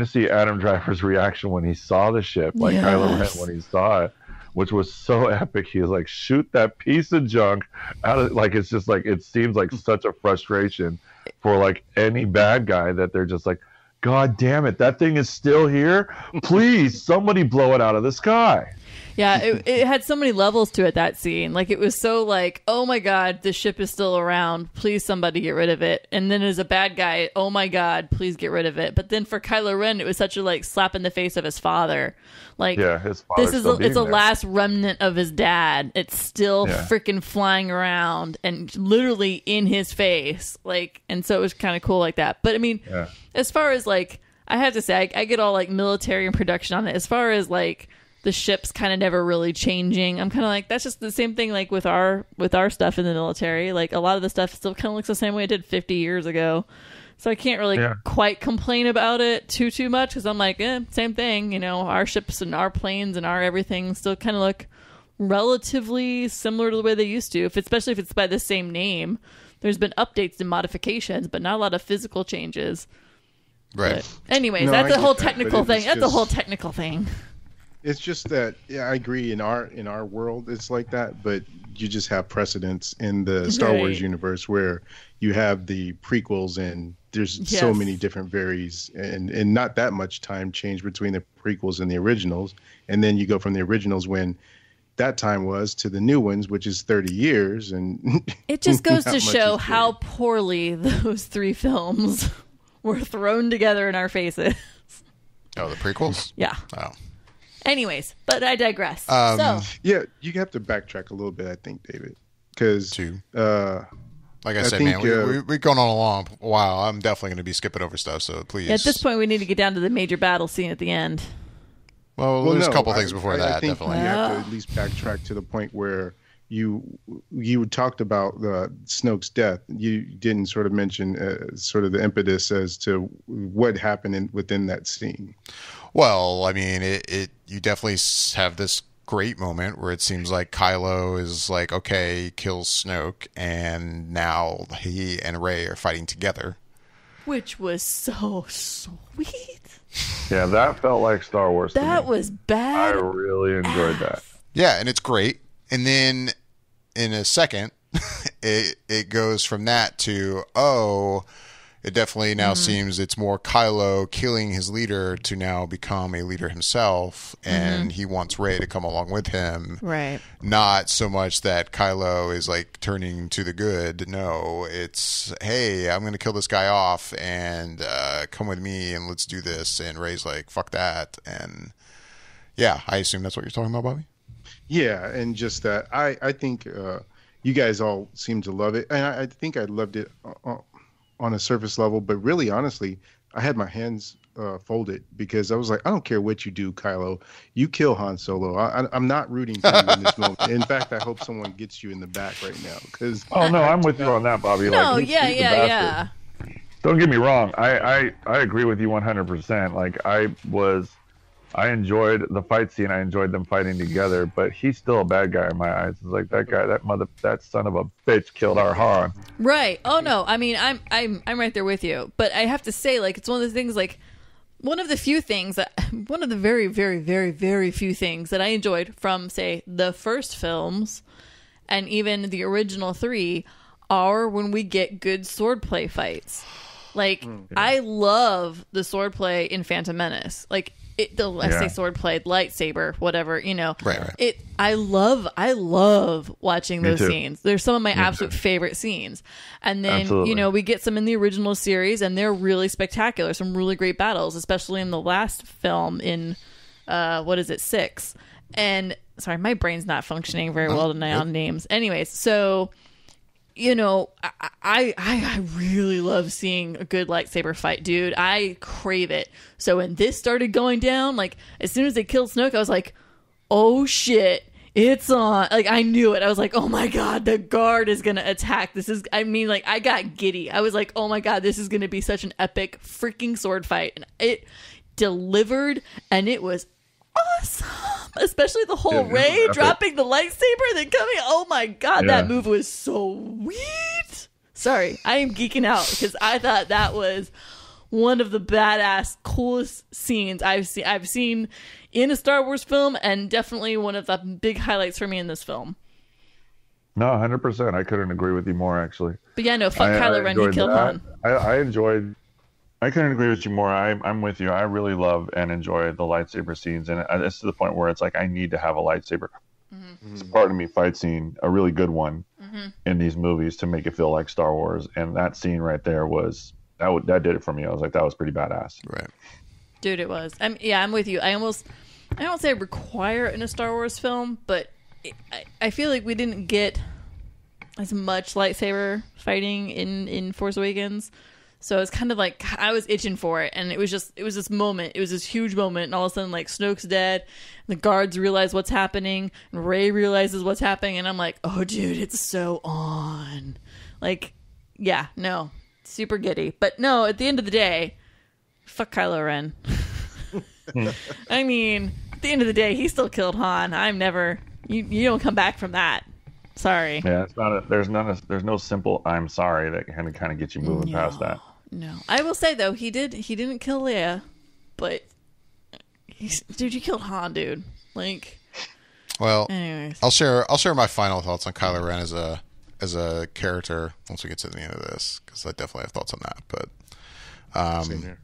to see Adam Driver's reaction when he saw the ship, Kylo Ren when he saw it, which was so epic. He was like, shoot that piece of junk out of, it's just it seems like such a frustration for any bad guy that they're just like, God damn it, that thing is still here. Please, somebody blow it out of the sky. Yeah, it had so many levels to it, that scene. It was so oh my God, the ship is still around. Please, somebody get rid of it. And then as a bad guy, oh my God, please get rid of it. But then for Kylo Ren, it was such a slap in the face of his father. His father. It's a last remnant of his dad. It's still freaking flying around and literally in his face. And so it was kind of cool like that. But I mean, as far as I have to say, I get all military and production on it. As far as the ship's kind of never really changing, I'm kind of that's just the same thing with our stuff in the military. A lot of the stuff still kind of looks the same way it did 50 years ago. So I can't really quite complain about it too much because I'm same thing. Our ships and our planes and our everything still kind of look relatively similar to the way they used to, especially if it's by the same name. There's been updates and modifications, but not a lot of physical changes. Right. But anyways, that's a whole technical thing. That's a whole technical thing. It's just that, I agree. In our world, it's like that, but you just have precedents in the Star Wars universe where you have the prequels and there's so many different varies and not that much time change between the prequels and the originals. And then you go from the originals when that time was to the new ones, which is 30 years. And it just goes to show how poorly those three films were thrown together in our faces. Oh, the prequels? Yeah. Oh. Anyways, but I digress. Yeah, you have to backtrack a little bit, I think, David, because Like I said, think, man, we've gone on a long while. I'm definitely going to be skipping over stuff, so please. Yeah, at this point, we need to get down to the major battle scene at the end. Well, there's a couple things before that, I think definitely. You have to at least backtrack to the point where you talked about Snoke's death. You didn't sort of mention sort of the impetus as to what happened within that scene. Well, I mean, you definitely have this great moment where it seems like Kylo is like, okay, kills Snoke, and now he and Rey are fighting together. Which was so sweet. Yeah, that felt like Star Wars. That was bad. I really enjoyed that. Yeah, and it's great. And then in a second, it goes from that to, it definitely now seems it's more Kylo killing his leader to now become a leader himself, and he wants Rey to come along with him. Right. Not so much that Kylo is like turning to the good. No, it's, hey, I'm going to kill this guy off and come with me and let's do this. And Rey's like, fuck that. And yeah, I assume that's what you're talking about, Bobby? Yeah, and just that I think you guys all seem to love it, and I think I loved it on a surface level, but really, honestly, I had my hands folded because I was like, I don't care what you do, Kylo. You kill Han Solo. I'm not rooting for you in this moment. In fact, I hope someone gets you in the back right now. Because no, I'm with you on that, Bobby. No, like, yeah. Don't get me wrong. I agree with you 100%. Like I enjoyed the fight scene. I enjoyed them fighting together, but he's still a bad guy in my eyes. It's like that guy, that son of a bitch killed our Han. Right. Oh no. I mean, I'm right there with you. But I have to say, like, it's one of the things, like, one of the very, very, very, very few things that I enjoyed from, say, the first films, and even the original 3, are when we get good swordplay fights. Like, I love the swordplay in Phantom Menace. Like, I say swordplay, lightsaber, whatever, you know. Right. I love watching those scenes. They're some of my absolute favorite scenes. And then, you know, we get some in the original series, and they're really spectacular. Some really great battles, especially in the last film in, 6? And, sorry, my brain's not functioning very well tonight on names. Anyways, so, you know, I really love seeing a good lightsaber fight, dude. I crave it. So when this started going down, like, as soon as they killed Snoke, I was like, oh shit, it's on. Like, I knew it. I was like, oh my god, the guard is gonna attack. I got giddy. I was like, oh my god, this is gonna be such an epic freaking sword fight. And it delivered, and it was awesome. Especially the whole Rey dropping the lightsaber, then coming. Oh my god, that move was so sweet. Sorry, I am geeking out because I thought that was one of the badass, coolest scenes I've seen in a Star Wars film, and definitely one of the big highlights for me in this film. No, 100%. I couldn't agree with you more, actually. But yeah, no, fuck Kylo Ren. He killed Han. I couldn't agree with you more. I'm with you. I really love and enjoy the lightsaber scenes, and it's to the point where it's like I need to have a lightsaber. It's part of me fight scene, a really good one in these movies to make it feel like Star Wars. And that scene right there was that did it for me. I was like, that was pretty badass. Right, dude, it was. I'm with you. I don't say require it in a Star Wars film, but I feel like we didn't get as much lightsaber fighting in Force Awakens. So it's kind of like I was itching for it, and it was this moment. It was this huge moment, and all of a sudden, like, Snoke's dead, and the guards realize what's happening, and Rey realizes what's happening, and I'm like, oh, dude, it's so on. Like, yeah, no, super giddy. But no, at the end of the day, fuck Kylo Ren. I mean, at the end of the day, he still killed Han. I'm never. You don't come back from that. Sorry. Yeah, it's not. There's no simple "I'm sorry" that can kind of get you moving past that. No, I will say though, he didn't kill Leia, but dude, you killed Han, dude. Like, well, anyways, I'll share my final thoughts on Kylo Ren as a character once we get to the end of this, because I definitely have thoughts on that. But same here.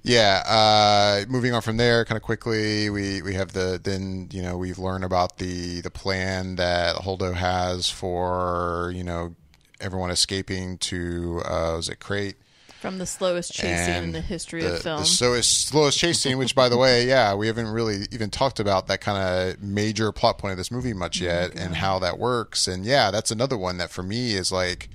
Yeah, moving on from there, kind of quickly, we have we've learned about the plan that Holdo has for, you know, everyone escaping to was it Crate? From the slowest chase scene in the history of film. The slowest chase scene, which, by the way, yeah, we haven't really even talked about that kind of major plot point of this movie much yet, and how that works. And yeah, that's another one that for me is like,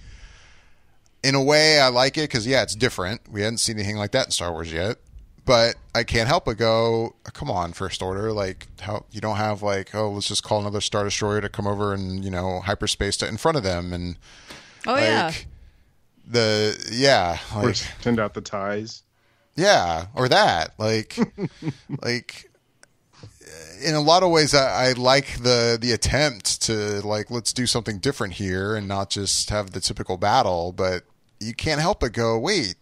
in a way, I like it because, yeah, it's different. We hadn't seen anything like that in Star Wars yet. But I can't help but go, come on, First Order. Like, how you don't have, like, oh, let's just call another Star Destroyer to come over and, hyperspace to in front of them. And, or send out the ties. Yeah, or that. Like, in a lot of ways, I like the attempt to, like, let's do something different here and not just have the typical battle. But you can't help but go, wait,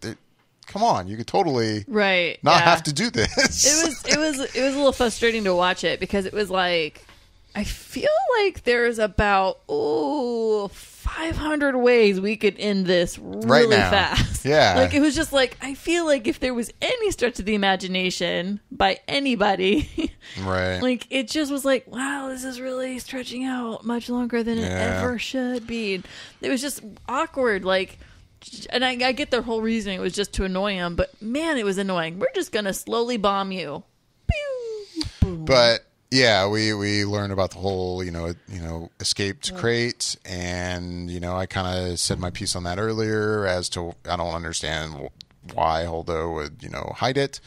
come on, you could totally not have to do this. It was a little frustrating to watch it because it was like, I feel like there's about 500 ways we could end this really fast. Yeah. Like, it was just like, I feel like if there was any stretch of the imagination by anybody, right? Like, it just was like, wow, this is really stretching out much longer than it ever should be. It was just awkward, like. And I get their whole reasoning. It was just to annoy him. But, man, it was annoying. We're just going to slowly bomb you. Pew! Boom. But, yeah, we learned about the whole, escaped crate. And, I kind of said my piece on that earlier as to I don't understand why Holdo would, hide it.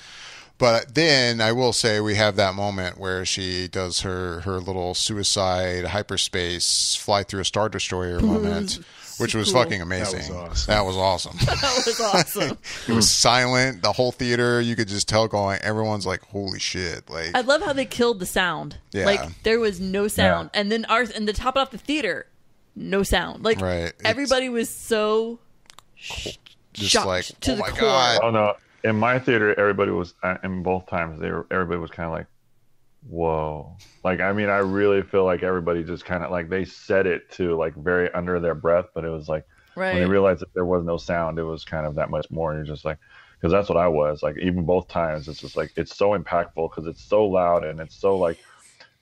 But then I will say we have that moment where she does her little suicide hyperspace fly through a Star Destroyer moment. Which was fucking amazing. That was awesome. That was awesome. It was silent. The whole theater, you could just tell going, everyone's like, holy shit. Like, I love how they killed the sound. Yeah. Like, there was no sound. Yeah. And then and to top it off the theater, no sound. Like, everybody was so just shocked like, to oh the my core. God. Oh, no. In my theater, everybody was, in both times, everybody was kind of like, whoa. Like, I mean, I really feel like everybody just kind of like they said it to like very under their breath, but it was like when they realized that there was no sound, it was kind of that much more. And you're just like, because that's what I was like, even both times. It's just like, it's so impactful because it's so loud and it's so like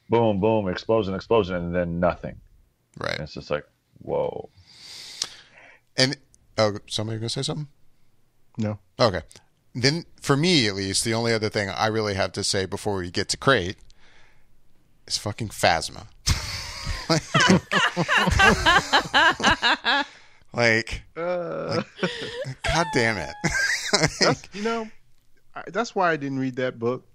boom, boom, explosion, and then nothing. Right. And it's just like, whoa. And somebody gonna say something? No. Okay. Then for me, at least, the only other thing I really have to say before we get to Crate is fucking Phasma. like, God damn it. That's why I didn't read that book.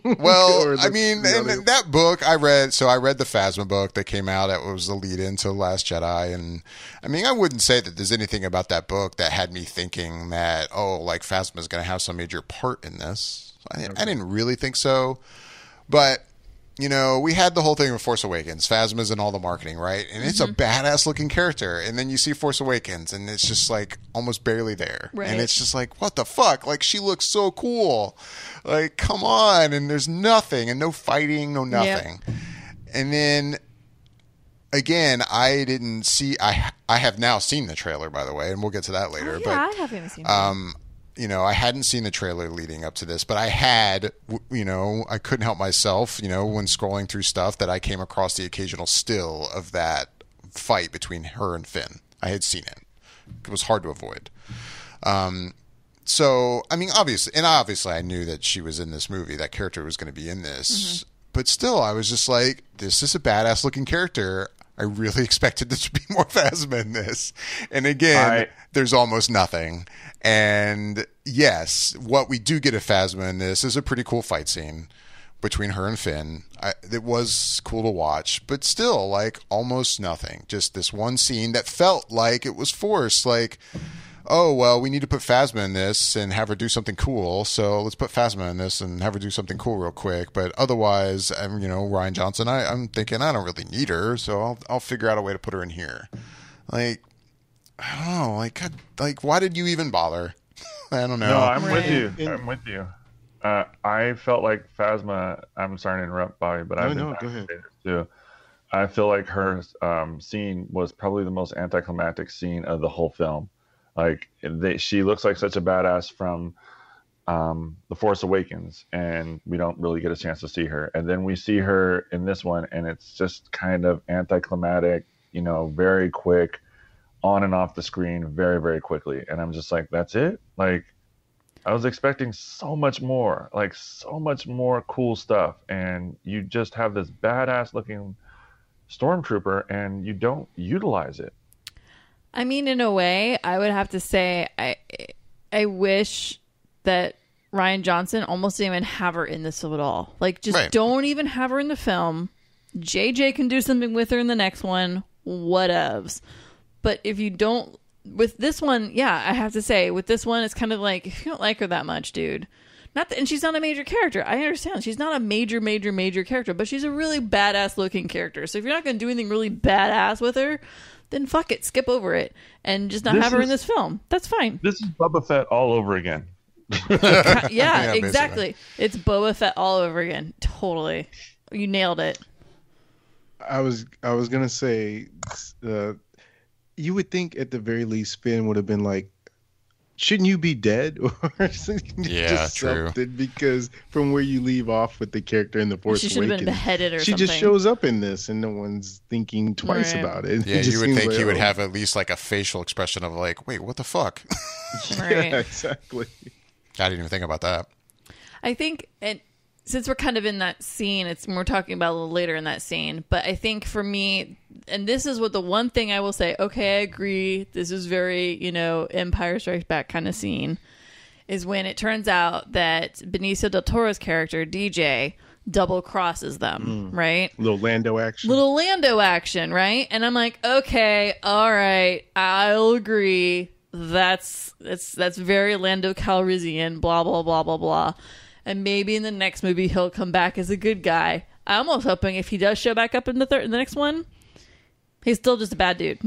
Well, I mean, and that book I read, so I read the Phasma book that came out. It was the lead into Last Jedi. And I mean, I wouldn't say that there's anything about that book that had me thinking that, like Phasma's going to have some major part in this. I didn't really think so. But, we had the whole thing with Force Awakens. Phasma's in all the marketing, right? And it's a badass looking character. And then you see Force Awakens and it's just like almost barely there. Right. And it's just like, what the fuck? Like, she looks so cool. Like, come on. And there's nothing and no fighting, no nothing. Yep. And then again, I didn't see, I have now seen the trailer, by the way, and we'll get to that later. But I haven't seen it. I hadn't seen the trailer leading up to this, but I had, I couldn't help myself, when scrolling through stuff that I came across the occasional still of that fight between her and Finn. I had seen it. It was hard to avoid. So, I mean, obviously I knew that she was in this movie, that character was going to be in this, but still I was just like, this is a badass looking character. I really expected there to be more Phasma in this. And again, there's almost nothing. And yes, what we do get of Phasma in this is a pretty cool fight scene between her and Finn. It was cool to watch, but still, like, almost nothing. Just this one scene that felt like it was forced. Like, oh, well, we need to put Phasma in this and have her do something cool. So let's put Phasma in this and have her do something cool real quick. But otherwise, Rian Johnson, I'm thinking I don't really need her. So I'll figure out a way to put her in here. Like, I don't know. Like, God, like, why did you even bother? I don't know. No, I'm with you. I felt like Phasma. I'm sorry to interrupt, Bobby, but go ahead. Too. I feel like her scene was probably the most anticlimactic scene of the whole film. Like, she looks like such a badass from The Force Awakens, and we don't really get a chance to see her. And then we see her in this one, and it's just kind of anticlimactic, very quick, on and off the screen very, very quickly. And I'm just like, that's it? Like, I was expecting so much more cool stuff. And you just have this badass looking stormtrooper and you don't utilize it. I mean, in a way, I would have to say I wish that Ryan Johnson almost didn't even have her in this at all. Like, just don't even have her in the film. JJ can do something with her in the next one. Whatevs. But if you don't... With this one, yeah, I have to say, with this one, it's kind of like, if you don't like her that much, dude... and she's not a major character. I understand. She's not a major character, but she's a really badass looking character. So if you're not going to do anything really badass with her, then fuck it. Skip over it. And just not have her in this film. That's fine. This is Boba Fett all over again. Yeah, exactly. It's Boba Fett all over again. Totally. You nailed it. I was going to say, you would think at the very least Finn would have been like, shouldn't you be dead? Or just true. Something, because from where you leave off with the character in The Force Awakens, she should have been beheaded or she something. just shows up in this and no one's thinking twice about it. Yeah, you would think he would have at least like a facial expression of like, wait, what the fuck? Yeah, exactly. I didn't even think about that. I think, and since we're kind of in that scene, we're talking about a little later in that scene, but I think for me, and this is what the one thing I will say, okay, I agree, this is very, Empire Strikes Back kind of scene, is when it turns out that Benicio del Toro's character, DJ, double crosses them, right? Little Lando action, right? And I'm like, okay, all right, I'll agree. That's very Lando Calrissian, blah, blah, blah, blah, blah. And maybe in the next movie he'll come back as a good guy. I'm almost hoping if he does show back up in the next one, he's still just a bad dude.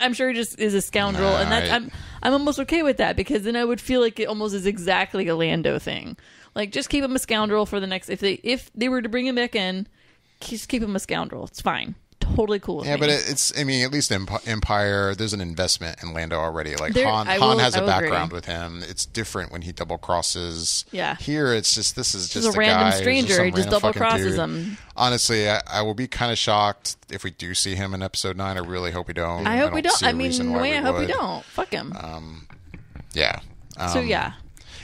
I'm sure he just is a scoundrel, and I'm almost okay with that, because then I would feel like it almost is exactly a Lando thing. Like, just keep him a scoundrel for the next. If they were to bring him back in, just keep him a scoundrel. It's fine. Totally cool with me. Yeah, but it's, I mean, at least Empire, there's an investment in Lando already. Like, Han has a background with him. It's different when he double crosses. Yeah. Here, it's just, this is just a random guy, stranger. He just double crosses dude. him. Honestly, I will be kind of shocked if we do see him in episode 9. I really hope we don't. I hope we don't. I hope we would. don't. Fuck him. Yeah. So, yeah.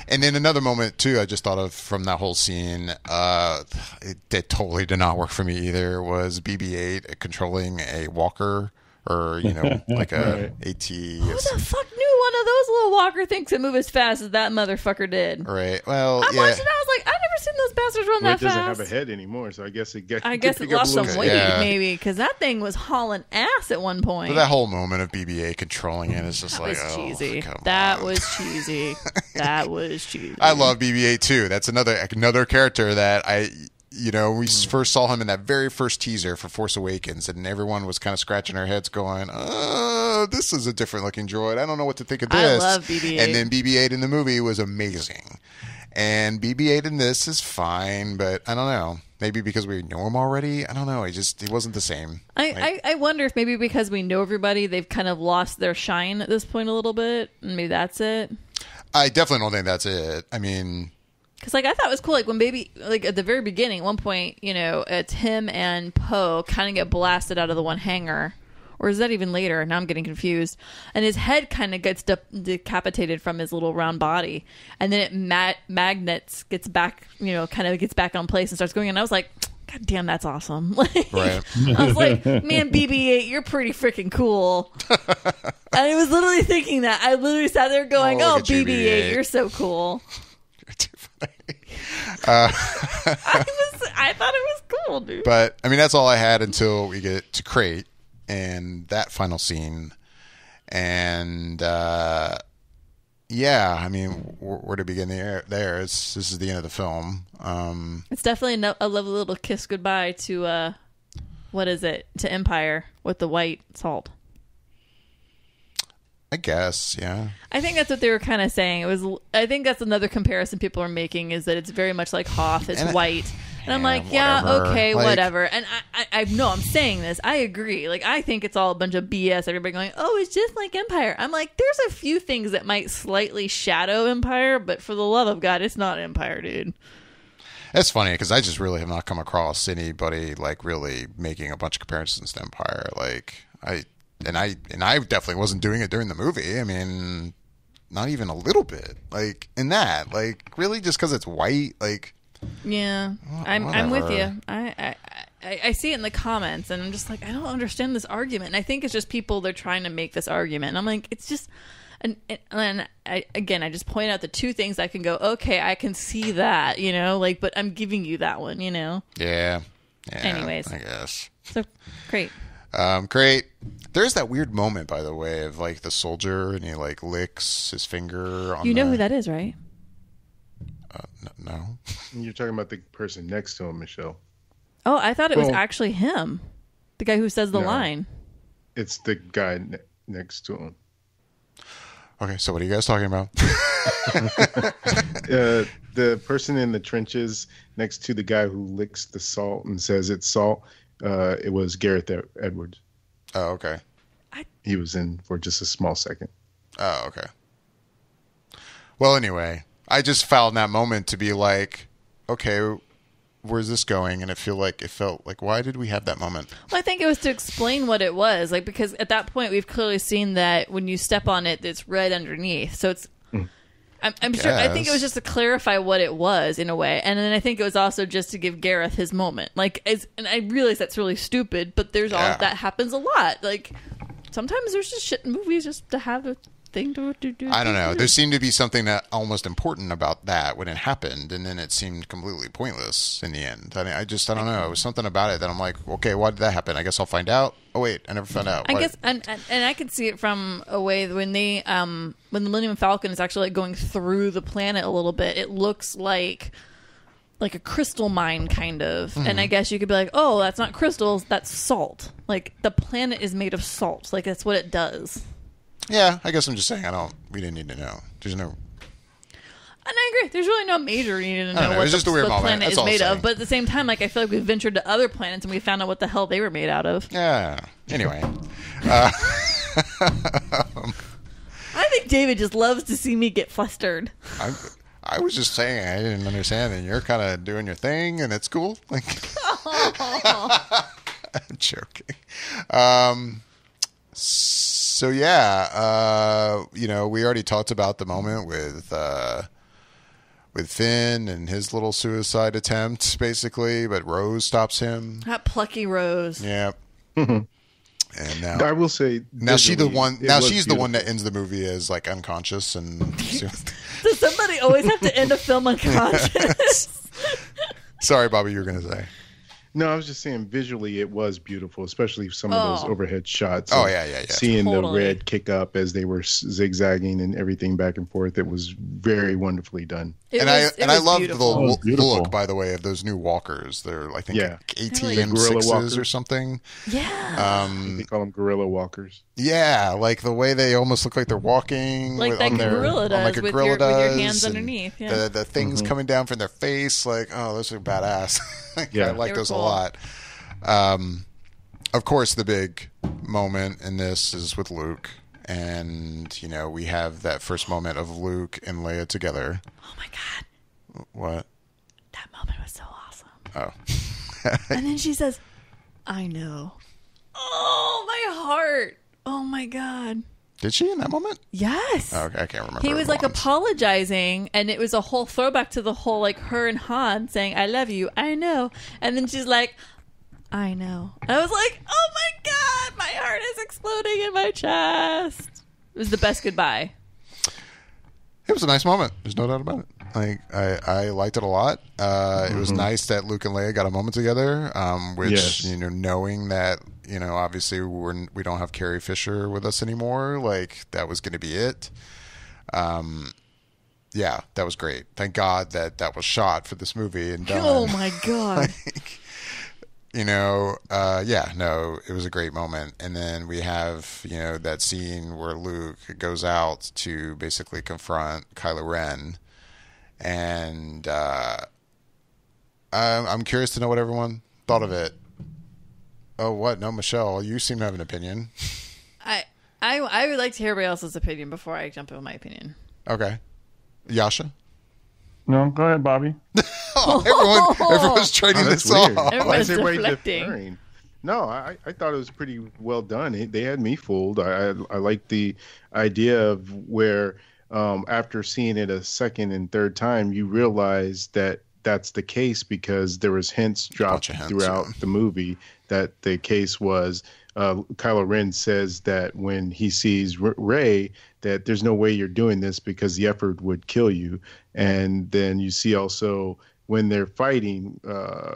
And then another moment, too, I just thought of from that whole scene, it totally did not work for me either, was BB-8 controlling a walker or, like a AT. Who the fuck knew one of those little walker things could move as fast as that motherfucker did? Right. Well, I'm watching it, I was like, I've never seen those bastards run that fast. It doesn't have a head anymore, so I guess it lost some weight, Yeah. maybe, because that thing was hauling ass at one point. But that whole moment of BB-8 controlling it is just was cheesy. That was cheesy. I love BB-8 too. That's another character that we first saw him in that very first teaser for Force Awakens, and everyone was kind of scratching their heads going, this is a different looking droid. I don't know what to think of this. I love BB-8. And then BB-8 in the movie was amazing. And BB-8 in this is fine, but I don't know. Maybe because we know him already? I don't know. He wasn't the same. I wonder if maybe because we know everybody, they've kind of lost their shine at this point a little bit, and maybe that's it. I definitely don't think that's it. I mean... Because, I thought it was cool, when at the very beginning, at one point, it's him and Poe kind of get blasted out of the one hangar. Or is that even later? Now I'm getting confused. And his head kind of gets decapitated from his little round body. And then it gets back, kind of gets back on place and starts going. And I was like, God damn, that's awesome. Right. I was like, man, BB-8, you're pretty freaking cool. And I was literally thinking that. I literally sat there going, BB-8, you're so cool. You're too funny. I thought it was cool, dude. But I mean, that's all I had until we get to Crate and that final scene. And I mean, where to begin there? This is the end of the film. It's definitely a lovely little kiss goodbye to what is it? To Empire with the white salt. I guess, yeah. I think that's what they were kind of saying. I think that's another comparison people are making, is that it's very much like Hoth. It's white. And I'm like, whatever. And I know I'm saying this. I agree. Like, I think it's all a bunch of BS. Everybody going, it's just like Empire. I'm like, there's a few things that might slightly shadow Empire, but for the love of God, it's not Empire, dude. That's funny, because I just really have not come across anybody, like, really making a bunch of comparisons to Empire. Like, I definitely wasn't doing it during the movie. I mean, not even a little bit. Like, in that, like, really, just because it's white, like. Yeah, I'm with you. I I see it in the comments, and I'm just like, I don't understand this argument. And I think it's just people, they're trying to make this argument. And I'm like, it's just, and I just point out the two things I can go, okay, I can see that, you know, like, but I'm giving you that one, you know? Yeah. Anyways. I guess. So, great. Great. There's that weird moment, by the way, of like the soldier and he like licks his finger on You know who that is, right? No. You're talking about the person next to him, Michelle. Oh, I thought it was actually him. The guy who says the line. It's the guy next to him. Okay, so what are you guys talking about? The person in the trenches next to the guy who licks the salt and says it's salt, it was Gareth Edwards. Oh, okay. He was in for just a small second. Oh, okay. Well, anyway, I just found that moment to be like, okay, where's this going? And it felt like, why did we have that moment? Well, I think it was to explain what it was, like, because at that point we've clearly seen that when you step on it, it's red underneath. So it's, I'm sure. I think it was just to clarify what it was in a way, and then I think it was also just to give Gareth his moment. Like, and I realize that's really stupid, but there's all that happens a lot. Like, sometimes there's just shit in movies just to have a thing to do. I don't know. There seemed to be something that almost important about that when it happened, and then it seemed completely pointless in the end. I mean, I don't know. It was something about it that I'm like, okay, why did that happen? I guess I'll find out. Oh wait, I never found out. I guess, and I could see it from a way when they, when the Millennium Falcon is actually like going through the planet a little bit, it looks like a crystal mine kind of. And I guess you could be like, oh, that's not crystals, that's salt. Like, the planet is made of salt. Like, that's what it does. Yeah, I guess I'm just saying we didn't need to know. There's no... And I agree. There's really no major need to know what the planet is made of. But at the same time, like, I feel like we've ventured to other planets and we found out what the hell they were made out of. Yeah. Anyway. I think David just loves to see me get flustered. I was just saying I didn't understand, and you're kind of doing your thing, and it's cool. Like, I'm joking. So yeah, we already talked about the moment with Finn and his little suicide attempt, basically, but Rose stops him. That plucky Rose. Yeah. And now I will say, she's the one that ends the movie as like unconscious and. Does somebody always have to end a film unconscious? Sorry, Bobby, you were going to say. No, I was just saying visually it was beautiful, especially some of those overhead shots. Oh, yeah. Seeing the red kick up as they were zigzagging and everything back and forth. It was very wonderfully done. I loved the look, by the way, of those new walkers. They're, I think, ATM-6s or something. Yeah. They call them gorilla walkers. Yeah, like the way they almost look like they're walking. Like that gorilla does, with your hands underneath. Yeah. The things coming down from their face, like, oh, those are badass. Yeah. I like those cool. a lot. Of course, the big moment in this is with Luke. And, we have that first moment of Luke and Leia together. Oh, my God. What? That moment was so awesome. Oh. And then she says, I know. Oh, my heart. Oh, my God. Did she in that moment? Yes. Oh, okay, I can't remember. He was like apologizing, and it was a whole throwback to the whole like her and Han saying, I love you, I know. And then she's like, I know. And I was like, oh my God, my heart is exploding in my chest. It was the best goodbye. It was a nice moment. There's no doubt about it. Like I liked it a lot. It was nice that Luke and Leia got a moment together. Which knowing that obviously we don't have Carrie Fisher with us anymore. Like that was going to be it. Yeah, that was great. Thank God that was shot for this movie and done. Oh my God. It was a great moment. And then we have, that scene where Luke goes out to basically confront Kylo Ren. And I'm curious to know what everyone thought of it. Oh, what? No, Michelle, you seem to have an opinion. I would like to hear everybody else's opinion before I jump in with my opinion. Okay. Yasha? No, go ahead, Bobby. Everyone's trading this off. Why is everybody deflecting. deferring? No, I thought it was pretty well done. They had me fooled. I like the idea of where after seeing it a second and third time, you realize that that's the case because there was hints dropped throughout the movie that the case was Kylo Ren says that when he sees Rey, that there's no way you're doing this because the effort would kill you. And then you see also when they're fighting,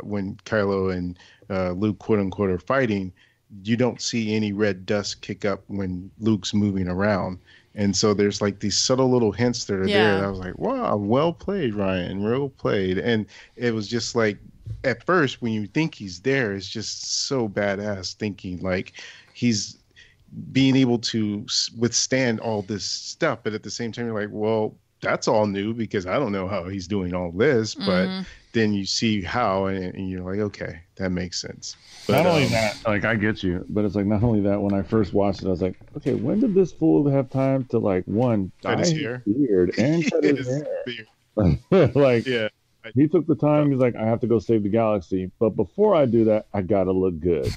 when Kylo and Luke, quote unquote, are fighting, you don't see any red dust kick up when Luke's moving around. And so there's like these subtle little hints that are there. And I was like, wow, well played, Ryan, well played. And it was just like, at first, when you think he's there, it's just so badass thinking like he's being able to withstand all this stuff. But at the same time, you're like, well, that's all new because I don't know how he's doing all this. But then you see how, and you're like, okay, that makes sense. But, not only that, like, I get you, but it's like not only that, when I first watched it, I was like, okay, when did this fool have time to, like, one, cut his beard and cut his hair? Like, yeah. He took the time. He's like, I have to go save the galaxy, but before I do that, I gotta look good.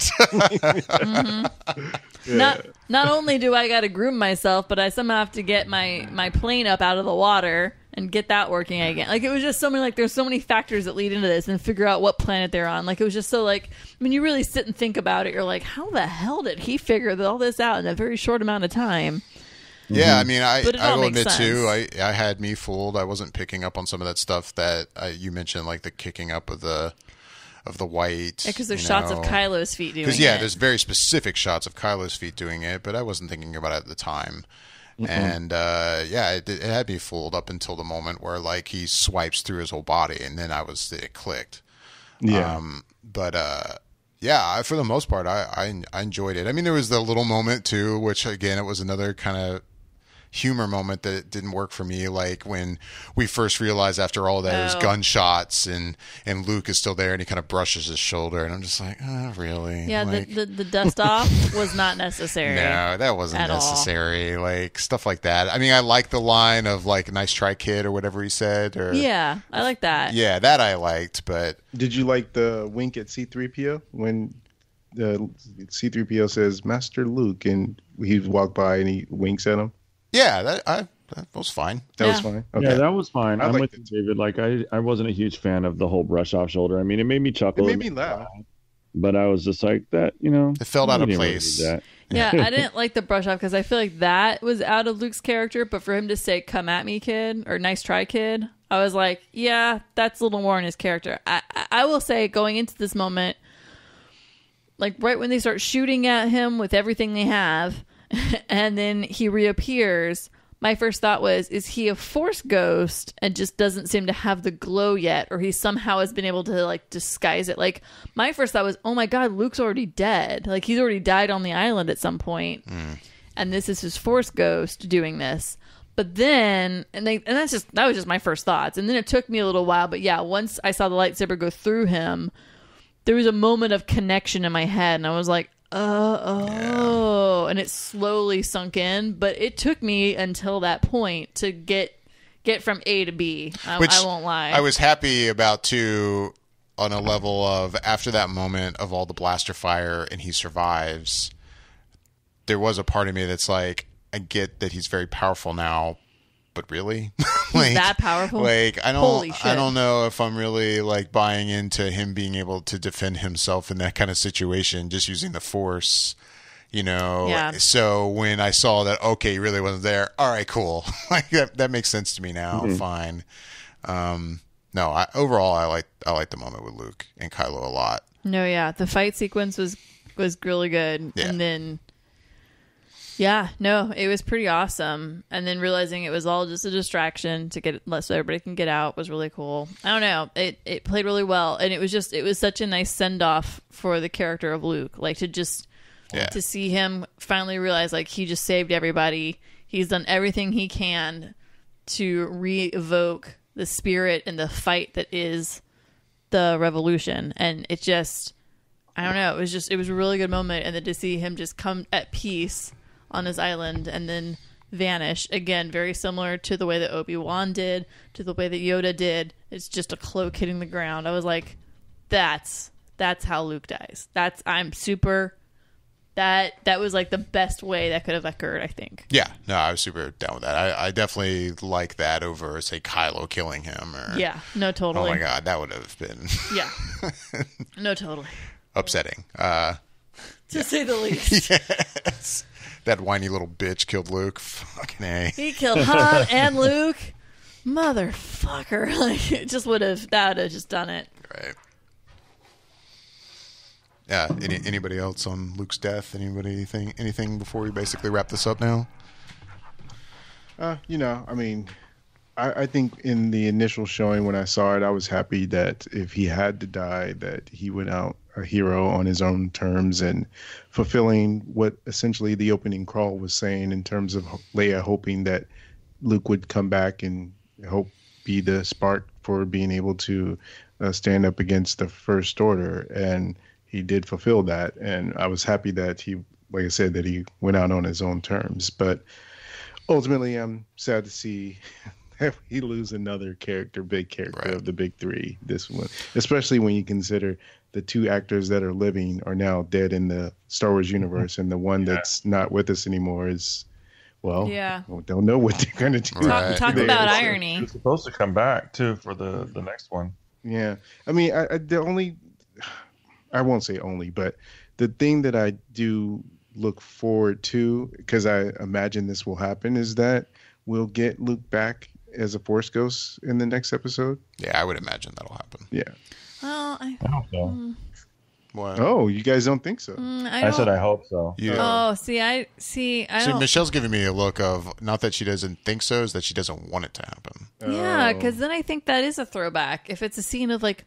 Not only do I gotta groom myself, but I somehow have to get my plane up out of the water and get that working again. Like, it was just so many, like, there's so many factors that lead into this and figure out what planet they're on. Like, it was just so, like, when you really sit and think about it, you're like, how the hell did he figure all this out in a very short amount of time? Yeah, I mean, I will admit sense. too, I had me fooled. I wasn't picking up on some of that stuff that you mentioned, like the kicking up of the white. Yeah, because there's shots of Kylo's feet doing it. Because there's very specific shots of Kylo's feet doing it, but I wasn't thinking about it at the time. And it had me fooled up until the moment where like he swipes through his whole body, and then it clicked. Yeah, for the most part, I enjoyed it. I mean, there was the little moment too, which again, it was another kind of humor moment that didn't work for me, like when we first realized after all those gunshots and Luke is still there and he kind of brushes his shoulder, and I'm just like, oh, really? Yeah, like, the dust off was not necessary. No, that wasn't necessary. Like stuff like that. I mean, I like the line of like "nice try, kid" or whatever he said. Or yeah, I like that. Yeah, that I liked. But did you like the wink at C-3PO when the C-3PO says "Master Luke" and he walked by and he winks at him? Yeah, that was fine. That was fine. Okay. Yeah, that was fine. I'm with it. you, David. Like, I wasn't a huge fan of the whole brush off shoulder. I mean, it made me chuckle. It made me laugh. But I was just like, that, it felt out of place. Yeah, I didn't like the brush off because I feel like that was out of Luke's character. But for him to say, "Come at me, kid," or "Nice try, kid," I was like, yeah, that's a little more in his character. I will say, going into this moment, like right when they start shooting at him with everything they have, and then he reappears, my first thought was, is he a Force ghost and just doesn't seem to have the glow yet, or he somehow has been able to like disguise it? Like, my first thought was, oh my god, Luke's already dead. Like, he's already died on the island at some point, and this is his Force ghost doing this. But then, that was just my first thoughts, and then it took me a little while. But yeah, once I saw the lightsaber go through him, there was a moment of connection in my head, and I was like, and it slowly sunk in, but it took me until that point to get from A to B. I won't lie. I was happy about too, on a level of after that moment of all the blaster fire and he survives. There was a part of me that's like, I get that he's very powerful now, but really, like, he's that powerful? Like, Holy shit. I don't know if I'm really like buying into him being able to defend himself in that kind of situation, just using the Force, Yeah. So when I saw that, okay, he really wasn't there. All right, cool. Like that makes sense to me now. Fine. No, overall, I like the moment with Luke and Kylo a lot. No, yeah, the fight sequence was really good, and then. Yeah, no, it was pretty awesome. And then realizing it was all just a distraction to get so everybody can get out was really cool. I don't know. It played really well. And it was such a nice send off for the character of Luke. Like to see him finally realize like he just saved everybody. He's done everything he can to re-evoke the spirit and the fight that is the revolution. And it just, I don't know. It was a really good moment. And then to see him just come at peace on his island and then vanish again, very similar to the way that Obi-Wan did, to the way that Yoda did. It's just a cloak hitting the ground. I was like, that's how Luke dies. I'm super That was like the best way that could have occurred, I think. Yeah, no, I was super down with that. I definitely like that over, say, Kylo killing him. Or, Yeah, no, totally. oh my god, that would have been Yeah, no, totally. upsetting. To say the least. Yes. That whiny little bitch killed Luke. Fucking A. He killed Han and Luke. Motherfucker. Like, it just would have just done it. Right. Yeah. Anybody else on Luke's death? Anything before we basically wrap this up now? I mean, I think in the initial showing when I saw it, I was happy that if he had to die, that he went out a hero on his own terms and fulfilling what essentially the opening crawl was saying in terms of Leia hoping that Luke would come back and be the spark for being able to stand up against the First Order. And he did fulfill that. And I was happy that he, like I said, that he went out on his own terms. But ultimately, I'm sad to see he lose another big character Right. of the big three. This one, especially when you consider the two actors that are living are now dead in the Star Wars universe, and the one that's not with us anymore is, well, Yeah. we don't know what they're going to do. Right. Talk there. about So, irony. He's supposed to come back too for the next one. Yeah, I mean, I won't say only, but the thing that I do look forward to, because I imagine this will happen, is that we'll get Luke back as a Force Ghost in the next episode. Yeah, I would imagine that'll happen. Yeah. Well, I hope so. What? Oh, you guys don't think so? I said I hope so. You Oh, I See, don't. Michelle's giving me a look of not that she doesn't think so, is that she doesn't want it to happen. Yeah, because then I think that is a throwback. If it's a scene of like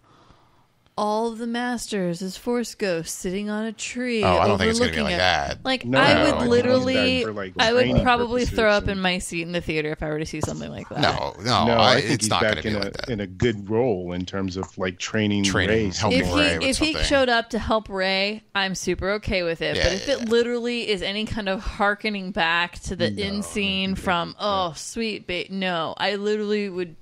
all of the masters as Force ghosts sitting on a tree. Oh, I don't think it's going to be overlooking like it. that. Like No, I I would think he's literally, back for, like, I would training probably purposes throw up in and- my seat in the theater if I were to see something like that. No, No, I think it's he's not going to back be in like that. in a good role in terms of like training Rey. helping If Rey with he something. showed up to help Ray, I'm super okay with it. Yeah, but if yeah, it yeah. literally is any kind of harkening back to the end scene from sweet no, I literally would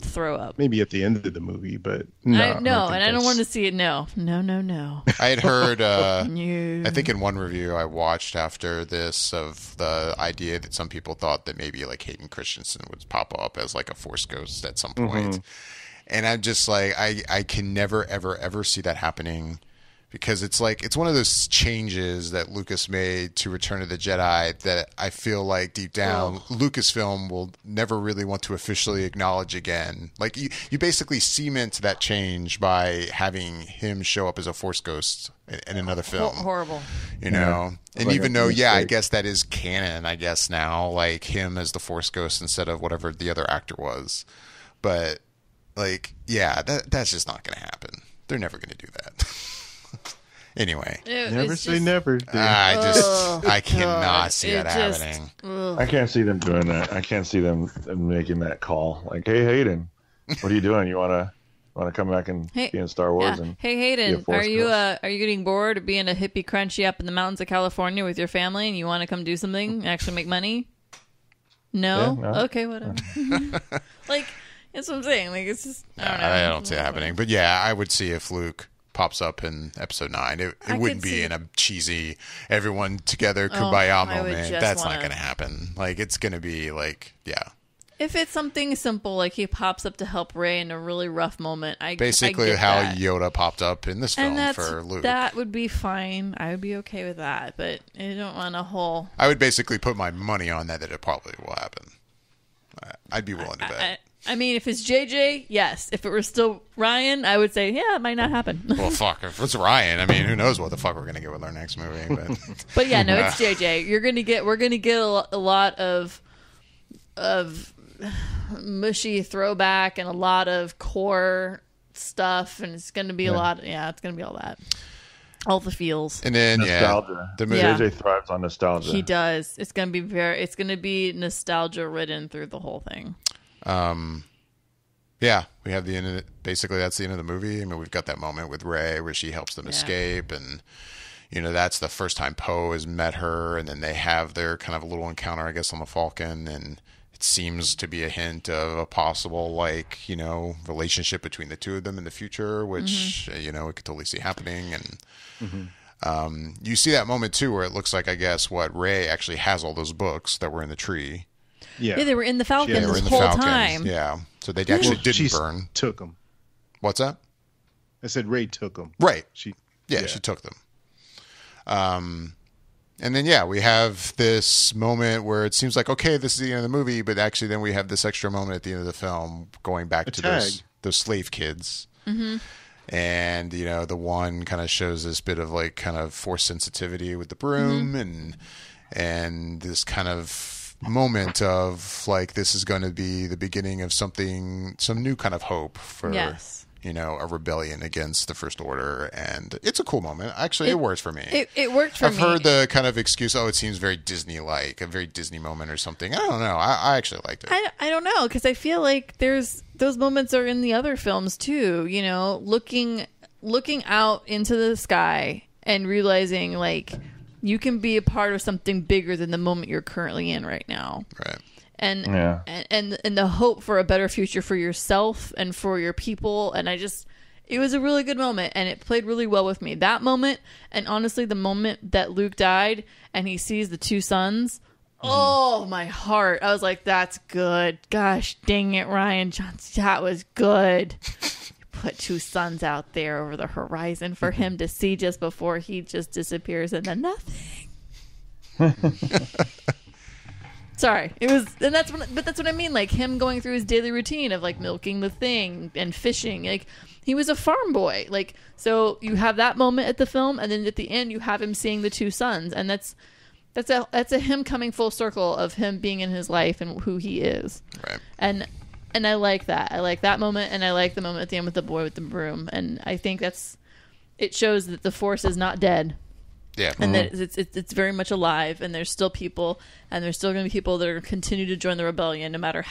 throw up. Maybe at the end of the movie, but no, I don't want to see it. No. I had heard, No. I think in one review I watched after this of the idea that some people thought that maybe like Hayden Christensen would pop up as like a Force ghost at some point. And I'm just like, I can never, ever, ever see that happening. Because it's like, it's one of those changes that Lucas made to Return of the Jedi that I feel like deep down Lucasfilm will never really want to officially acknowledge again. Like you basically cement that change by having him show up as a Force ghost in another film. Horrible. You know? And Like even a though, I mistake. guess that is canon, I guess now, like him as the Force ghost instead of whatever the other actor was. But like, that's just not going to happen. They're never going to do that. Anyway, never say never. dude. I cannot see it that just- happening. I can't see them doing that. I can't see them making that call. Like, hey, Hayden, what are you doing? You want to come back and Hey, be in Star Wars? Yeah. And Hey be a Hayden, Force are you ghost? getting bored of being a hippie crunchy up in the mountains of California with your family, and you want to come do something and actually make money? No. Yeah, no. Okay, whatever. Like that's what I'm saying. Like it's just I don't know. I don't see it happening. But yeah, I would see if Luke pops up in episode 9. It I wouldn't could be see- in a cheesy everyone together kumbaya I would moment. just That's not wanna- going to happen. Like it's going to be like, If it's something simple like he pops up to help Ray in a really rough moment, I basically get how that. Yoda popped up in this film And for Luke. that would be fine. I would be okay with that, but I don't want a whole. I would basically put my money on that it probably will happen. I'd be willing to bet. I mean, if it's JJ, yes. If it were still Ryan, I would say, yeah, it might not happen. Well, fuck. If it's Ryan, I mean, who knows what the fuck we're gonna get with our next movie? But But yeah, no, it's JJ. We're gonna get a lot of mushy throwback and a lot of core stuff, and it's gonna be a lot. Yeah, it's gonna be all that, all the feels. and then nostalgia. the movie. Yeah. JJ thrives on nostalgia. He does. It's gonna be nostalgia ridden through the whole thing. Yeah, we have the end of it. Basically, that's the end of the movie. I mean, we've got that moment with Rey where she helps them escape, and that's the first time Poe has met her, and then they have their kind of a little encounter, I guess, on the Falcon, and it seems to be a hint of a possible relationship between the two of them in the future, which we could totally see happening, and You see that moment too, where it looks like, I guess, what Rey actually has all those books that were in the tree. Yeah, they were in the Falcon They were this in the whole Falcons. time. Yeah, so they actually didn't burn. Took them. What's that? I said Rey took them. Right. She took them. And then, we have this moment where it seems like, okay, this is the end of the movie, but actually then we have this extra moment at the end of the film going back to those slave kids. Mm-hmm. And, the one kind of shows this bit of like kind of force sensitivity with the broom and this kind of moment of like, this is going to be the beginning of some new kind of hope for, a rebellion against the First Order. And it's a cool moment. Actually, it works for me. It worked for me. I've heard the kind of excuse, it seems very Disney-like, a very Disney moment or something. I don't know. I actually liked it. I don't know, because I feel like those moments are in the other films too, looking out into the sky and realizing like you can be a part of something bigger than the moment you're currently in right now. Right. And the hope for a better future for yourself and for your people. And it was a really good moment, and it played really well with me. That moment, and honestly, the moment that Luke died and he sees the two sons, oh, my heart. I was like, that's good. Gosh, dang it, Rian Johnson. That was good. You put two suns out there over the horizon for him to see just before he just disappears into nothing. Sorry, that's what I mean. Like him going through his daily routine of like milking the thing and fishing. Like he was a farm boy. Like, so you have that moment at the film, and then at the end you have him seeing the two sons, and that's a him coming full circle of him being in his life and who he is. Right. And I like that. I like that moment, and I like the moment at the end with the boy with the broom. And I think it shows that the Force is not dead. Yeah. And that it's very much alive, and there's still people, and there's still going to be people that are going to continue to join the rebellion no matter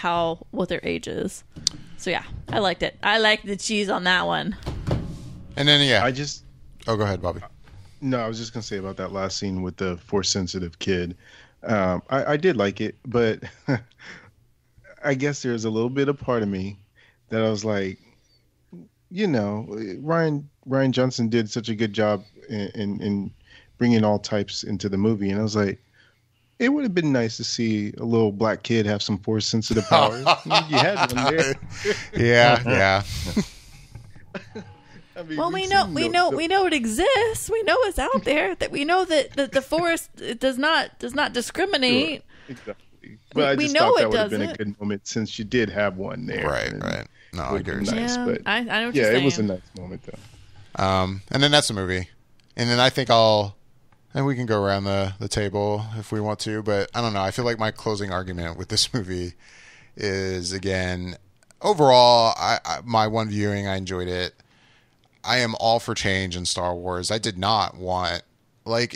what their age is. So yeah, I liked it. I liked the cheese on that one. And then go ahead, Bobby. No, I was just gonna say about that last scene with the force sensitive kid. I did like it, but I guess there's a little bit of part of me that I was like, Rian Johnson did such a good job in bringing all types into the movie, and I was like, it would have been nice to see a little black kid have some force sensitive powers. You had one there. Yeah. I mean, we know it exists. We know it's out there. That we know that the Force does not discriminate. Sure, exactly. But I just thought that would have been a good moment since you did have one there. Right. No, I agree. Nice, but I know what you're saying. It was a nice moment though. And then that's the movie. And then I think and we can go around the table if we want to, but I don't know. I feel like my closing argument with this movie is, again, overall, my one viewing, I enjoyed it. I am all for change in Star Wars. I did not want,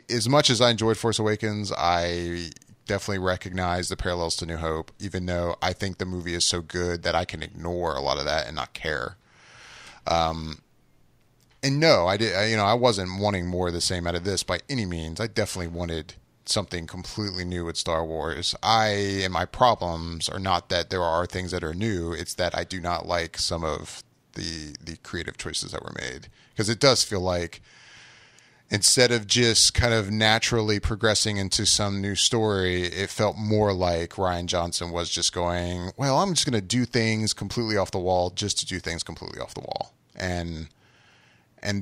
as much as I enjoyed Force Awakens, I definitely recognize the parallels to New Hope, even though I think the movie is so good that I can ignore a lot of that and not care. And no, I wasn't wanting more of the same out of this by any means. I definitely wanted something completely new with Star Wars. My problems are not that there are things that are new. It's that I do not like some of the creative choices that were made, because it does feel like instead of just kind of naturally progressing into some new story, it felt more like Rian Johnson was just going, well, I'm just going to do things completely off the wall just to do things completely off the wall. And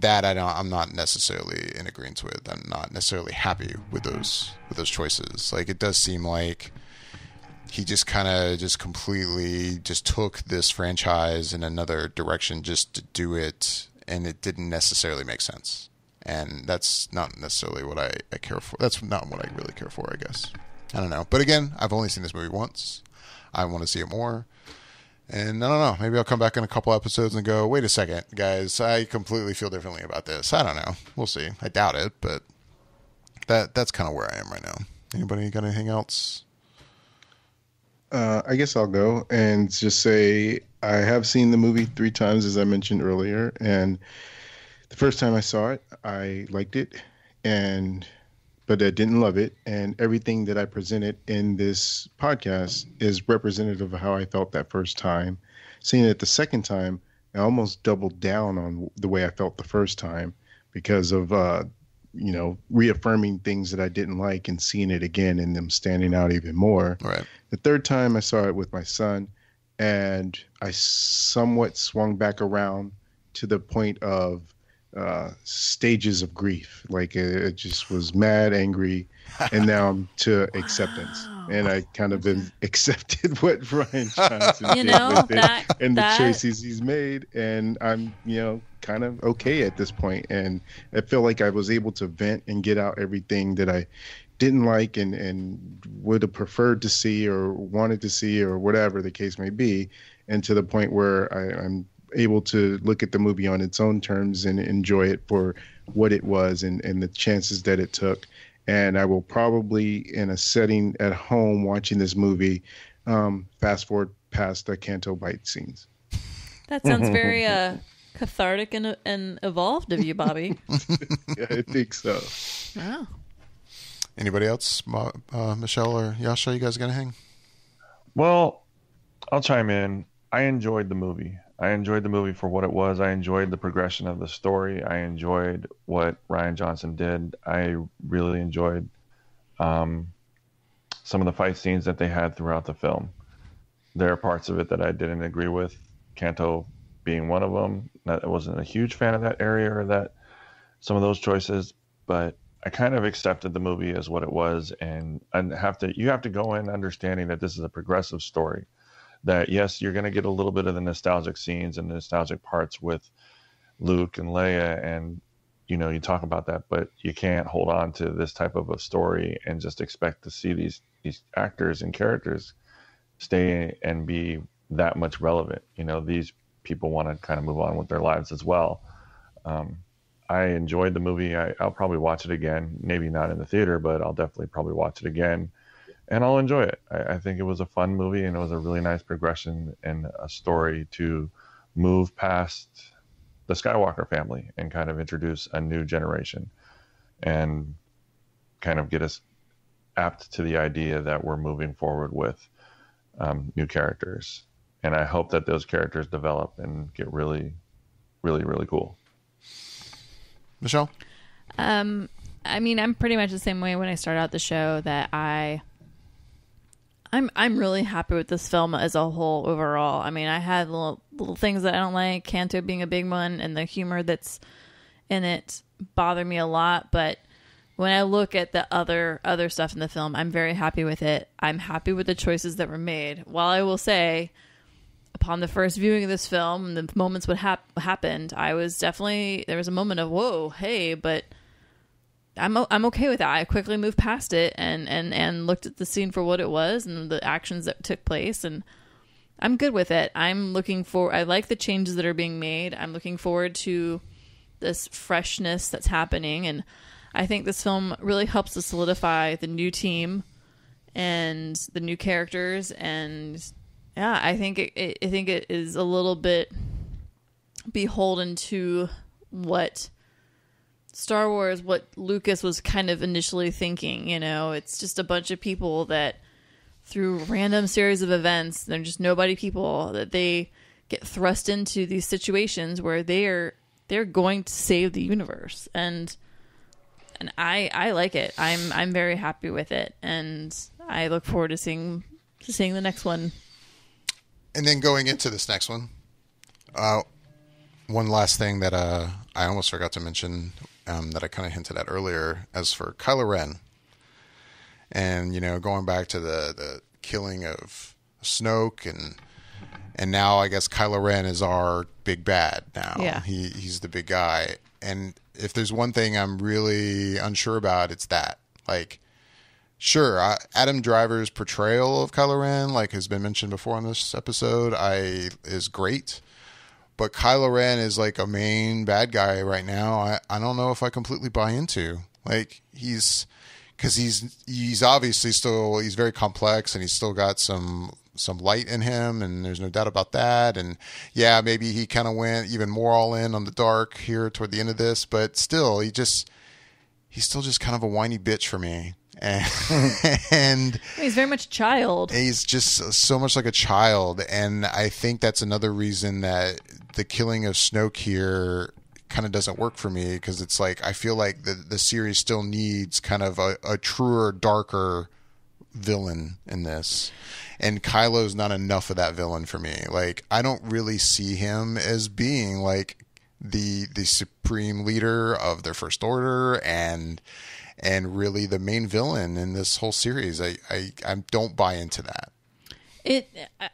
that I'm not necessarily in agreement with. I'm not necessarily happy with those choices. Like, it does seem like he just kind of just completely just took this franchise in another direction just to do it, and it didn't necessarily make sense. And that's not necessarily what I care for. That's not what I really care for, I guess. I don't know. But again, I've only seen this movie once. I want to see it more. And I don't know, maybe I'll come back in a couple episodes and go, wait a second, guys, I completely feel differently about this. I don't know. We'll see. I doubt it, but that's kind of where I am right now. Anybody got anything else? I guess I'll go and just say I have seen the movie 3 times, as I mentioned earlier. And the first time I saw it, I liked it, but I didn't love it. And everything that I presented in this podcast is representative of how I felt that first time. Seeing it the second time, I almost doubled down on the way I felt the first time because of reaffirming things that I didn't like and seeing it again and them standing out even more. Right. The third time I saw it with my son, and I somewhat swung back around to the point of stages of grief. Like it just was mad, angry, and now I'm to acceptance. And I kind of accepted what Ryan Johnson did with it and the choices he's made. And I'm, kind of okay at this point. And I feel like I was able to vent and get out everything that I didn't like and would have preferred to see or wanted to see or whatever the case may be. And to the point where I'm able to look at the movie on its own terms and enjoy it for what it was and the chances that it took. And I will probably, in a setting at home watching this movie, fast forward past the Canto Bite scenes. That sounds very cathartic and evolved of you, Bobby. Yeah, I think so. Wow. Anybody else? Michelle or Yasha, you guys gonna hang? Well, I'll chime in. I enjoyed the movie. I enjoyed the movie for what it was. I enjoyed the progression of the story. I enjoyed what Ryan Johnson did. I really enjoyed some of the fight scenes that they had throughout the film. There are parts of it that I didn't agree with, Kanto being one of them. I wasn't a huge fan of that area or that some of those choices, but I kind of accepted the movie as what it was, and you have to go in understanding that this is a progressive story. That yes, you're going to get a little bit of the nostalgic scenes and nostalgic parts with Luke and Leia, and you talk about that, but you can't hold on to this type of a story and just expect to see these actors and characters stay and be that much relevant. These people want to kind of move on with their lives as well. I enjoyed the movie. I'll probably watch it again, maybe not in the theater, but I'll definitely probably watch it again. And I'll enjoy it. I think it was a fun movie, and it was a really nice progression and a story to move past the Skywalker family and kind of introduce a new generation and kind of get us apt to the idea that we're moving forward with new characters. And I hope that those characters develop and get really, really, really cool. Michelle? I'm pretty much the same way when I start out the show, that I'm really happy with this film as a whole overall. I mean, I had little things that I don't like, Kanto being a big one, and the humor that's in it bothered me a lot. But when I look at the other stuff in the film, I'm very happy with it. I'm happy with the choices that were made. While I will say, upon the first viewing of this film, the moments what happened, there was a moment of, whoa, hey, but I'm okay with that. I quickly moved past it and looked at the scene for what it was and the actions that took place, and I'm good with it. I like the changes that are being made. I'm looking forward to this freshness that's happening, and I think this film really helps to solidify the new team and the new characters. And yeah, I think it is a little bit beholden to what Star Wars, what Lucas was kind of initially thinking. It's just a bunch of people that through random series of events, they're just nobody people, that they get thrust into these situations where they're going to save the universe. And I like it. I'm very happy with it, and I look forward to seeing the next one. And then going into this next one, one last thing that I almost forgot to mention, that I kind of hinted at earlier, as for Kylo Ren, and going back to the killing of Snoke, and now I guess Kylo Ren is our big bad now. Yeah. He's the big guy, and if there's one thing I'm really unsure about, it's that. Like, sure, Adam Driver's portrayal of Kylo Ren, like has been mentioned before on this episode, is great. But Kylo Ren is like a main bad guy right now. I don't know if I completely buy into. Like, he's obviously still, he's very complex, and he's still got some light in him, and there's no doubt about that. And yeah, maybe he kind of went even more all in on the dark here toward the end of this, but still, he's still just kind of a whiny bitch for me. And he's very much a child. He's just so much like a child, and I think that's another reason that the killing of Snoke here kind of doesn't work for me, because it's like I feel like the series still needs kind of a truer, darker villain in this, and Kylo's not enough of that villain for me. Like, I don't really see him as being like the supreme leader of their First Order and really the main villain in this whole series. I don't buy into that.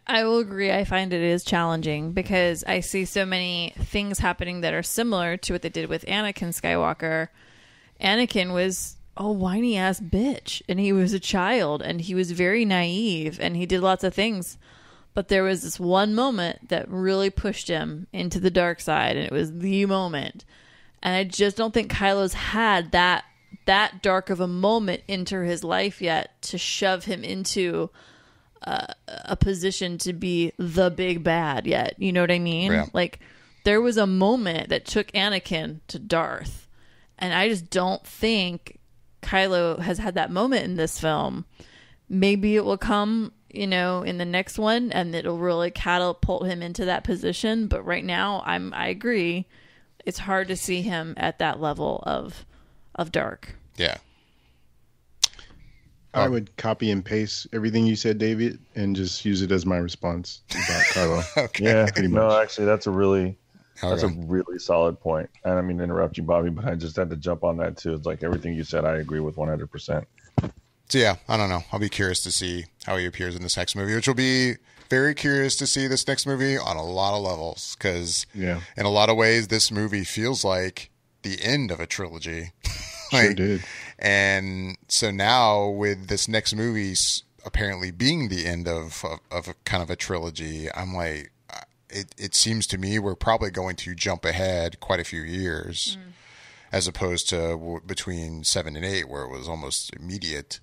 I will agree. I find it is challenging because I see so many things happening that are similar to what they did with Anakin Skywalker. Anakin was a whiny ass bitch, and he was a child, and he was very naive, and he did lots of things. But there was this one moment that really pushed him into the dark side, and it was the moment. And I just don't think Kylo's had that dark of a moment into his life yet to shove him into a position to be the big bad yet. You know what I mean? Yeah. Like, there was a moment that took Anakin to Darth, and I just don't think Kylo has had that moment in this film. Maybe it will come, in the next one, and it'll really catapult him into that position. But right now, I agree. It's hard to see him at that level of dark. Yeah. I would copy and paste everything you said, David, and just use it as my response about Kylo. Okay. Yeah, Pretty no, much. actually, that's a really Okay. solid point. And I mean to interrupt you, Bobby, but I just had to jump on that too. It's like everything you said, I agree with 100%. So yeah, I don't know. I'll be curious to see how he appears in this next movie, which will be very curious to see this next movie on a lot of levels, because in a lot of ways, this movie feels like the end of a trilogy. Sure did. And so now with this next movie apparently being the end of a kind of a trilogy, I'm like, it seems to me we're probably going to jump ahead quite a few years, as opposed to between 7 and 8, where it was almost immediate.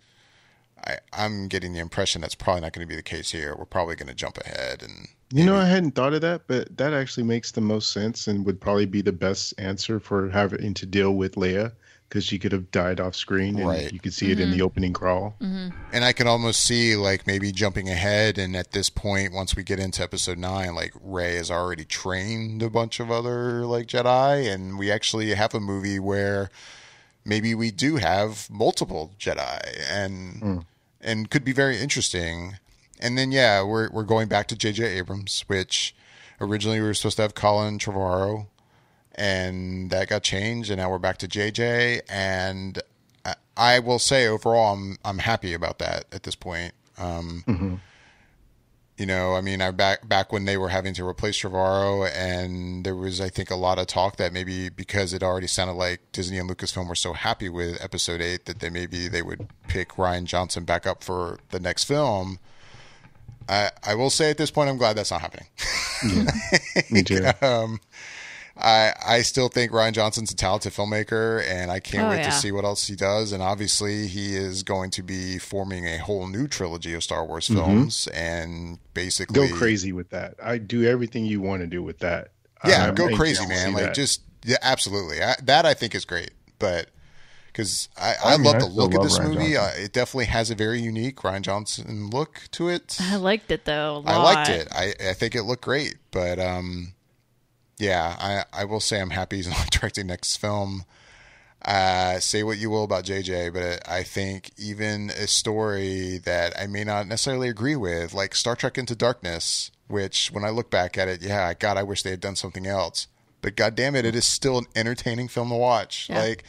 I'm getting the impression that's probably not going to be the case here. We're probably going to jump ahead. And I hadn't thought of that, but that actually makes the most sense and would probably be the best answer for having to deal with Leia, because she could have died off screen, and you could see it in the opening crawl. And I can almost see like maybe jumping ahead, and at this point, once we get into episode 9, like Rey has already trained a bunch of other like Jedi, and we actually have a movie where maybe we do have multiple Jedi, and could be very interesting. And then we're going back to J.J. Abrams, which originally we were supposed to have Colin Trevorrow, and that got changed, and now we're back to JJ. And I will say overall, I'm happy about that at this point. I mean, I back when they were having to replace Trevorrow, and there was, I think, a lot of talk that maybe because it already sounded like Disney and Lucasfilm were so happy with Episode 8 that they would pick Rian Johnson back up for the next film. I will say at this point, I'm glad that's not happening. Yeah, me too. I still think Rian Johnson's a talented filmmaker, and I can't wait to see what else he does. And obviously, he is going to be forming a whole new trilogy of Star Wars films, and basically go crazy with that. I do everything you want to do with that. Yeah, go crazy, man! Like absolutely. That I think is great, but because I love the look of this movie. It definitely has a very unique Rian Johnson look to it. I liked it though. A lot. I liked it. I think it looked great, but I will say I'm happy he's not directing next film. Say what you will about JJ, but I think even a story that I may not necessarily agree with, like Star Trek Into Darkness, which when I look back at it, God, I wish they had done something else. But God damn it, it is still an entertaining film to watch. Yeah. Like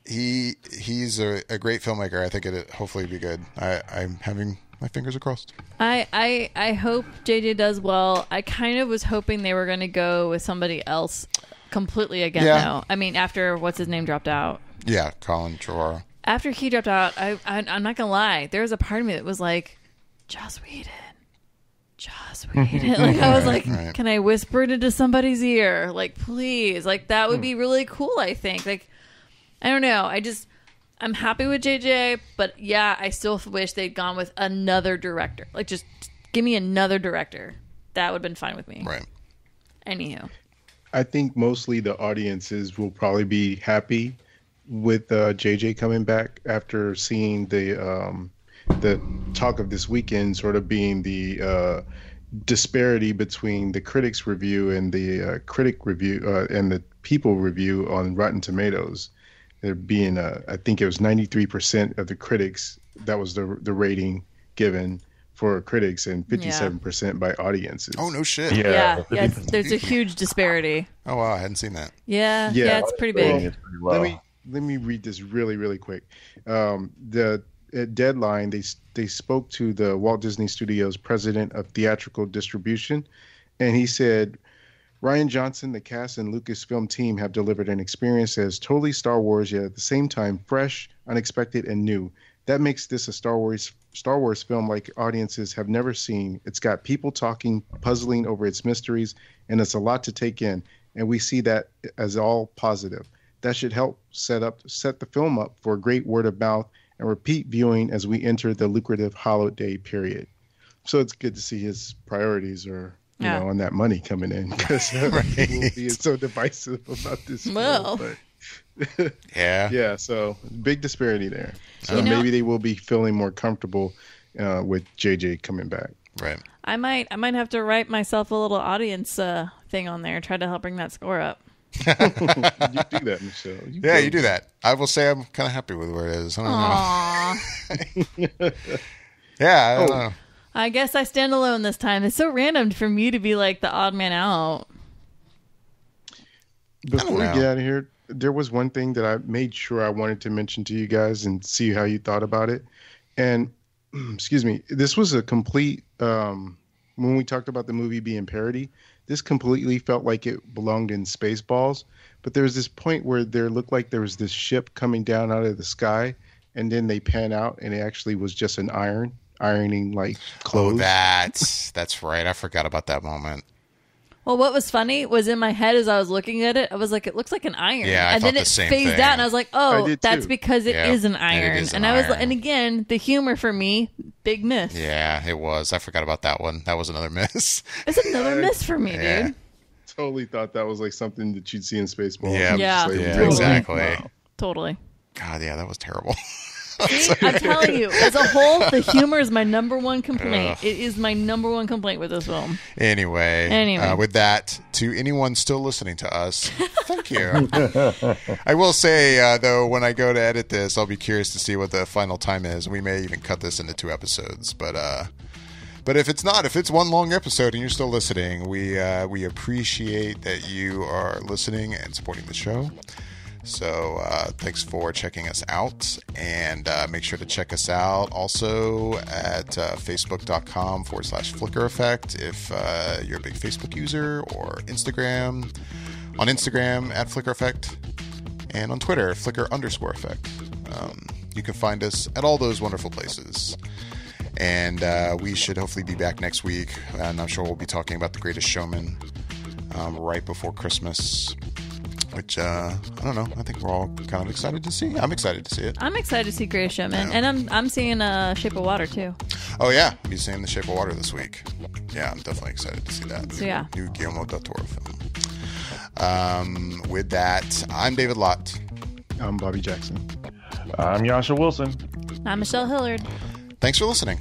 he's a great filmmaker. I think it hopefully be good. I'm having my fingers are crossed. I hope JJ does well. I kind of was hoping they were going to go with somebody else completely again, though. I mean, after what's his name dropped out. Yeah, Colin Trevorrow. After he dropped out, I'm not going to lie. There was a part of me that was like, Joss Whedon. Like I was like, can I whisper it into somebody's ear? Like, please. Like, that would be really cool, I think. Like, I don't know. I'm happy with JJ, but I still wish they'd gone with another director. Like, just give me another director. That would have been fine with me. Right. Anywho. I think mostly the audiences will probably be happy with JJ coming back after seeing the talk of this weekend sort of being the disparity between the critics review and the critic review and the people review on Rotten Tomatoes. There being I think it was 93% of the critics, that was the rating given for critics, and 57% by audiences. Oh, no shit. Yeah. There's a huge disparity. Oh, wow. I hadn't seen that. Yeah, it's pretty big. Let me read this really, really quick. At Deadline, they spoke to the Walt Disney Studios president of theatrical distribution, and he said, Rian Johnson, the cast, and Lucasfilm team have delivered an experience that is totally Star Wars, yet at the same time fresh, unexpected, and new. That makes this a Star Wars film like audiences have never seen. It's got people talking, puzzling over its mysteries, and it's a lot to take in. And we see that as all positive. That should help set the film up for a great word of mouth and repeat viewing as we enter the lucrative holiday period. So it's good to see his priorities are on that money coming in, because people being so divisive about this. Well, yeah. So big disparity there. So maybe they will be feeling more comfortable with JJ coming back. Right. I might have to write myself a little audience thing on there, try to help bring that score up. You do that, Michelle. You do that. I will say I'm kind of happy with where it is. I don't know. Yeah, I don't know. I guess I stand alone this time. It's so random for me to be like the odd man out. Before we get out of here, there was one thing that I made sure I wanted to mention to you guys and see how you thought about it. And excuse me, this was a complete, when we talked about the movie being parody, this completely felt like it belonged in Spaceballs. But there was this point where there looked like there was this ship coming down out of the sky, and then they pan out, and it actually was just an ironing like clothes. Oh, that's right. I forgot about that moment. Well, what was funny was in my head as I was looking at it, I was like, it looks like an iron. Yeah, and then it phased out, and I was like, oh, that's because it is an iron. And I was, and again, the humor for me, big miss. Yeah, it was. I forgot about that one. That was another miss. It's another miss for me, dude. Totally thought that was like something that you'd see in Spaceballs. Yeah, like, exactly. Wow. Totally. God, yeah, that was terrible. See, I'm telling you, as a whole, the humor is my number one complaint. It is my number one complaint with this film. Anyway. With that, to anyone still listening to us, thank you. I will say, though, when I go to edit this, I'll be curious to see what the final time is. We may even cut this into 2 episodes. But if it's not, if it's one long episode and you're still listening, we appreciate that you are listening and supporting the show. So thanks for checking us out, and make sure to check us out also at facebook.com/Flicker Effect if you're a big Facebook user, or Instagram, on Instagram at Flicker Effect, and on Twitter, Flicker_Effect. You can find us at all those wonderful places. And we should hopefully be back next week, and I'm sure we'll be talking about The Greatest Showman right before Christmas. Which, I don't know. I think we're all kind of excited to see. I'm excited to see it. I'm excited to see Greatest Showman. Yeah. And I'm seeing Shape of Water, too. Oh, yeah. I'll be seeing The Shape of Water this week. Yeah, I'm definitely excited to see that. So, yeah. New Guillermo del Toro film. With that, I'm David Lott. I'm Bobby Jackson. I'm Yasha Wilson. I'm Michelle Hillard. Thanks for listening.